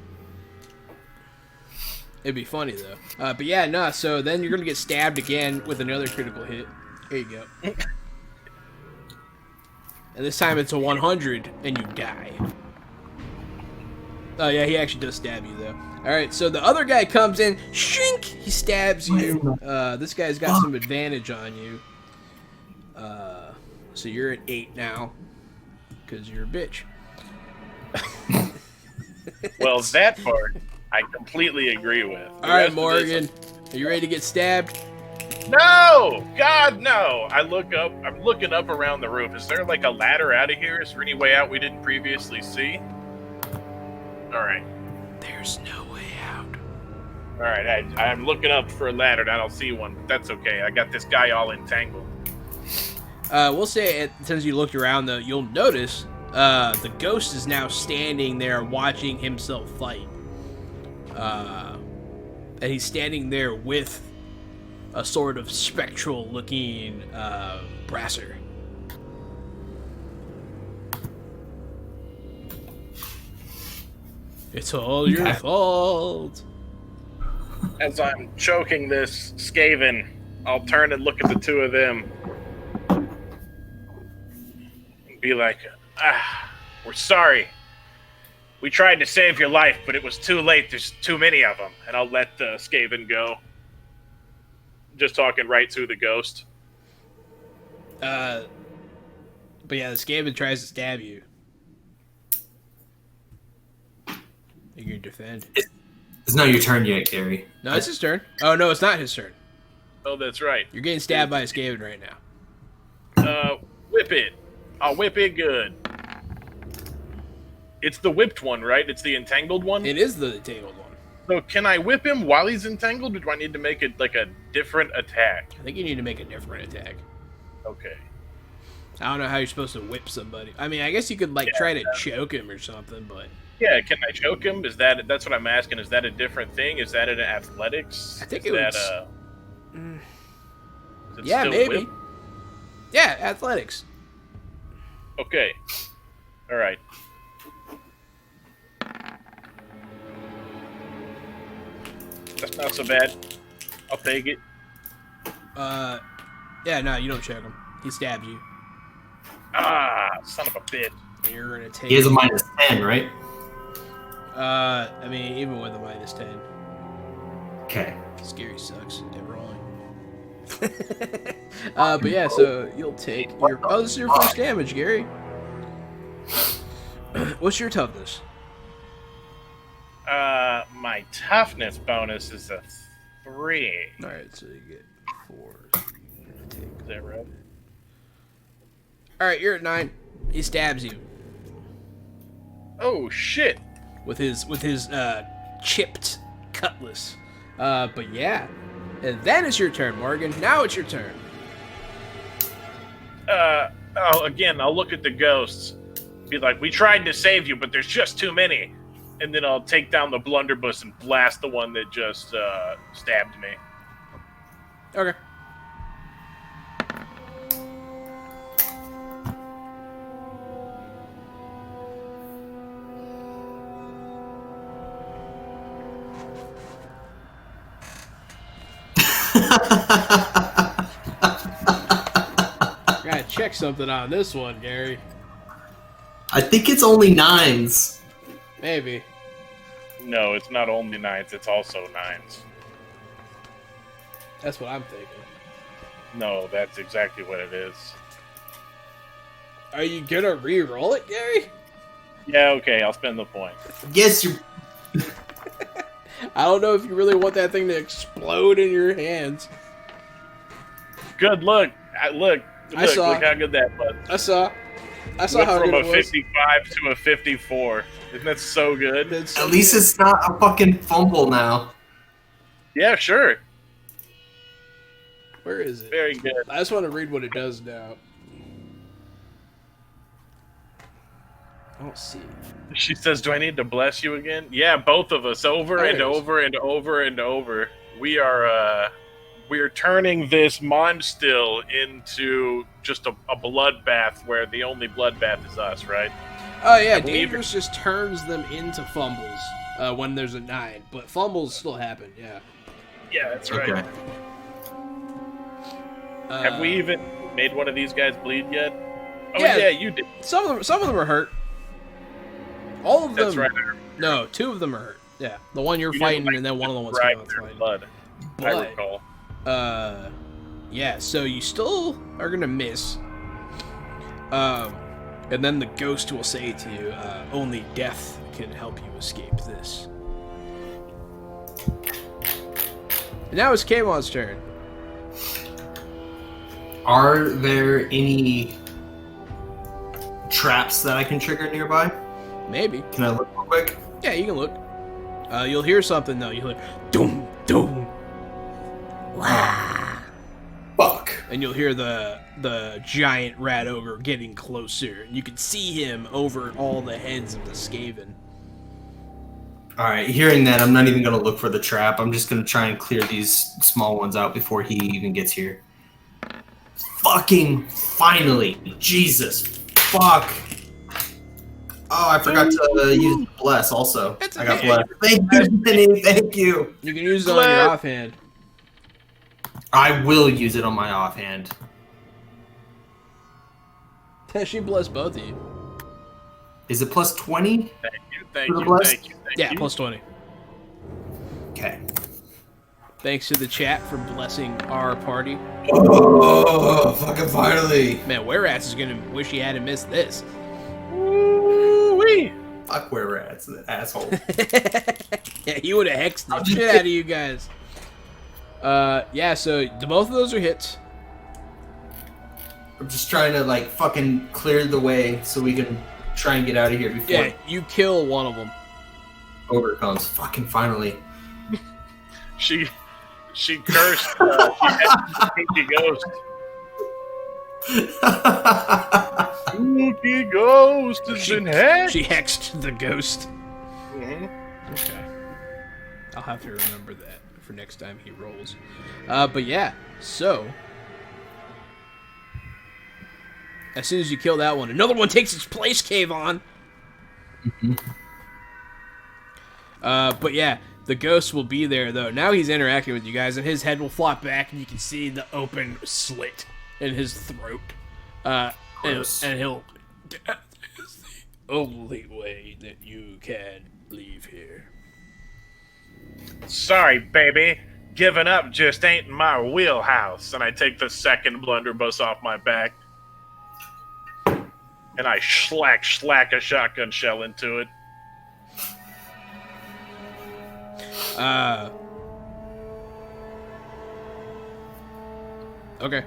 [SPEAKER 1] It'd be funny though. But yeah, no. So then you're gonna get stabbed again with another critical hit. There you go. And this time it's a 100, and you die. Oh yeah, he actually does stab you though. All right, so the other guy comes in, shink, he stabs you. This guy's got some advantage on you. So you're at 8 now, because you're a bitch.
[SPEAKER 4] Well, that part I completely agree with.
[SPEAKER 1] All right, Morgan, are you ready to get stabbed?
[SPEAKER 4] No! God, no! I'm looking up around the roof. Is there like a ladder out of here? Is there any way out we didn't previously see? Alright.
[SPEAKER 1] There's no way out.
[SPEAKER 4] Alright, I'm looking up for a ladder and I don't see one, but that's okay. I got this guy all entangled.
[SPEAKER 1] We'll say, since you looked around, though, you'll notice the ghost is now standing there watching himself fight. And he's standing there with a sort of spectral-looking brasser. It's all your fault.
[SPEAKER 4] As I'm choking this Skaven, I'll turn and look at the two of them. And be like, we're sorry. We tried to save your life, but it was too late. There's too many of them. And I'll let the Skaven go. Just talking right to the ghost.
[SPEAKER 1] But yeah, the Skaven tries to stab you. You're gonna defend.
[SPEAKER 3] It's not your turn yet, Gary.
[SPEAKER 1] No, it's his turn. Oh, no, it's not his turn.
[SPEAKER 4] Oh, that's right.
[SPEAKER 1] You're getting stabbed by a Skaven right now.
[SPEAKER 4] Whip it. I'll whip it good. It's the whipped one, right? It's the entangled one?
[SPEAKER 1] It is the entangled one.
[SPEAKER 4] So can I whip him while he's entangled, or do I need to make it like a different attack?
[SPEAKER 1] I think you need to make a different attack.
[SPEAKER 4] Okay.
[SPEAKER 1] I don't know how you're supposed to whip somebody. I mean, I guess you could like try to choke him or something, but
[SPEAKER 4] Yeah, can I choke him? That's what I'm asking. Is that a different thing? Is that in athletics?
[SPEAKER 1] I think
[SPEAKER 4] is
[SPEAKER 1] it
[SPEAKER 4] that,
[SPEAKER 1] was.
[SPEAKER 4] is it
[SPEAKER 1] Yeah,
[SPEAKER 4] still
[SPEAKER 1] maybe.
[SPEAKER 4] whip?
[SPEAKER 1] Yeah, athletics.
[SPEAKER 4] Okay. All right. That's not so bad. I'll take it.
[SPEAKER 1] Yeah, no, you don't choke him. He stabs you.
[SPEAKER 4] Ah, son of a bitch.
[SPEAKER 1] You're gonna take.
[SPEAKER 3] He has a -10, right?
[SPEAKER 1] I mean, even with a -10,
[SPEAKER 3] Okay.
[SPEAKER 1] Scary sucks at rolling. But yeah, so you'll take your. Oh, this is your first damage, Gary. What's your toughness?
[SPEAKER 4] My toughness bonus is a 3.
[SPEAKER 1] All right, so you get 4.
[SPEAKER 4] Is that right?
[SPEAKER 1] All right, you're at 9. He stabs you
[SPEAKER 4] Oh shit!
[SPEAKER 1] with his chipped cutlass. But yeah, and then it's your turn, Morgan. Now it's your turn.
[SPEAKER 4] Again, I'll look at the ghosts. Be like, we tried to save you, but there's just too many. And then I'll take down the blunderbuss and blast the one that just stabbed me.
[SPEAKER 1] Okay. check something on this one, Gary.
[SPEAKER 3] I think it's only 9s.
[SPEAKER 1] Maybe.
[SPEAKER 4] No, it's not only 9s, it's also 9s.
[SPEAKER 1] That's what I'm thinking.
[SPEAKER 4] No, that's exactly what it is.
[SPEAKER 1] Are you gonna re-roll it, Gary?
[SPEAKER 4] Yeah, okay, I'll spend the point.
[SPEAKER 3] Yes, you.
[SPEAKER 1] I don't know if you really want that thing to explode in your hands.
[SPEAKER 4] Good, look, look
[SPEAKER 1] saw.
[SPEAKER 4] how good that was.
[SPEAKER 1] I saw
[SPEAKER 4] Went
[SPEAKER 1] how
[SPEAKER 4] from
[SPEAKER 1] good
[SPEAKER 4] a
[SPEAKER 1] it was.
[SPEAKER 4] 55 to a 54. Isn't that so good?
[SPEAKER 1] That's so
[SPEAKER 3] At least
[SPEAKER 1] good.
[SPEAKER 3] it's not a fucking fumble now.
[SPEAKER 4] Yeah, sure.
[SPEAKER 1] Where is it?
[SPEAKER 4] Very good.
[SPEAKER 1] I just want to read what it does now. I don't see it.
[SPEAKER 4] She says, "Do I need to bless you again?" Yeah, both of us, over and over and over and over. We are turning this Mondstille into just a bloodbath where the only bloodbath is us, right?
[SPEAKER 1] Oh yeah,
[SPEAKER 4] Have we
[SPEAKER 1] Dangerous just turns them into fumbles when there's a 9, but fumbles still happen. Yeah.
[SPEAKER 4] Yeah, that's right.
[SPEAKER 3] Okay.
[SPEAKER 4] Have we even made one of these guys bleed yet? Oh
[SPEAKER 1] Yeah.
[SPEAKER 4] yeah, you did.
[SPEAKER 1] Some of them are hurt. All of them.
[SPEAKER 4] That's right.
[SPEAKER 1] No, 2 of them are hurt. Yeah, the one you're
[SPEAKER 4] You
[SPEAKER 1] fighting,
[SPEAKER 4] didn't,
[SPEAKER 1] and then one of the ones
[SPEAKER 4] right
[SPEAKER 1] Kavon's
[SPEAKER 4] their
[SPEAKER 1] fighting.
[SPEAKER 4] blood. I
[SPEAKER 1] But,
[SPEAKER 4] recall.
[SPEAKER 1] yeah. So you still are gonna miss. And then the ghost will say to you, "Only death can help you escape this." And now it's Kavon's turn.
[SPEAKER 3] Are there any traps that I can trigger nearby?
[SPEAKER 1] Maybe.
[SPEAKER 3] Can I look real quick?
[SPEAKER 1] Yeah, you can look. You'll hear something though. You'll hear doom doom,
[SPEAKER 3] Fuck.
[SPEAKER 1] and you'll hear the giant rat ogre getting closer. And you can see him over all the heads of the Skaven.
[SPEAKER 3] Alright, hearing that, I'm not even going to look for the trap. I'm just going to try and clear these small ones out before he even gets here. Fucking finally! Jesus. Fuck. Oh, I forgot to use bless also.
[SPEAKER 1] It's
[SPEAKER 3] I got
[SPEAKER 1] okay.
[SPEAKER 3] bless. Thank you, Penny. Thank you.
[SPEAKER 1] You can use it on your offhand.
[SPEAKER 3] I will use it on my offhand.
[SPEAKER 1] She bless both of you.
[SPEAKER 3] Is it plus 20?
[SPEAKER 4] Thank you, thank
[SPEAKER 3] For the
[SPEAKER 4] you,
[SPEAKER 3] bless?
[SPEAKER 4] thank you, thank
[SPEAKER 1] Yeah,
[SPEAKER 4] you.
[SPEAKER 1] plus 20.
[SPEAKER 3] Okay.
[SPEAKER 1] Thanks to the chat for blessing our party.
[SPEAKER 3] Oh, fucking finally.
[SPEAKER 1] Man, Whereas is gonna wish he hadn't missed this.
[SPEAKER 4] Woo-wee.
[SPEAKER 3] Fuck where we're at, asshole.
[SPEAKER 1] Yeah, he would have hexed the shit out of you guys. Yeah, so both of those are hits.
[SPEAKER 3] I'm just trying to, like, fucking clear the way so we can try and get out of here before
[SPEAKER 1] Yeah, you kill one of them.
[SPEAKER 3] Ogre comes. Fucking finally.
[SPEAKER 4] She cursed. She had Spooky Ghost. Spooky Ghost has been hacked.
[SPEAKER 1] She hexed the ghost.
[SPEAKER 4] Mhm.
[SPEAKER 1] Okay. I'll have to remember that for next time he rolls. But yeah, so as soon as you kill that one, another one takes its place, Kavon. But yeah, the ghost will be there though. Now he's interacting with you guys, and his head will flop back, and you can see the open slit in his throat. And he'll. Death is the only way that you can leave here.
[SPEAKER 4] Sorry, baby. Giving up just ain't in my wheelhouse. And I take the second blunderbuss off my back. And I slack a shotgun shell into it.
[SPEAKER 1] Okay.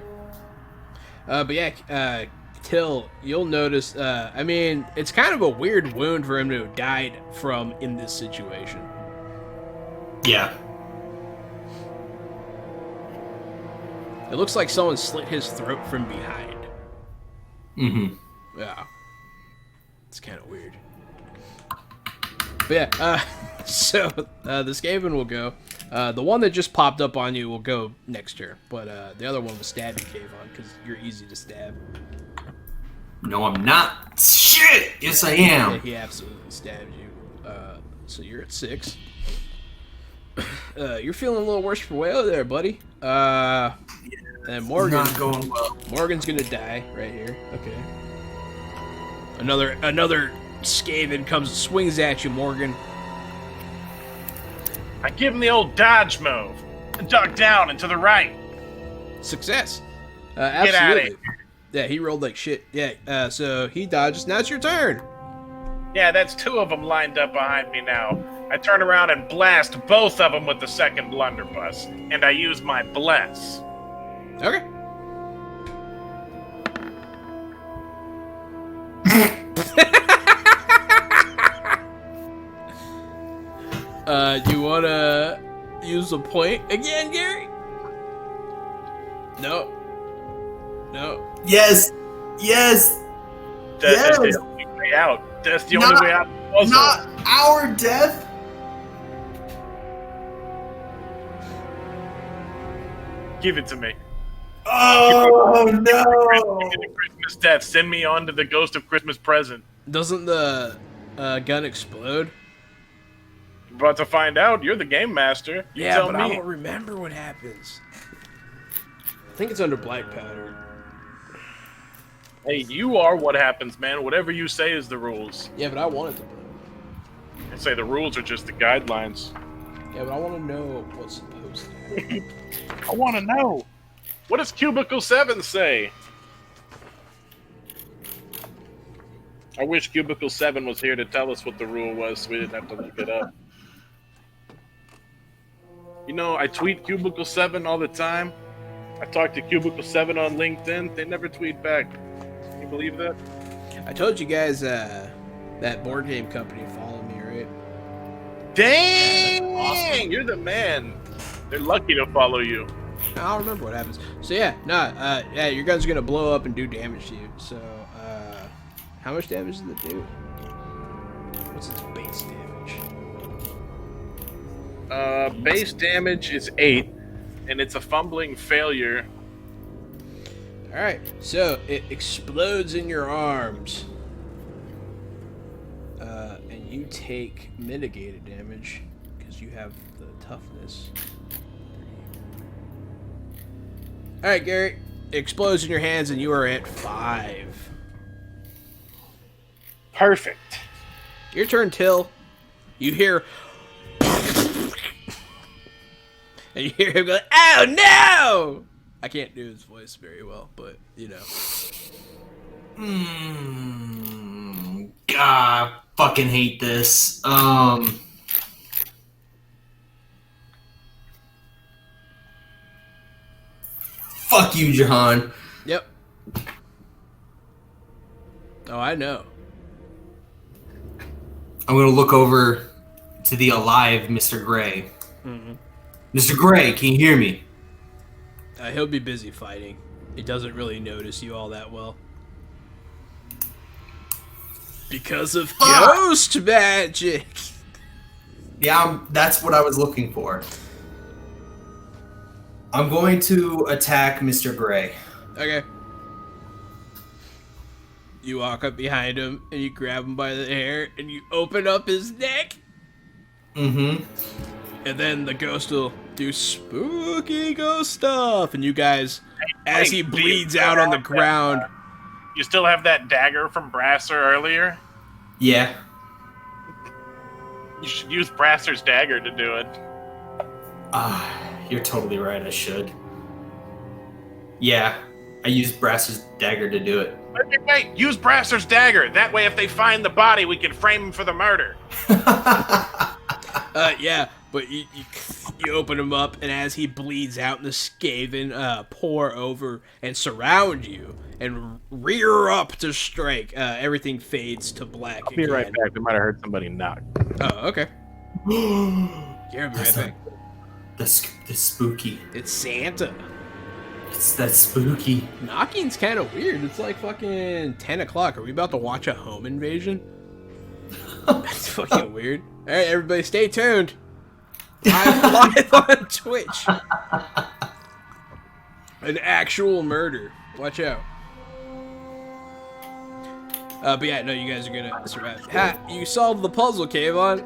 [SPEAKER 1] But yeah, Till, you'll notice, I mean, it's kind of a weird wound for him to have died from in this situation.
[SPEAKER 3] Yeah.
[SPEAKER 1] It looks like someone slit his throat from behind.
[SPEAKER 3] Mm-hmm.
[SPEAKER 1] Yeah. It's kind of weird. But yeah, so the Skaven will go. The one that just popped up on you will go next turn, but the other one will stab you, Kavon, because you're easy to stab.
[SPEAKER 3] No, I'm not. Shit! Yes, I
[SPEAKER 1] Yeah,
[SPEAKER 3] am.
[SPEAKER 1] he absolutely stabbed you. So you're at 6. You're feeling a little worse for wear there, buddy. And Morgan.
[SPEAKER 3] Not going well.
[SPEAKER 1] Morgan's gonna die right here. Okay. Another Skaven comes, swings at you, Morgan.
[SPEAKER 4] I give him the old dodge move. Duck down and to the right.
[SPEAKER 1] Success.
[SPEAKER 4] Get out of
[SPEAKER 1] Absolutely.
[SPEAKER 4] here.
[SPEAKER 1] Yeah, he rolled like shit. Yeah, so he dodges. Now it's your turn.
[SPEAKER 4] Yeah, that's 2 of them lined up behind me now. I turn around and blast both of them with the second blunderbuss, and I use my bless.
[SPEAKER 1] Okay. You wanna use a point again, Gary? No.
[SPEAKER 3] Yes.
[SPEAKER 4] That's the only way out. That's the only way out. Also,
[SPEAKER 3] Not our death.
[SPEAKER 4] give it to me.
[SPEAKER 3] Oh
[SPEAKER 4] Give
[SPEAKER 3] no!
[SPEAKER 4] me the Christmas death. Send me on to the Ghost of Christmas Present.
[SPEAKER 1] Doesn't the gun explode?
[SPEAKER 4] I'm about to find out. You're the game master. You
[SPEAKER 1] Yeah,
[SPEAKER 4] tell
[SPEAKER 1] but
[SPEAKER 4] me.
[SPEAKER 1] I don't remember what happens. I think it's under black powder.
[SPEAKER 4] Hey, you are what happens, man. Whatever you say is the rules.
[SPEAKER 1] Yeah, but I want it to blow.
[SPEAKER 4] I say the rules are just the guidelines.
[SPEAKER 1] Yeah, but I want to know what's supposed to happen.
[SPEAKER 4] I want to know. What does Cubicle 7 say? I wish Cubicle 7 was here to tell us what the rule was so we didn't have to look it up. You know, I tweet Cubicle 7 all the time. I talk to Cubicle 7 on LinkedIn. They never tweet back. Can you believe that?
[SPEAKER 1] I told you guys that board game company followed me, right?
[SPEAKER 4] Dang!
[SPEAKER 3] Awesome.
[SPEAKER 4] You're the man. They're lucky to follow you.
[SPEAKER 1] I don't remember what happens. So yeah, yeah, your gun's gonna blow up and do damage to you. So, how much damage does it do? What's its base damage?
[SPEAKER 4] Base damage is 8, and it's a fumbling failure.
[SPEAKER 1] Alright, so it explodes in your arms. And you take mitigated damage because you have the toughness. Alright, Gary. It explodes in your hands and you are at 5.
[SPEAKER 4] Perfect.
[SPEAKER 1] Your turn, Till. You hear... and you hear him go, "Oh no!" I can't do his voice very well, but, you know.
[SPEAKER 3] God, fucking hate this. Fuck you, Jahan.
[SPEAKER 1] Yep. Oh, I know.
[SPEAKER 3] I'm gonna look over to the alive Mr. Gray.
[SPEAKER 1] Mm-hmm.
[SPEAKER 3] Mr. Gray, can you hear me?
[SPEAKER 1] He'll be busy fighting. He doesn't really notice you all that well. Because of ghost magic!
[SPEAKER 3] Yeah, that's what I was looking for. I'm going to attack Mr. Gray.
[SPEAKER 1] Okay. You walk up behind him, and you grab him by the hair, and you open up his neck.
[SPEAKER 3] Mm-hmm.
[SPEAKER 1] And then the ghost will do spooky ghost stuff. And you guys, as he bleeds out on the ground...
[SPEAKER 4] You still have that dagger from Brasser earlier?
[SPEAKER 3] Yeah.
[SPEAKER 4] You should use Brasser's dagger to do it.
[SPEAKER 3] You're totally right, I should. Yeah, I used Brass's dagger to do it.
[SPEAKER 4] Wait, use Brasser's dagger. That way if they find the body, we can frame him for the murder.
[SPEAKER 1] Yeah, but you open him up, and as he bleeds out, and the Skaven pour over and surround you and rear up to strike. Everything fades to black.
[SPEAKER 2] I'll be right back. We might have heard somebody knock.
[SPEAKER 1] Oh, okay. Yeah, I'll be right back.
[SPEAKER 3] That's spooky.
[SPEAKER 1] It's Santa.
[SPEAKER 3] That's spooky.
[SPEAKER 1] Knocking's kind of weird. It's like fucking 10 o'clock. Are we about to watch a home invasion? That's fucking weird. All right, everybody, stay tuned. Live on Twitch. An actual murder. Watch out. But yeah, no, you guys are gonna survive. Ha! You solved the puzzle, Kavon.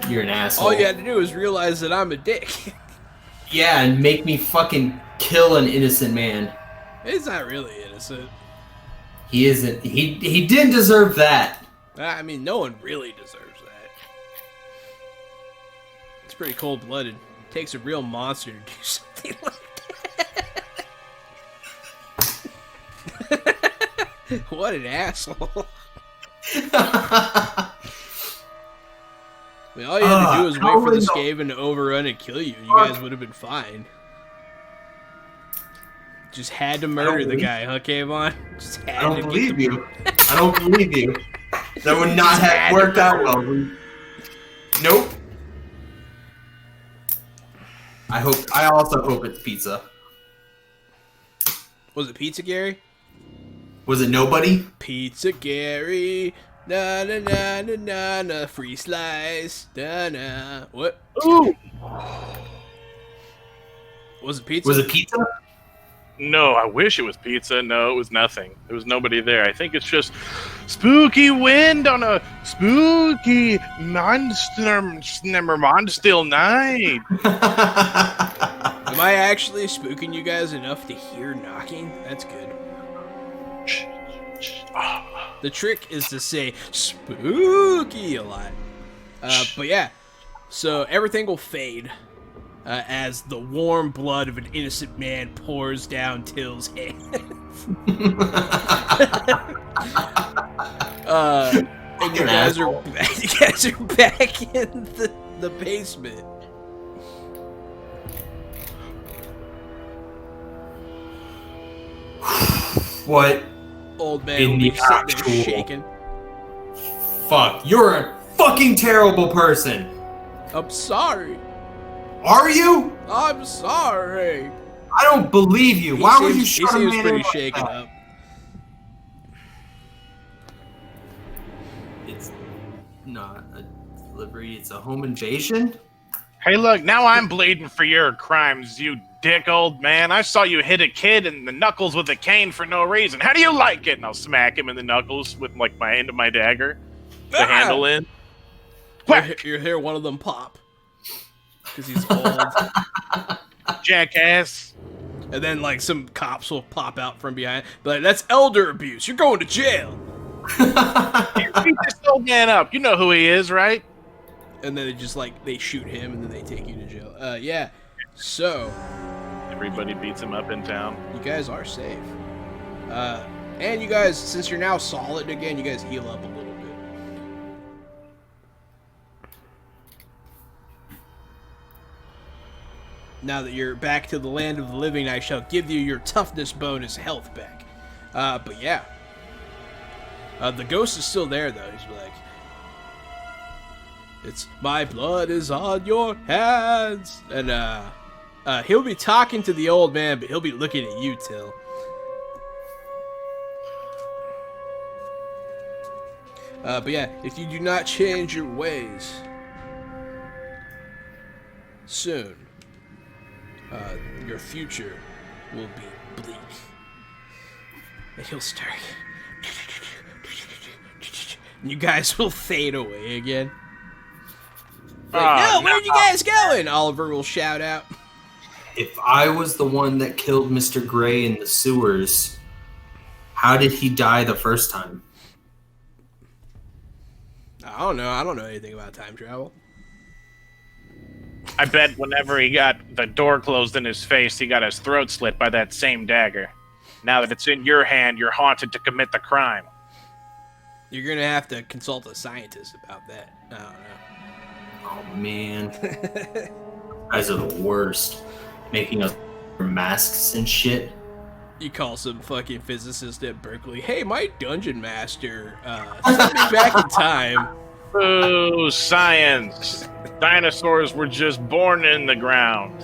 [SPEAKER 3] You're an asshole.
[SPEAKER 1] All you had to do is realize that I'm a dick.
[SPEAKER 3] Yeah, and make me fucking kill an innocent man.
[SPEAKER 1] He's not really innocent.
[SPEAKER 3] He isn't. He didn't deserve that.
[SPEAKER 1] I mean, no one really deserves that. It's pretty cold-blooded. It takes a real monster to do something like that. What an asshole. I mean, all you had to do was wait for the Skaven to overrun and kill you. You guys would have been fine. Just had to murder the guy, huh, Kavon? Just had
[SPEAKER 3] I don't
[SPEAKER 1] to
[SPEAKER 3] believe you. I don't believe you. That would not have worked out well. Nope. I also hope it's pizza.
[SPEAKER 1] Was it Pizza Gary?
[SPEAKER 3] Was it nobody?
[SPEAKER 1] Pizza Gary. Na na na na na na. Free slice. Na na. What?
[SPEAKER 2] Ooh.
[SPEAKER 1] Was it pizza?
[SPEAKER 3] Was it pizza?
[SPEAKER 2] No, I wish it was pizza. No, it was nothing. There was nobody there. I think it's just spooky wind on a spooky Mondstille night.
[SPEAKER 1] Am I actually spooking you guys enough to hear knocking? That's good. The trick is to say spooky a lot. But yeah, so everything will fade as the warm blood of an innocent man pours down Till's hands. And you guys are back in the basement.
[SPEAKER 3] What?
[SPEAKER 1] Old man will be sitting there shaking.
[SPEAKER 3] Fuck, you're a fucking terrible person.
[SPEAKER 1] I'm sorry.
[SPEAKER 3] Are you?
[SPEAKER 1] I'm sorry.
[SPEAKER 3] I don't believe you. Why would you shut a man in?
[SPEAKER 1] He seems pretty shaken up.
[SPEAKER 3] It's not a delivery, it's a home invasion?
[SPEAKER 4] Hey, look, now I'm bleeding for your crimes, you dick old man. I saw you hit a kid in the knuckles with a cane for no reason. How do you like it? And I'll smack him in the knuckles with, like, my end of my dagger. The handle in.
[SPEAKER 1] You hear one of them pop. Because he's old.
[SPEAKER 4] Jackass.
[SPEAKER 1] And then, like, some cops will pop out from behind. But like, that's elder abuse. You're going to jail.
[SPEAKER 4] Beat this old man up. You know who he is, right?
[SPEAKER 1] And then they just, like, they shoot him and then they take you to jail. Yeah. So.
[SPEAKER 2] Everybody beats him up in town.
[SPEAKER 1] You guys are safe. And you guys, since you're now solid again, you guys heal up a little bit. Now that you're back to the land of the living, I shall give you your toughness bonus health back. But yeah. The ghost is still there, though. He's like, it's my blood is on your hands. And he'll be talking to the old man, but he'll be looking at you, Till. But yeah, if you do not change your ways soon, your future will be bleak. And he'll start. And you guys will fade away again. Like, no, where'd you guys going? Oliver will shout out.
[SPEAKER 3] If I was the one that killed Mr. Gray in the sewers, how did he die the first time?
[SPEAKER 1] I don't know. I don't know anything about time travel.
[SPEAKER 4] I bet whenever he got the door closed in his face, he got his throat slit by that same dagger. Now that it's in your hand, you're haunted to commit the crime.
[SPEAKER 1] You're going to have to consult a scientist about that. I don't know.
[SPEAKER 3] Oh, man. You guys are the worst. Making us wear masks and shit.
[SPEAKER 1] You call some fucking physicist at Berkeley. Hey, my dungeon master sent me back in time.
[SPEAKER 4] Ooh, science. Dinosaurs were just born in the ground.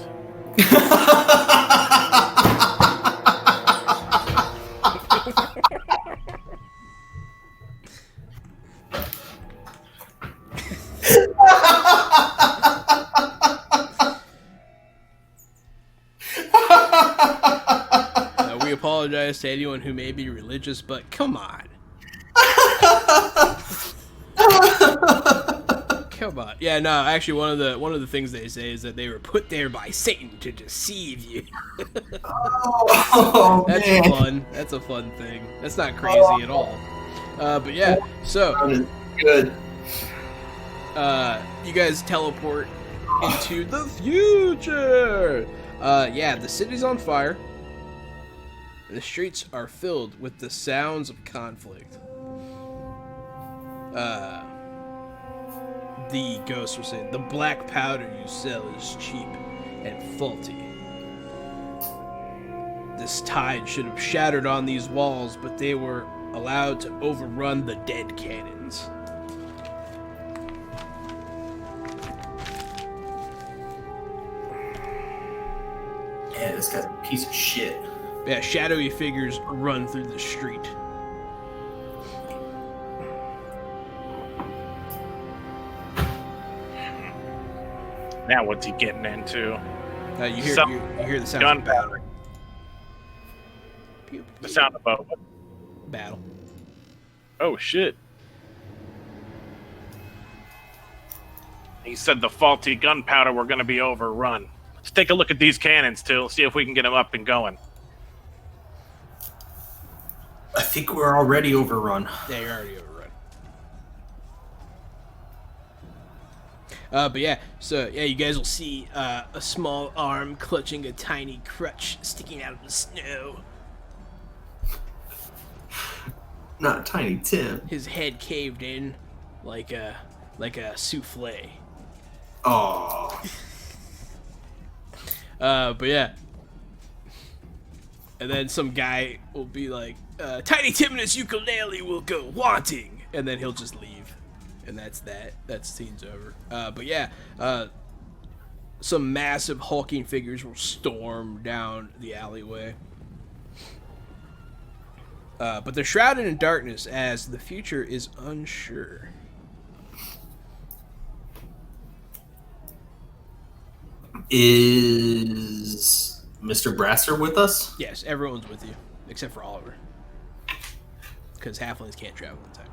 [SPEAKER 1] We apologize to anyone who may be religious, but come on. Come Come on. Yeah, no, actually one of the things they say is that they were put there by Satan to deceive you.
[SPEAKER 3] Oh,
[SPEAKER 1] That's
[SPEAKER 3] man.
[SPEAKER 1] fun. That's a fun thing. That's not crazy at all. But yeah, so
[SPEAKER 3] Good.
[SPEAKER 1] you guys teleport into the future. Yeah, the city's on fire. The streets are filled with the sounds of conflict. The ghost was saying, the black powder you sell is cheap and faulty. This tide should have shattered on these walls, but they were allowed to overrun the dead cannons.
[SPEAKER 3] Yeah, this guy's a piece of shit.
[SPEAKER 1] Yeah, shadowy figures run through the street.
[SPEAKER 4] Now what's he getting into?
[SPEAKER 1] You hear the sound of battle.
[SPEAKER 4] Gunpowder. The sound of both.
[SPEAKER 1] Battle.
[SPEAKER 4] Oh shit. He said the faulty gunpowder were going to be overrun. Let's take a look at these cannons, too. See if we can get them up and going.
[SPEAKER 3] I think we're already overrun.
[SPEAKER 1] Yeah, you're already overrun. But yeah, so yeah, you guys will see a small arm clutching a tiny crutch sticking out of the snow.
[SPEAKER 3] Not Tiny Tim.
[SPEAKER 1] His head caved in like a souffle.
[SPEAKER 3] Oh.
[SPEAKER 1] But yeah. And then some guy will be like, Tiny Tim and his ukulele will go wanting. And then he'll just leave. And that's that. That scene's over. But yeah, some massive hulking figures will storm down the alleyway. But they're shrouded in darkness as the future is unsure.
[SPEAKER 3] Is Mr. Brasser with us?
[SPEAKER 1] Yes, everyone's with you, except for Oliver. Because halflings can't travel in time.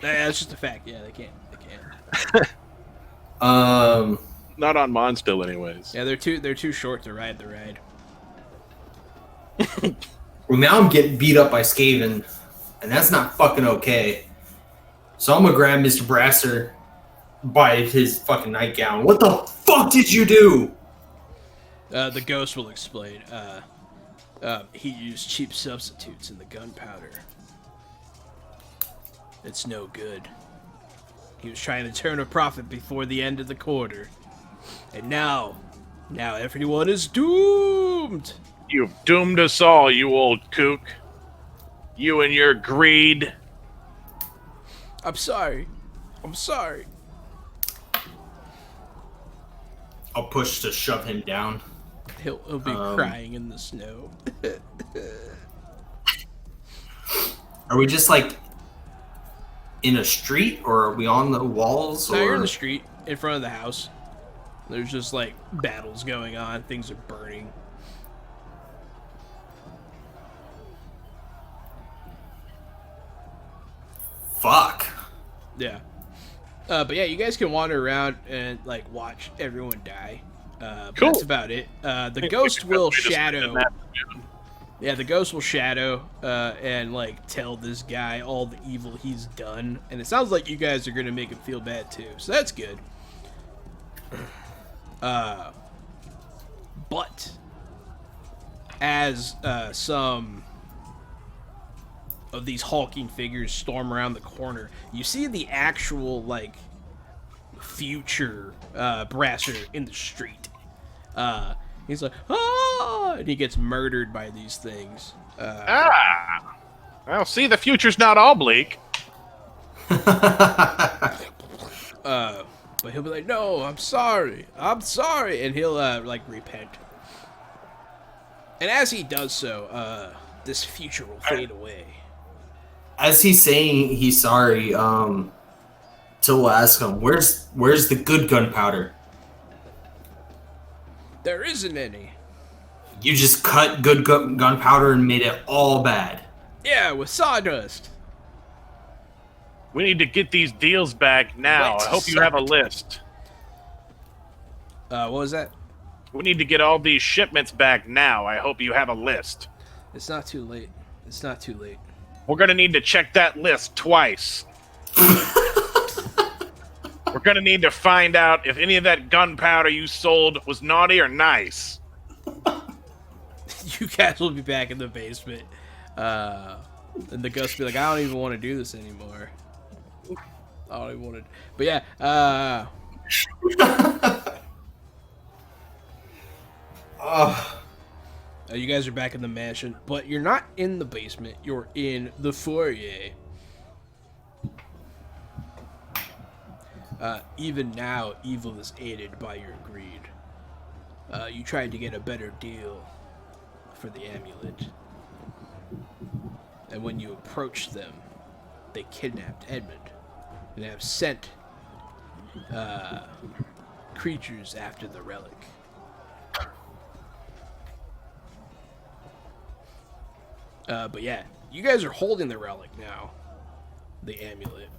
[SPEAKER 1] That's just a fact. Yeah, they can't.
[SPEAKER 2] Not on Mondstille, anyways.
[SPEAKER 1] Yeah, they're too short to ride the ride.
[SPEAKER 3] Well, now I'm getting beat up by Skaven, and that's not fucking okay. So I'm gonna grab Mr. Brasser by his fucking nightgown. What the fuck did you do?
[SPEAKER 1] The ghost will explain. He used cheap substitutes in the gunpowder. It's no good. He was trying to turn a profit before the end of the quarter. And now everyone is doomed!
[SPEAKER 4] You've doomed us all, you old kook. You and your greed.
[SPEAKER 1] I'm sorry.
[SPEAKER 3] I'll push to shove him down.
[SPEAKER 1] He'll be crying in the snow.
[SPEAKER 3] Are we just like in a street, or are we on the walls?
[SPEAKER 1] No,
[SPEAKER 3] or...
[SPEAKER 1] you're in the street, in front of the house. There's just like battles going on, things are burning.
[SPEAKER 3] Fuck.
[SPEAKER 1] Yeah. But yeah, you guys can wander around and like watch everyone die.
[SPEAKER 2] Cool.
[SPEAKER 1] That's about it. The ghost will shadow. Yeah, the ghost will shadow and like tell this guy all the evil he's done, and it sounds like you guys are gonna make him feel bad too. So that's good. But as some of these hulking figures storm around the corner, you see the actual like future Brasser in the street. He's like, ah, and he gets murdered by these things.
[SPEAKER 4] Well, see, the future's not all bleak.
[SPEAKER 1] But he'll be like, no, I'm sorry, and he'll like repent. And as he does so, this future will fade away.
[SPEAKER 3] As he's saying he's sorry, Till will ask him, where's the good gunpowder?
[SPEAKER 1] There isn't any.
[SPEAKER 3] You just cut good gunpowder and made it all bad.
[SPEAKER 1] Yeah, with sawdust.
[SPEAKER 4] We need to get these deals back now.
[SPEAKER 1] Wait,
[SPEAKER 4] I hope you have a list.
[SPEAKER 1] What was that?
[SPEAKER 4] We need to get all these shipments back now. I hope you have a list.
[SPEAKER 1] It's not too late. It's not too late.
[SPEAKER 4] We're going to need to check that list twice. We're going to need to find out if any of that gunpowder you sold was naughty or nice.
[SPEAKER 1] You guys will be back in the basement. And the ghost will be like, I don't even want to do this anymore. I don't even want to. But yeah, you guys are back in the mansion, but you're not in the basement. You're in the foyer. Even now, evil is aided by your greed. You tried to get a better deal for the amulet. And when you approached them, they kidnapped Edmund and have sent creatures after the relic. But yeah, you guys are holding the relic now, the amulet.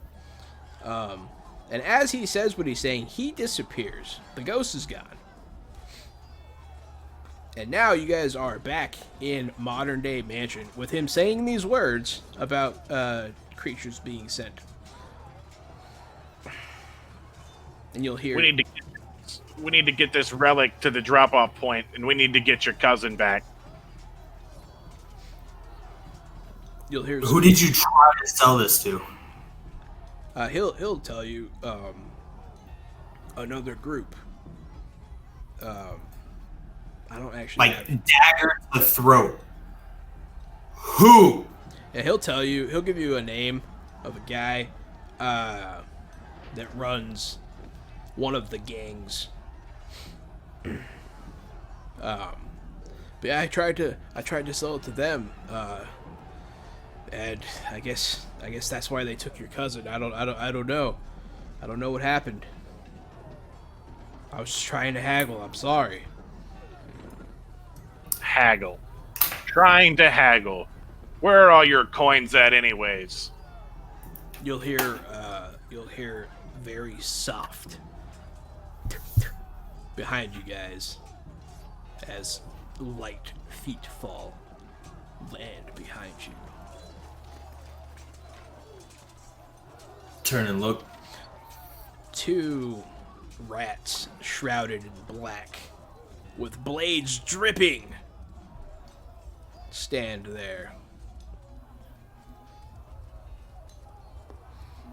[SPEAKER 1] And as he says what he's saying, he disappears. The ghost is gone. And now you guys are back in modern day mansion with him saying these words about creatures being sent. And you'll hear...
[SPEAKER 4] We need to get this relic to the drop-off point, and we need to get your cousin back.
[SPEAKER 1] You'll hear...
[SPEAKER 3] Who did you try to sell this to?
[SPEAKER 1] He'll tell you another group. I don't actually
[SPEAKER 3] like dagger to the throat. Who?
[SPEAKER 1] Yeah, he'll tell you. He'll give you a name of a guy that runs one of the gangs. But yeah, I tried to sell it to them. And I guess that's why they took your cousin. I don't know. I don't know what happened. I was just trying to haggle. I'm sorry.
[SPEAKER 4] Haggle. Trying to haggle. Where are all your coins at anyways?
[SPEAKER 1] You'll hear very soft behind you guys as light feet fall, land behind you.
[SPEAKER 3] Turn and look.
[SPEAKER 1] Two rats shrouded in black with blades dripping stand there.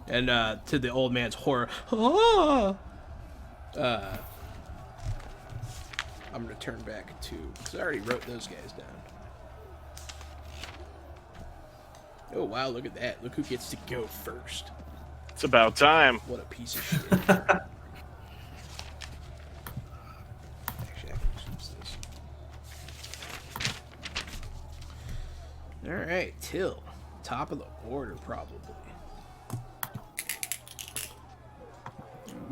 [SPEAKER 1] And to the old man's horror, I'm gonna turn back to, because I already wrote those guys down. Oh wow, look at that. Look who gets to go first.
[SPEAKER 4] It's about time.
[SPEAKER 1] What a piece of shit. Actually, I can use this. Alright, Till. Top of the order, probably.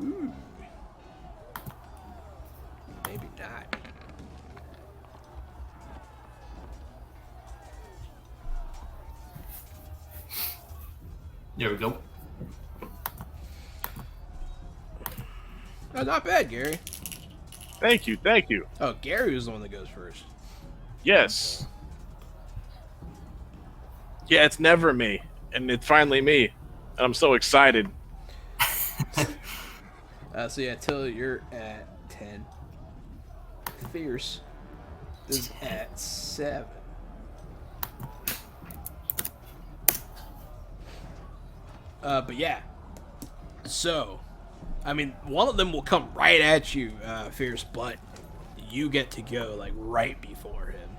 [SPEAKER 1] Ooh. Maybe not.
[SPEAKER 3] There we go.
[SPEAKER 1] Oh, not bad, Gary.
[SPEAKER 4] Thank you, thank you.
[SPEAKER 1] Oh, Gary was the one that goes first.
[SPEAKER 4] Yes. Yeah, it's never me. And it's finally me. And I'm so excited.
[SPEAKER 1] So yeah, Till, you're at 10. Fierce is at 7. But yeah. So, I mean, one of them will come right at you, Fierce, but you get to go, like, right before him.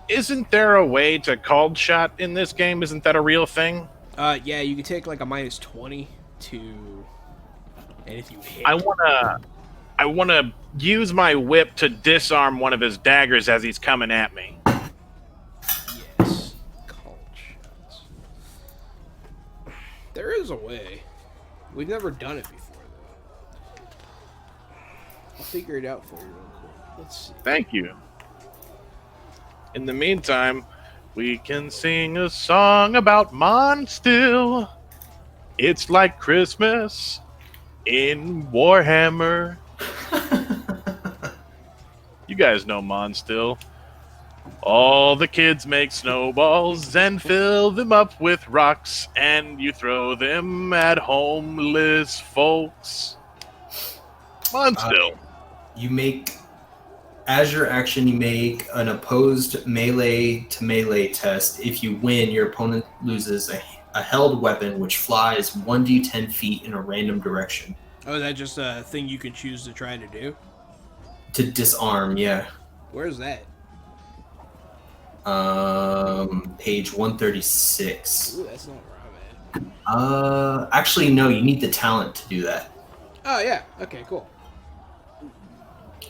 [SPEAKER 4] Isn't there a way to called shot in this game? Isn't that a real thing?
[SPEAKER 1] Yeah, you can take, like, a -20 to... And if you hit...
[SPEAKER 4] I wanna use my whip to disarm one of his daggers as he's coming at me.
[SPEAKER 1] Yes. Called shots. There is a way. We've never done it before, though. I'll figure it out for you real quick. Let's see.
[SPEAKER 4] Thank you. In the meantime, we can sing a song about Mondstille
[SPEAKER 2] It's like Christmas in Warhammer. You guys know Mondstille. All the kids make snowballs and fill them up with rocks, and you throw them at homeless folks. Mondstille.
[SPEAKER 3] As your action, you make an opposed melee to melee test. If you win, your opponent loses a held weapon which flies 1d10 feet in a random direction.
[SPEAKER 1] Oh, is that just a thing you can choose to try to do?
[SPEAKER 3] To disarm, yeah.
[SPEAKER 1] Where's that?
[SPEAKER 3] Page 136.
[SPEAKER 1] Ooh, that's not where I'm at.
[SPEAKER 3] Actually, no, you need the talent to do that.
[SPEAKER 1] Oh, yeah. Okay, cool.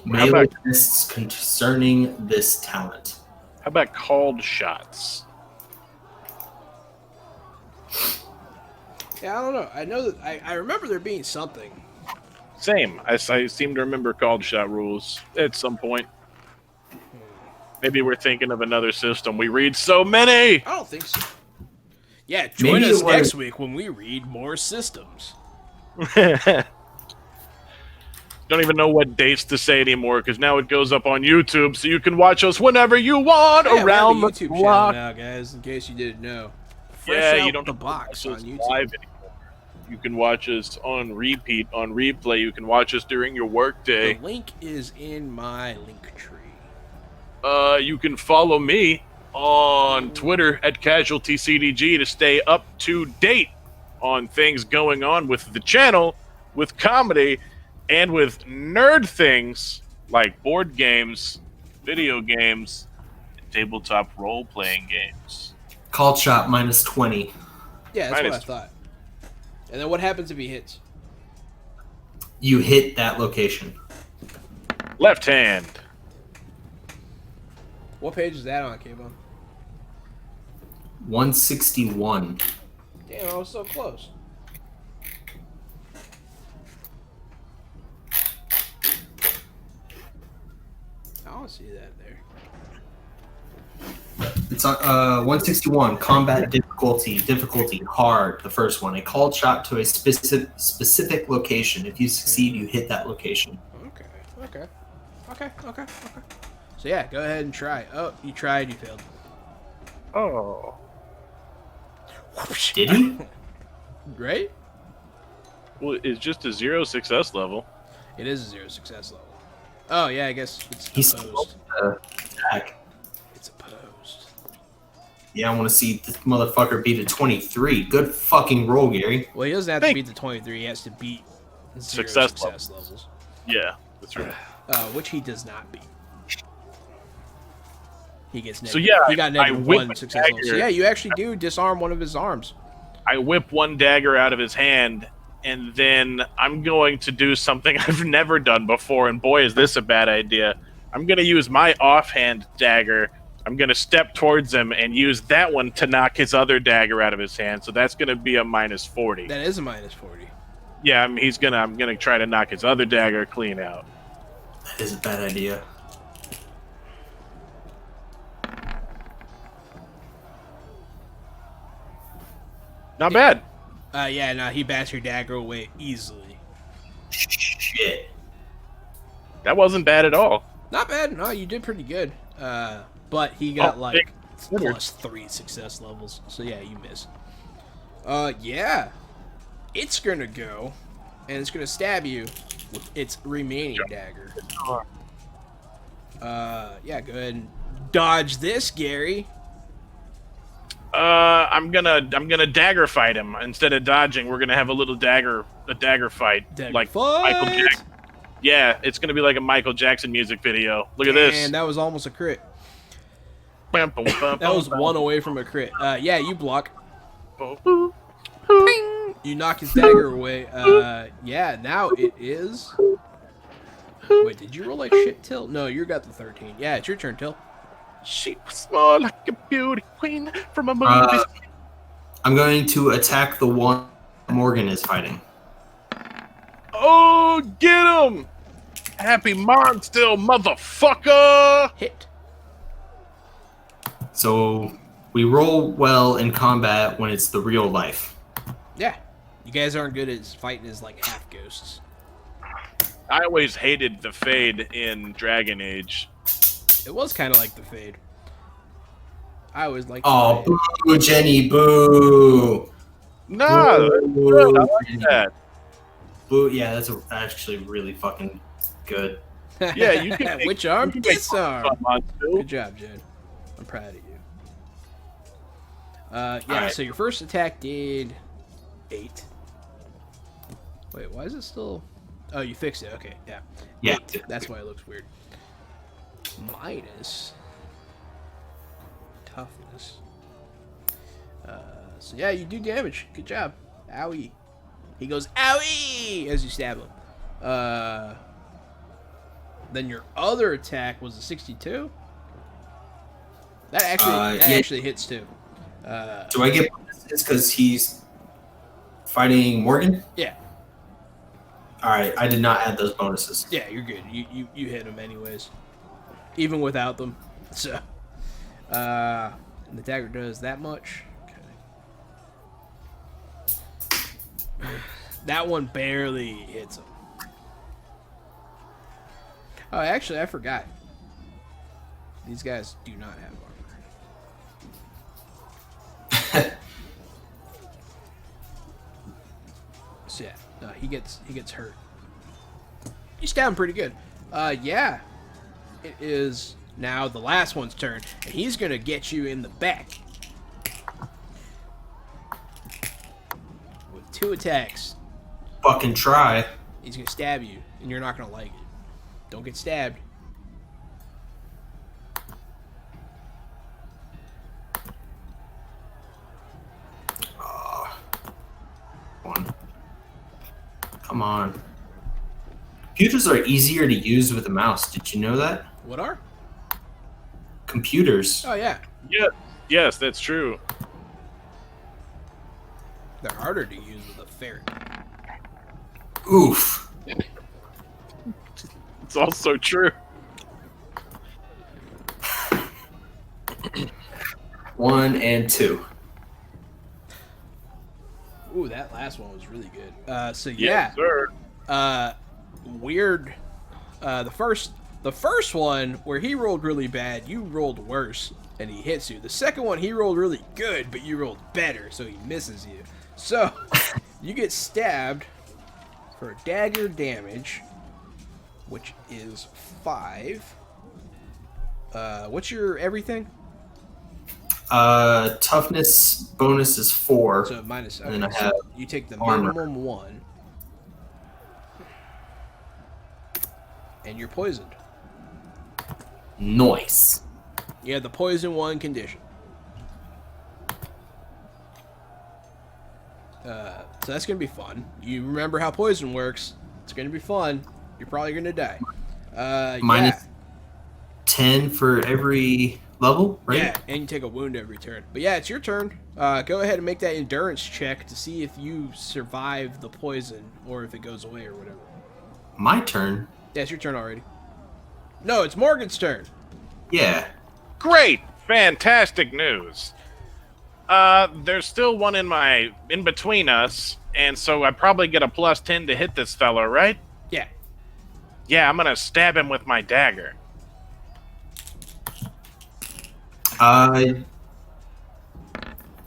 [SPEAKER 3] Melee tests concerning this talent.
[SPEAKER 2] How about called shots?
[SPEAKER 1] Yeah, I don't know. I know that I remember there being something.
[SPEAKER 2] Same. I seem to remember called shot rules at some point. Maybe we're thinking of another system. We read so many!
[SPEAKER 1] I don't think so. Yeah, join us next week when we read more systems.
[SPEAKER 2] Don't even know what dates to say anymore because now it goes up on YouTube, so you can watch us whenever you want around the
[SPEAKER 1] YouTube
[SPEAKER 2] block.
[SPEAKER 1] channel now, guys. In case you didn't know.
[SPEAKER 2] Yeah,
[SPEAKER 1] Fresh
[SPEAKER 2] you
[SPEAKER 1] out
[SPEAKER 2] don't
[SPEAKER 1] the
[SPEAKER 2] have to
[SPEAKER 1] box
[SPEAKER 2] watch
[SPEAKER 1] on
[SPEAKER 2] us
[SPEAKER 1] YouTube.
[SPEAKER 2] live anymore. You can watch us on repeat, on replay. You can watch us during your workday.
[SPEAKER 1] The link is in my link tree.
[SPEAKER 2] You can follow me on Twitter at CasualtyCDG to stay up to date on things going on with the channel, with comedy, and with nerd things like board games, video games, and tabletop role-playing games.
[SPEAKER 3] Called shot minus 20.
[SPEAKER 1] Yeah, that's what I thought. And then what happens if he hits?
[SPEAKER 3] You hit that location.
[SPEAKER 2] Left hand.
[SPEAKER 1] What page is that on, Kavon?
[SPEAKER 3] 161.
[SPEAKER 1] Damn, I was so close. I don't see that there.
[SPEAKER 3] It's on 161. Combat difficulty hard. The first one. A called shot to a specific location. If you succeed, you hit that location.
[SPEAKER 1] Okay. So yeah, go ahead and try. Oh, you tried, you failed.
[SPEAKER 2] Oh.
[SPEAKER 3] Did he?
[SPEAKER 1] Right?
[SPEAKER 2] Well, it's just a 0 success level.
[SPEAKER 1] It is a 0 success level. Oh yeah, I guess
[SPEAKER 3] He's
[SPEAKER 1] opposed.
[SPEAKER 3] attack.
[SPEAKER 1] It's opposed.
[SPEAKER 3] Yeah, I want to see this motherfucker beat a 23. Good fucking roll, Gary.
[SPEAKER 1] Well, he doesn't have to beat the 23. He has to beat 0 success levels.
[SPEAKER 2] Yeah, that's right.
[SPEAKER 1] Which he does not beat. He gets negative.
[SPEAKER 2] So yeah,
[SPEAKER 1] he got negative
[SPEAKER 2] whip
[SPEAKER 1] 1
[SPEAKER 2] a
[SPEAKER 1] success level. So
[SPEAKER 2] dagger.
[SPEAKER 1] yeah, you actually do disarm one of his arms.
[SPEAKER 2] I whip one dagger out of his hand, and then I'm going to do something I've never done before, and boy, is this a bad idea. I'm going to use my offhand dagger. I'm going to step towards him and use that one to knock his other dagger out of his hand, so that's going to be a minus 40.
[SPEAKER 1] That is a minus 40.
[SPEAKER 2] Yeah, I'm going to try to knock his other dagger clean out.
[SPEAKER 3] That is a bad idea.
[SPEAKER 2] Not bad.
[SPEAKER 1] Yeah, no, he bats your dagger away easily.
[SPEAKER 3] Shit.
[SPEAKER 2] That wasn't bad at all.
[SPEAKER 1] Not bad. No, you did pretty good. But he got like
[SPEAKER 2] big.
[SPEAKER 1] plus 3 success levels. So yeah, you miss. Yeah. It's gonna go, and it's gonna stab you with its remaining dagger. Yeah, go ahead and dodge this, Gary.
[SPEAKER 2] I'm gonna dagger fight him instead of dodging. We're gonna have a dagger fight,
[SPEAKER 1] Dagger fight.
[SPEAKER 2] Michael Jackson. Yeah, it's gonna be like a Michael Jackson music video. Look at this.
[SPEAKER 1] And that was almost a crit.
[SPEAKER 2] That
[SPEAKER 1] That was 1 away from a crit. Yeah, you block. You knock his dagger away. Yeah, now it is. Wait, did you roll like shit, Till? No, you got the 13. Yeah, it's your turn, Till.
[SPEAKER 2] She was small like a beauty queen from a movie.
[SPEAKER 3] I'm going to attack the one Morgan is fighting.
[SPEAKER 2] Oh, get him! Happy Mondstille, motherfucker!
[SPEAKER 1] Hit.
[SPEAKER 3] So we roll well in combat when it's the real life.
[SPEAKER 1] Yeah. You guys aren't good at fighting as like half ghosts.
[SPEAKER 2] I always hated the Fade in Dragon Age.
[SPEAKER 1] It was kind of like the Fade. I always liked.
[SPEAKER 3] Oh, boo, Jenny, boo.
[SPEAKER 2] No, that's good. I like that.
[SPEAKER 3] Boo, yeah, that's actually really fucking good.
[SPEAKER 2] Yeah, you can make,
[SPEAKER 1] which arm? This arm.
[SPEAKER 2] Mondstille.
[SPEAKER 1] Good job, Jen. I'm proud of you. Yeah.
[SPEAKER 3] Alright.
[SPEAKER 1] So your first attack did 8. Wait, why is it still? Oh, you fixed it. Okay, yeah.
[SPEAKER 3] Yeah.
[SPEAKER 1] 8. That's why it looks weird. Minus toughness. So yeah, you do damage. Good job. Owie. He goes owie as you stab him. Then your other attack was a 62. That actually hits too.
[SPEAKER 3] Do I get bonuses because he's fighting Morgan?
[SPEAKER 1] Yeah.
[SPEAKER 3] All right, I did not add those bonuses.
[SPEAKER 1] Yeah, you're good. You hit him anyways, even without them. So, and the dagger does that much. Okay. That one barely hits him. Oh, actually, I forgot. These guys do not have armor. So yeah, no, he gets hurt. You stab him pretty good. Yeah. It is now the last one's turn, and he's gonna get you in the back with 2 attacks.
[SPEAKER 3] Fucking try.
[SPEAKER 1] He's gonna stab you, and you're not gonna like it. Don't get stabbed.
[SPEAKER 3] One. Come on. Computers are easier to use with a mouse. Did you know that?
[SPEAKER 1] What are?
[SPEAKER 3] Computers.
[SPEAKER 1] Oh yeah,
[SPEAKER 2] Yes, that's true.
[SPEAKER 1] they're harder to use with a ferret.
[SPEAKER 3] Oof.
[SPEAKER 2] It's also true.
[SPEAKER 3] 1 and 2.
[SPEAKER 1] Ooh, that last one was really good. So
[SPEAKER 2] Yes,
[SPEAKER 1] yeah,
[SPEAKER 2] sir.
[SPEAKER 1] weird. The first one where he rolled really bad, you rolled worse, and he hits you. The second one, he rolled really good, but you rolled better, so he misses you. So you get stabbed for dagger damage, which is 5. What's your everything?
[SPEAKER 3] Toughness bonus is 4.
[SPEAKER 1] So minus.
[SPEAKER 3] And then I
[SPEAKER 1] so
[SPEAKER 3] have
[SPEAKER 1] you take the
[SPEAKER 3] armor.
[SPEAKER 1] minimum 1, and you're poisoned.
[SPEAKER 3] Nice.
[SPEAKER 1] You have the poison 1 condition. So that's gonna be fun. You remember how poison works. It's gonna be fun. You're probably gonna die.
[SPEAKER 3] Minus 10 for every level, right?
[SPEAKER 1] Yeah, and you take a wound every turn. But yeah, it's your turn. Go ahead and make that endurance check to see if you survive the poison or if it goes away or whatever.
[SPEAKER 3] My turn?
[SPEAKER 1] Yeah, it's your turn already. No, it's Morgan's turn.
[SPEAKER 3] Yeah.
[SPEAKER 2] Great, fantastic news. There's still one in between us, and so I probably get a +10 to hit this fella, right?
[SPEAKER 1] Yeah.
[SPEAKER 2] Yeah, I'm gonna stab him with my dagger.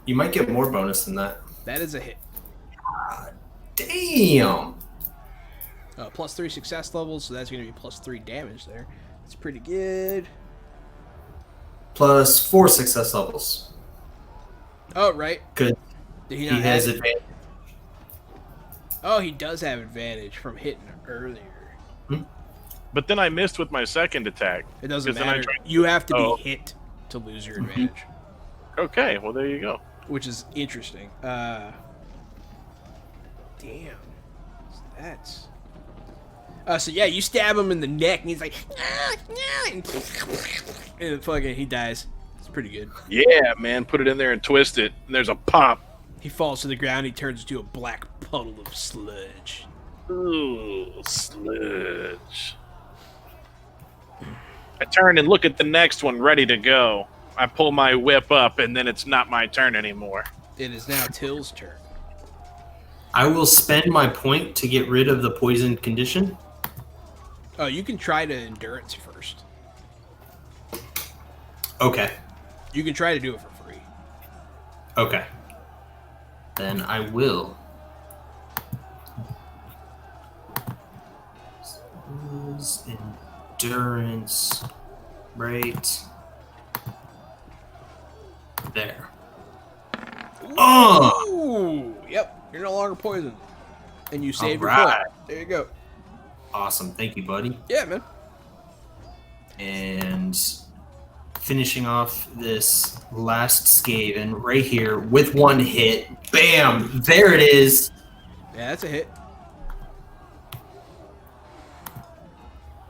[SPEAKER 3] You might get more bonus than that.
[SPEAKER 1] That is a hit.
[SPEAKER 3] Damn.
[SPEAKER 1] +3 success levels, so that's going to be +3 damage there. That's pretty good.
[SPEAKER 3] Plus 4 success levels.
[SPEAKER 1] Oh, right.
[SPEAKER 3] Good.
[SPEAKER 1] Did he
[SPEAKER 3] He
[SPEAKER 1] not
[SPEAKER 3] has
[SPEAKER 1] have...
[SPEAKER 3] advantage.
[SPEAKER 1] Oh, he does have advantage from hitting earlier.
[SPEAKER 2] But then I missed with my second attack.
[SPEAKER 1] It doesn't
[SPEAKER 2] 'Cause then I
[SPEAKER 1] matter.
[SPEAKER 2] tried-
[SPEAKER 1] You have to
[SPEAKER 2] Oh.
[SPEAKER 1] be hit to lose your advantage,
[SPEAKER 2] Okay, well there you go.
[SPEAKER 1] which is interesting. Damn. That's... so yeah, you stab him in the neck, and he's like... and fucking he dies. It's pretty good.
[SPEAKER 2] Yeah, man, put it in there and twist it, and there's a pop.
[SPEAKER 1] He falls to the ground. He turns into a black puddle of sludge.
[SPEAKER 2] Ooh, sludge. I turn and look at the next one, ready to go. I pull my whip up, and then it's not my turn anymore.
[SPEAKER 1] It is now Till's turn.
[SPEAKER 3] I will spend my point to get rid of the poisoned condition.
[SPEAKER 1] Oh, you can try to endurance first.
[SPEAKER 3] Okay.
[SPEAKER 1] You can try to do it for free.
[SPEAKER 3] Okay. Then I will. Endurance. Right. There. Oh!
[SPEAKER 1] Ooh, yep. You're no longer poisoned. And you save your
[SPEAKER 3] Alright.
[SPEAKER 1] point. There you go.
[SPEAKER 3] Awesome. Thank you, buddy.
[SPEAKER 1] Yeah, man.
[SPEAKER 3] And finishing off this last Skaven right here with one hit. Bam! There it is.
[SPEAKER 1] Yeah, that's a hit.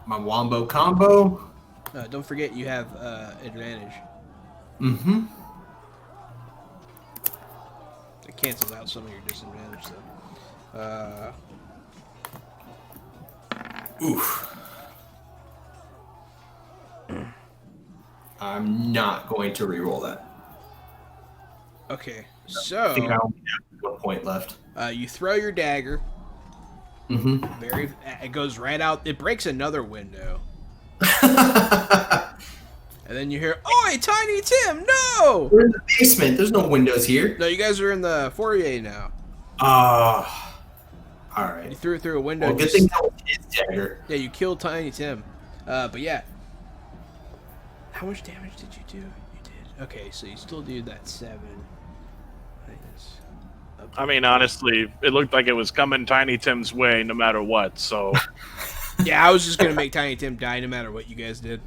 [SPEAKER 3] My wombo combo.
[SPEAKER 1] Don't forget you have advantage.
[SPEAKER 3] Mm-hmm.
[SPEAKER 1] It cancels out some of your disadvantage, though.
[SPEAKER 3] Oof. I'm not going to reroll that.
[SPEAKER 1] Okay,
[SPEAKER 3] I
[SPEAKER 1] so
[SPEAKER 3] think I only have 1 point left.
[SPEAKER 1] you throw your dagger.
[SPEAKER 3] Mm-hmm.
[SPEAKER 1] It goes right out. It breaks another window, and then you hear, "Oi, Tiny Tim! No!"
[SPEAKER 3] We're in the basement. There's no windows here.
[SPEAKER 1] No, you guys are in the foyer now.
[SPEAKER 3] All
[SPEAKER 1] You
[SPEAKER 3] right.
[SPEAKER 1] threw it through a window.
[SPEAKER 3] Well, good thing that was his dagger.
[SPEAKER 1] Yeah, you killed Tiny Tim. But yeah. How much damage did you do? You did. Okay, so you still do that 7. Minus.
[SPEAKER 2] I mean, honestly, it looked like it was coming Tiny Tim's way no matter what. So
[SPEAKER 1] Yeah, I was just gonna make Tiny Tim die no matter what you guys did.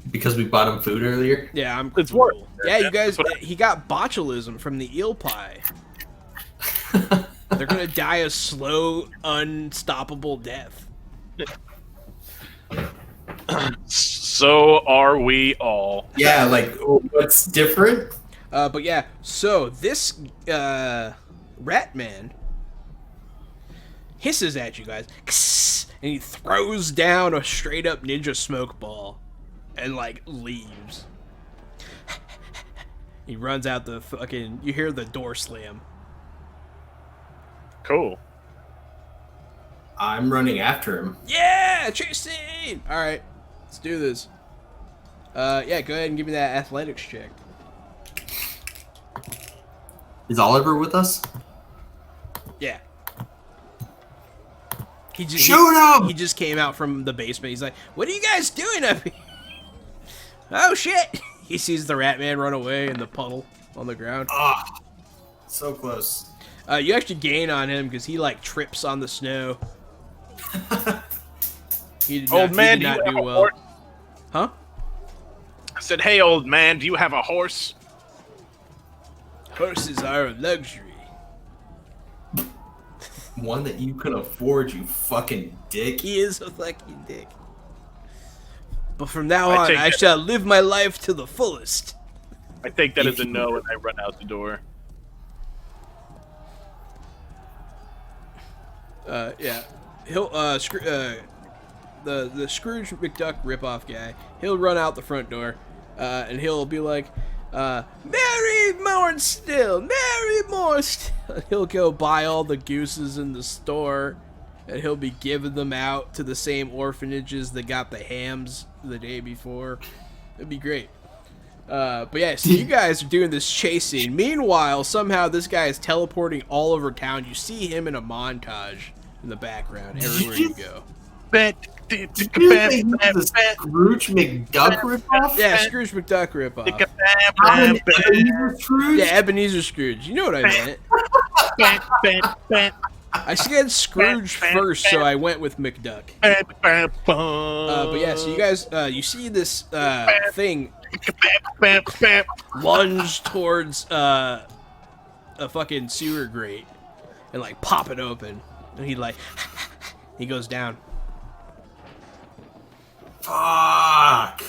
[SPEAKER 3] Because we bought him food earlier.
[SPEAKER 1] Yeah, I'm.
[SPEAKER 2] It's
[SPEAKER 1] cool.
[SPEAKER 2] worth it.
[SPEAKER 1] Yeah, you guys.
[SPEAKER 2] That's what
[SPEAKER 1] He got botulism from the eel pie. They're gonna die a slow, unstoppable death.
[SPEAKER 2] so are we all.
[SPEAKER 3] Yeah, like what's different?
[SPEAKER 1] But yeah, so this rat man hisses at you guys, and he throws down a straight up ninja smoke ball, and like leaves. He runs out the fucking. You hear the door slam.
[SPEAKER 2] Cool.
[SPEAKER 3] I'm running after him.
[SPEAKER 1] Yeah, chase scene. All right, let's do this. Yeah, go ahead and give me that athletics check.
[SPEAKER 3] Is Oliver with us?
[SPEAKER 1] Yeah. He just
[SPEAKER 3] Shoot him!
[SPEAKER 1] He just came out from the basement. He's like, "What are you guys doing up here?" Oh shit! He sees the rat man run away in the puddle on the ground.
[SPEAKER 3] Ah, so close.
[SPEAKER 1] You actually gain on him because he like trips on the snow. He did
[SPEAKER 2] Old man,
[SPEAKER 1] he
[SPEAKER 2] do
[SPEAKER 1] did
[SPEAKER 2] you
[SPEAKER 1] not
[SPEAKER 2] have
[SPEAKER 1] do
[SPEAKER 2] a
[SPEAKER 1] well.
[SPEAKER 2] horse?
[SPEAKER 1] Huh?
[SPEAKER 2] I said, hey, old man, do you have a horse?
[SPEAKER 1] Horses are a luxury.
[SPEAKER 3] One that you can afford, you fucking dick.
[SPEAKER 1] He is a fucking dick. But from now
[SPEAKER 2] I
[SPEAKER 1] on,
[SPEAKER 2] take
[SPEAKER 1] I
[SPEAKER 2] that-
[SPEAKER 1] shall live my life to the fullest.
[SPEAKER 2] I take that as a no, and I run out the door.
[SPEAKER 1] Yeah, he'll the Scrooge McDuck ripoff guy. He'll run out the front door, and he'll be like, "Merry Mondstille, Merry Mondstille." He'll go buy all the gooses in the store, and he'll be giving them out to the same orphanages that got the hams the day before. It'd be great. But yeah, so you guys are doing this chasing. Meanwhile, somehow this guy is teleporting all over town. You see him in a montage in the background everywhere you go.
[SPEAKER 3] Did you think he was a Scrooge McDuck ripoff?
[SPEAKER 1] Yeah, Scrooge McDuck ripoff.
[SPEAKER 3] Ebenezer Scrooge?
[SPEAKER 1] Yeah, Ebenezer Scrooge. You know what I meant. I said Scrooge first, so I went with McDuck. But yeah, so you guys, you see this thing lunge towards a fucking sewer grate and like pop it open, and he like he goes down.
[SPEAKER 3] Fuck.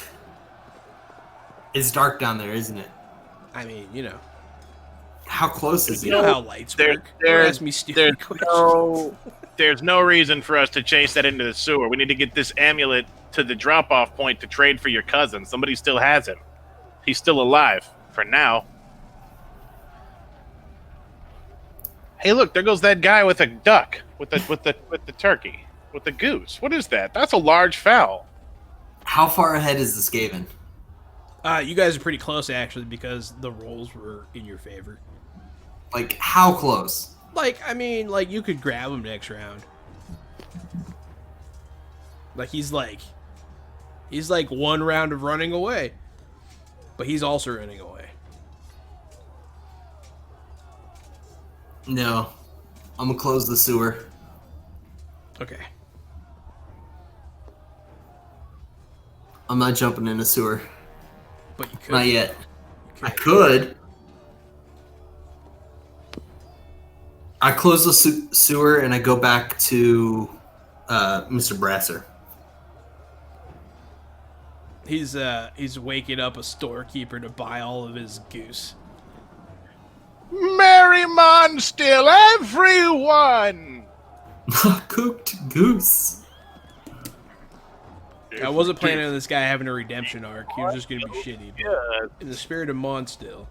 [SPEAKER 3] It's dark down there, isn't it?
[SPEAKER 1] I mean, you know.
[SPEAKER 3] How close is
[SPEAKER 1] You
[SPEAKER 3] it?
[SPEAKER 1] know how lights work. Don't ask me stupid questions.
[SPEAKER 2] There's no reason for us to chase that into the sewer. We need to get this amulet to the drop-off point to trade for your cousin. Somebody still has him. He's still alive for now.
[SPEAKER 4] Hey, look, there goes that guy with a duck, with the turkey, with the goose. What is that? That's a large fowl.
[SPEAKER 3] How far ahead is the Skaven?
[SPEAKER 1] You guys are pretty close, actually, because the rolls were in your favor.
[SPEAKER 3] Like, how close?
[SPEAKER 1] Like, I mean, like, you could grab him next round. Like, he's like one round of running away. But he's also running away.
[SPEAKER 3] No. I'm gonna close the sewer.
[SPEAKER 1] Okay.
[SPEAKER 3] I'm not jumping in the sewer.
[SPEAKER 1] But you could.
[SPEAKER 3] Not yet.
[SPEAKER 1] You
[SPEAKER 3] I could. I close the sewer and I go back to Mr. Brasser.
[SPEAKER 1] He's waking up a storekeeper to buy all of his goose.
[SPEAKER 4] Merry Mondstille, everyone!
[SPEAKER 3] Cooked goose.
[SPEAKER 1] I wasn't planning on this guy having a redemption arc. He was just gonna be shitty. But
[SPEAKER 2] Yeah.
[SPEAKER 1] in the spirit of Mondstille.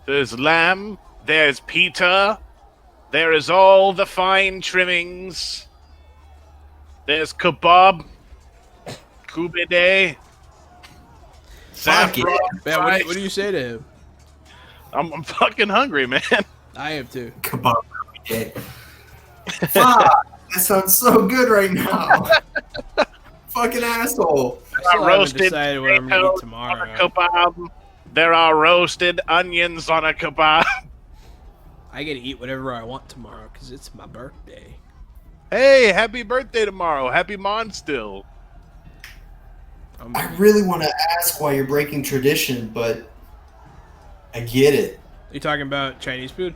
[SPEAKER 4] There's lamb, there's Peter, there is all the fine trimmings. There's kebab, kubide,
[SPEAKER 3] Fuck
[SPEAKER 4] saffron.
[SPEAKER 1] Man, what do you say to him?
[SPEAKER 4] I'm fucking hungry, man.
[SPEAKER 1] I am too.
[SPEAKER 3] Kebab every day. Fuck! That sounds so good right now. Fucking asshole.
[SPEAKER 1] I still haven't
[SPEAKER 4] roasted
[SPEAKER 1] decided what I'm gonna eat
[SPEAKER 4] on a
[SPEAKER 1] tomorrow.
[SPEAKER 4] kebab. There are roasted onions on a kebab.
[SPEAKER 1] I get to eat whatever I want tomorrow because it's my birthday.
[SPEAKER 4] Hey, happy birthday tomorrow. Happy Mondstille.
[SPEAKER 5] I really want to ask why you're breaking tradition, but I get it.
[SPEAKER 1] You talking about Chinese food?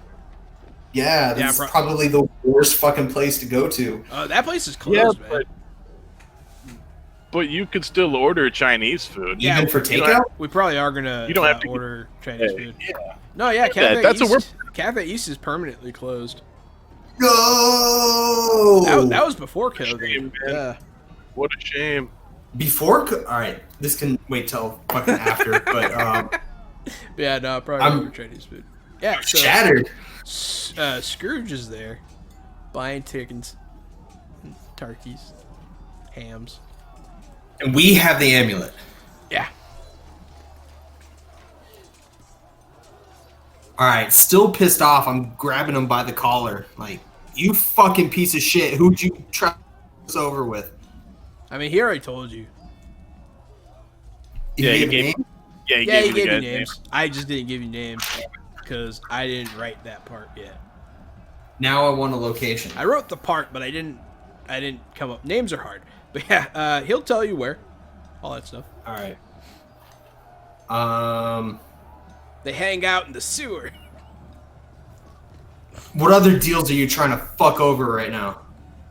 [SPEAKER 5] Yeah,
[SPEAKER 1] Yeah,
[SPEAKER 5] this is probably the worst fucking place to go to.
[SPEAKER 1] That place is closed,
[SPEAKER 4] Yeah,
[SPEAKER 1] man.
[SPEAKER 4] But you could still order Chinese food.
[SPEAKER 1] Yeah,
[SPEAKER 5] Even for
[SPEAKER 4] you don't
[SPEAKER 5] takeout?
[SPEAKER 1] We probably are gonna
[SPEAKER 4] You don't have to
[SPEAKER 1] order Chinese
[SPEAKER 4] Hey,
[SPEAKER 1] food.
[SPEAKER 4] yeah.
[SPEAKER 1] No, yeah, Cafe
[SPEAKER 4] that's
[SPEAKER 1] East.
[SPEAKER 4] what
[SPEAKER 1] Cafe East is permanently closed.
[SPEAKER 5] No!
[SPEAKER 1] That was before COVID.
[SPEAKER 4] Shame, man.
[SPEAKER 1] Yeah.
[SPEAKER 4] What a shame.
[SPEAKER 3] Before, alright, this can wait till fucking after, but
[SPEAKER 1] Yeah, no, probably
[SPEAKER 3] I'm-
[SPEAKER 1] order Chinese food. Yeah, so
[SPEAKER 3] shattered.
[SPEAKER 1] Scrooge is there, buying chickens, turkeys, hams.
[SPEAKER 3] And we have the amulet.
[SPEAKER 1] Yeah.
[SPEAKER 3] Alright, still pissed off. I'm grabbing him by the collar. Like, you fucking piece of shit. Who'd you try this over with?
[SPEAKER 1] I mean, he already told you.
[SPEAKER 4] Yeah, he
[SPEAKER 3] gave a
[SPEAKER 4] gave-
[SPEAKER 3] name?
[SPEAKER 4] Yeah, he
[SPEAKER 1] Yeah, he
[SPEAKER 4] gave
[SPEAKER 1] gave
[SPEAKER 4] you
[SPEAKER 1] you
[SPEAKER 4] guys
[SPEAKER 1] names. I just didn't give you names because I didn't write that part yet.
[SPEAKER 3] Now I want a location.
[SPEAKER 1] I wrote the part, but I didn't come up. Names are hard, but yeah, he'll tell you where, all that stuff.
[SPEAKER 3] Alright.
[SPEAKER 1] They hang out in the sewer.
[SPEAKER 3] What other deals are you trying to fuck over right now?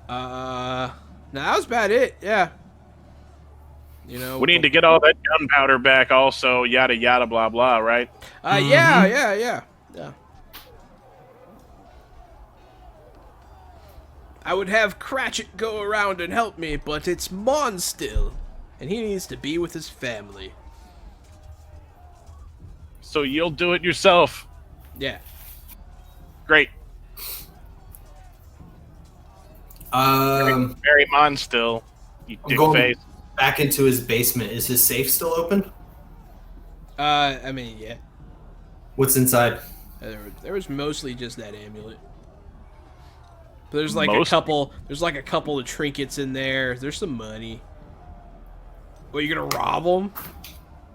[SPEAKER 1] No, that was about it. Yeah. You know,
[SPEAKER 4] We need to get all that gunpowder back also, yada yada blah blah, right?
[SPEAKER 1] Yeah. I would have Cratchit go around and help me, but it's Mondstille, and he needs to be with his family.
[SPEAKER 4] So you'll do it yourself.
[SPEAKER 1] Yeah.
[SPEAKER 4] Great. Mary Mondstille, you
[SPEAKER 3] I'm
[SPEAKER 4] dick
[SPEAKER 3] going
[SPEAKER 4] face.
[SPEAKER 3] back into his basement. Is his safe still open?
[SPEAKER 1] I mean, yeah.
[SPEAKER 3] What's inside?
[SPEAKER 1] There was mostly just that amulet. But there's like
[SPEAKER 4] Mostly?
[SPEAKER 1] a couple of trinkets in there. There's some money. What, you gonna rob them?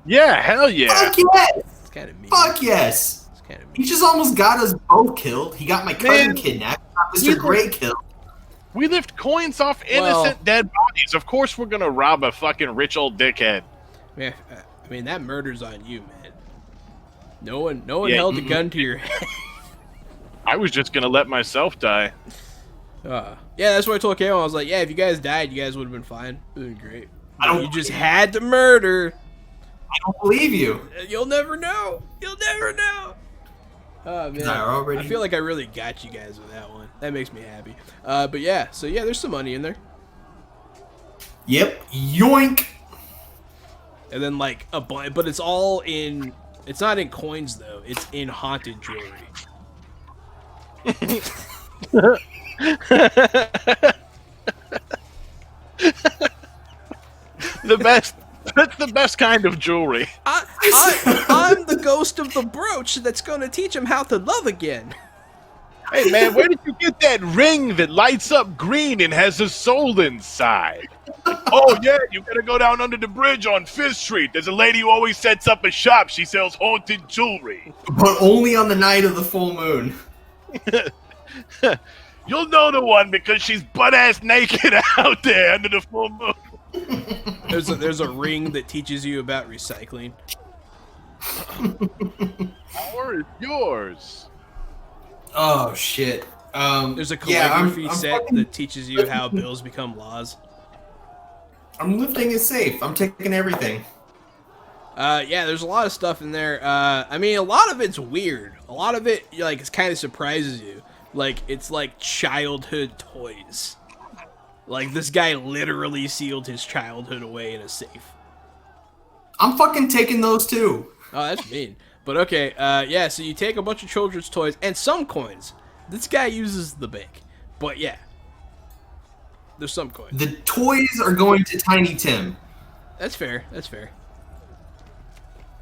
[SPEAKER 4] Yeah, hell yeah.
[SPEAKER 3] Fuck yes!
[SPEAKER 1] It's kind of mean.
[SPEAKER 3] Fuck yes!
[SPEAKER 1] It's kind of
[SPEAKER 3] He
[SPEAKER 1] mean.
[SPEAKER 3] just almost got us both killed. He got my cousin
[SPEAKER 4] Man,
[SPEAKER 3] kidnapped. Got
[SPEAKER 4] we
[SPEAKER 3] Mr. Gray killed.
[SPEAKER 4] We lift coins off innocent dead bodies. Of course we're gonna rob a fucking rich old dickhead.
[SPEAKER 1] Yeah, I mean that murder's on you, man. No one
[SPEAKER 4] Yeah,
[SPEAKER 1] held a gun to your head.
[SPEAKER 4] I was just gonna let myself die.
[SPEAKER 1] Yeah, that's what I told Kavon. I was like, yeah, if you guys died, you guys would have been fine. It would have been great.
[SPEAKER 3] I don't-
[SPEAKER 1] You just had to murder.
[SPEAKER 3] I don't believe you.
[SPEAKER 1] You'll never know. You'll never know. Oh man,
[SPEAKER 3] I already-
[SPEAKER 1] I feel like I really got you guys with that one. That makes me happy. But yeah, so yeah, there's some money in there,
[SPEAKER 3] Yep. Yoink.
[SPEAKER 1] and then like a bunch, but it's all in It's not in coins though. It's in haunted jewelry.
[SPEAKER 4] The best. That's the best kind of jewelry.
[SPEAKER 1] I'm the ghost of the brooch that's going to teach him how to love again.
[SPEAKER 4] Hey man, where did you get that ring that lights up green and has a soul inside? Oh yeah, you gotta go down under the bridge on Fifth Street. There's a lady who always sets up a shop. She sells haunted jewelry.
[SPEAKER 5] But only on the night of the full moon.
[SPEAKER 4] You'll know the one because she's butt-ass naked out there under the full moon.
[SPEAKER 1] There's a ring that teaches you about recycling.
[SPEAKER 4] Or is yours?
[SPEAKER 5] Oh shit.
[SPEAKER 1] There's a calligraphy set that teaches you how bills become laws.
[SPEAKER 5] I'm lifting it safe. I'm taking everything.
[SPEAKER 1] Yeah, there's a lot of stuff in there. I mean, a lot of it's weird. A lot of it, like, it kind of surprises you. Like, it's like childhood toys. Like, this guy literally sealed his childhood away in a safe.
[SPEAKER 5] I'm fucking taking those too.
[SPEAKER 1] Oh, that's mean. But okay, yeah, so you take a bunch of children's toys and some coins. This guy uses the bank. But yeah, there's some coins.
[SPEAKER 5] The toys are going to Tiny Tim.
[SPEAKER 1] That's fair, that's fair.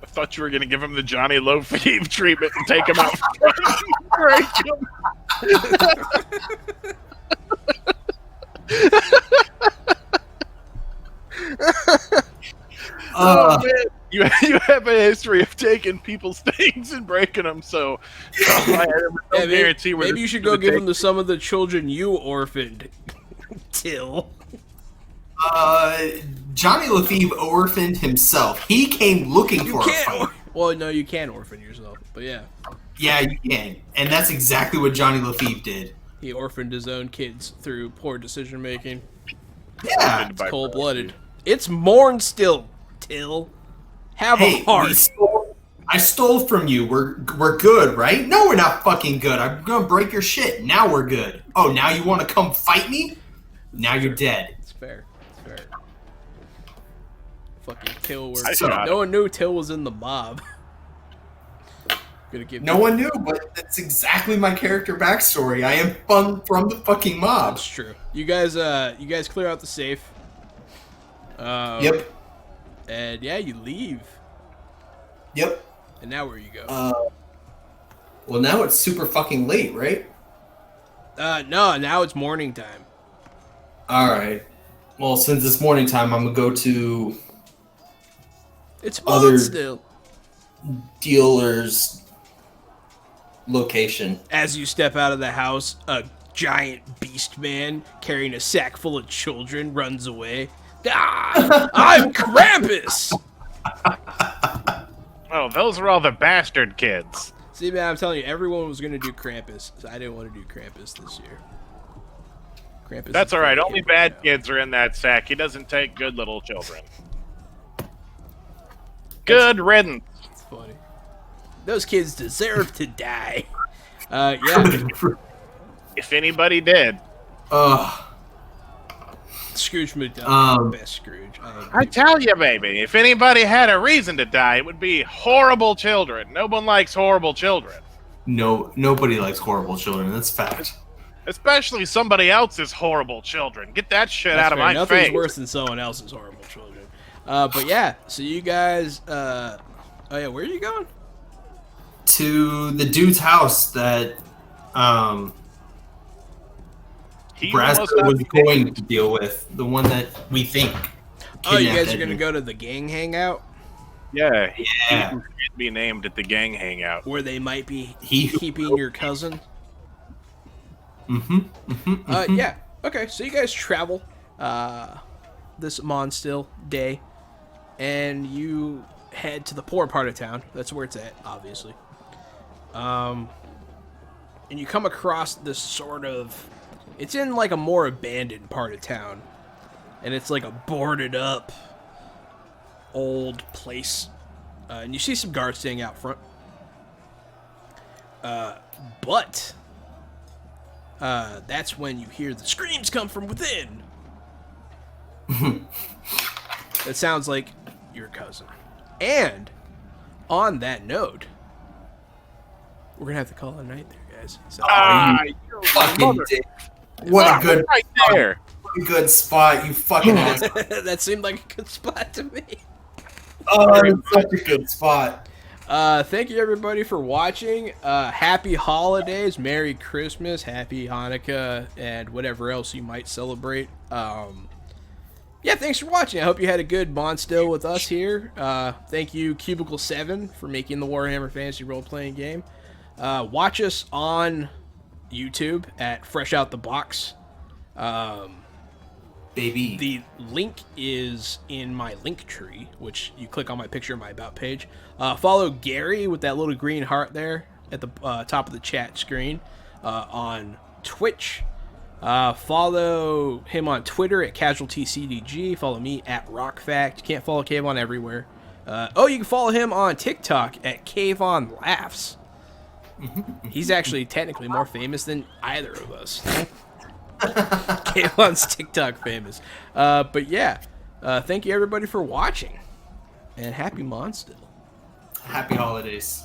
[SPEAKER 4] I thought you were gonna give him the Johnny Loaf Eve treatment and take him out front and break him. Oh, man. You have a history of taking people's things and breaking them, so I have no guarantee where
[SPEAKER 1] maybe you should go give them to some of the children you orphaned, Till.
[SPEAKER 5] Johnny Lefebvre orphaned himself. He came looking for a fight.
[SPEAKER 1] Well, no, you can orphan yourself, but yeah.
[SPEAKER 5] Yeah, you can. And that's exactly what Johnny Lefebvre did.
[SPEAKER 1] He orphaned his own kids through poor decision making.
[SPEAKER 5] Yeah.
[SPEAKER 1] It's cold-blooded. It's Mondstille, Till. Have a heart.
[SPEAKER 5] I stole from you. We're good, right? No, we're not fucking good. I'm gonna break your shit. Now we're good. Oh, now you want to come fight me? Now you're dead.
[SPEAKER 1] It's fair. It's fair. Fucking Till.
[SPEAKER 4] No
[SPEAKER 1] one knew Till was in the mob.
[SPEAKER 5] No one knew, but that's exactly my character backstory. I am from the fucking mob.
[SPEAKER 1] That's true. You guys clear out the safe.
[SPEAKER 5] Yep.
[SPEAKER 1] And yeah, you leave.
[SPEAKER 5] Yep.
[SPEAKER 1] And now where you go?
[SPEAKER 5] Well, now it's super fucking late, right?
[SPEAKER 1] No, now it's morning time.
[SPEAKER 5] All right. Well, since it's morning time, I'm gonna go to
[SPEAKER 1] It's
[SPEAKER 5] other
[SPEAKER 1] still.
[SPEAKER 5] dealer's location.
[SPEAKER 1] As you step out of the house, a giant beast man carrying a sack full of children runs away. Ah, I'm Krampus!
[SPEAKER 4] Oh, those are all the bastard kids.
[SPEAKER 1] See, man, I'm telling you, everyone was going to do Krampus, so I didn't want to do Krampus this year. Krampus.
[SPEAKER 4] That's all right. Only bad kids are in that sack. He doesn't take good little children. Good riddance.
[SPEAKER 1] It's funny. Those kids deserve to die. Yeah.
[SPEAKER 4] If anybody did.
[SPEAKER 1] Scrooge McDuck, best Scrooge.
[SPEAKER 4] I tell you, baby, if anybody had a reason to die, it would be horrible children. No one likes horrible children.
[SPEAKER 5] No, nobody likes horrible children. That's fact.
[SPEAKER 4] Especially somebody else's horrible children. Get that shit out of my
[SPEAKER 1] Nothing's
[SPEAKER 4] face.
[SPEAKER 1] worse than someone else's horrible children. But yeah, so you guys, oh yeah, where are you going?
[SPEAKER 5] To the dude's house that, Brasko was going to deal with, the one that we think.
[SPEAKER 1] Oh, you guys are gonna go to the gang hangout?
[SPEAKER 4] Yeah. He should be named at the gang hangout.
[SPEAKER 1] Where they might be keeping your cousin? Yeah. Okay, so you guys travel this Mondstille day, and you head to the poor part of town. That's where it's at, obviously. And you come across this sort of... It's in, like, a more abandoned part of town. And it's, like, a boarded up old place. And you see some guards standing out front. But... that's when you hear the screams come from within. It sounds like your cousin. And on that note, we're gonna have to call it a night there, guys. So,
[SPEAKER 2] You
[SPEAKER 5] Fucking
[SPEAKER 2] mother-
[SPEAKER 5] dick. What a good,
[SPEAKER 2] right there.
[SPEAKER 5] good spot, you fucking ass.
[SPEAKER 1] that seemed like a good spot to me.
[SPEAKER 5] Oh, it's such a good spot.
[SPEAKER 1] Thank you everybody for watching. Happy holidays, Merry Christmas, Happy Hanukkah, and whatever else you might celebrate. Yeah, thanks for watching. I hope you had a good Mondstille with us here. Thank you, Cubicle 7, for making the Warhammer Fantasy role-playing game. Watch us on YouTube at Fresh Out the Box.
[SPEAKER 5] Baby.
[SPEAKER 1] The link is in my link tree, which you click on my picture in my About page. Follow Gary with that little green heart there at the top of the chat screen on Twitch. Follow him on Twitter at CasualtyCDG. Follow me at RockFact. You can't follow Kavon everywhere. You can follow him on TikTok at Kavon Laughs. He's actually technically more famous than either of us. Kavon's TikTok famous. But yeah, thank you everybody for watching. And happy Mondstille.
[SPEAKER 5] Happy holidays.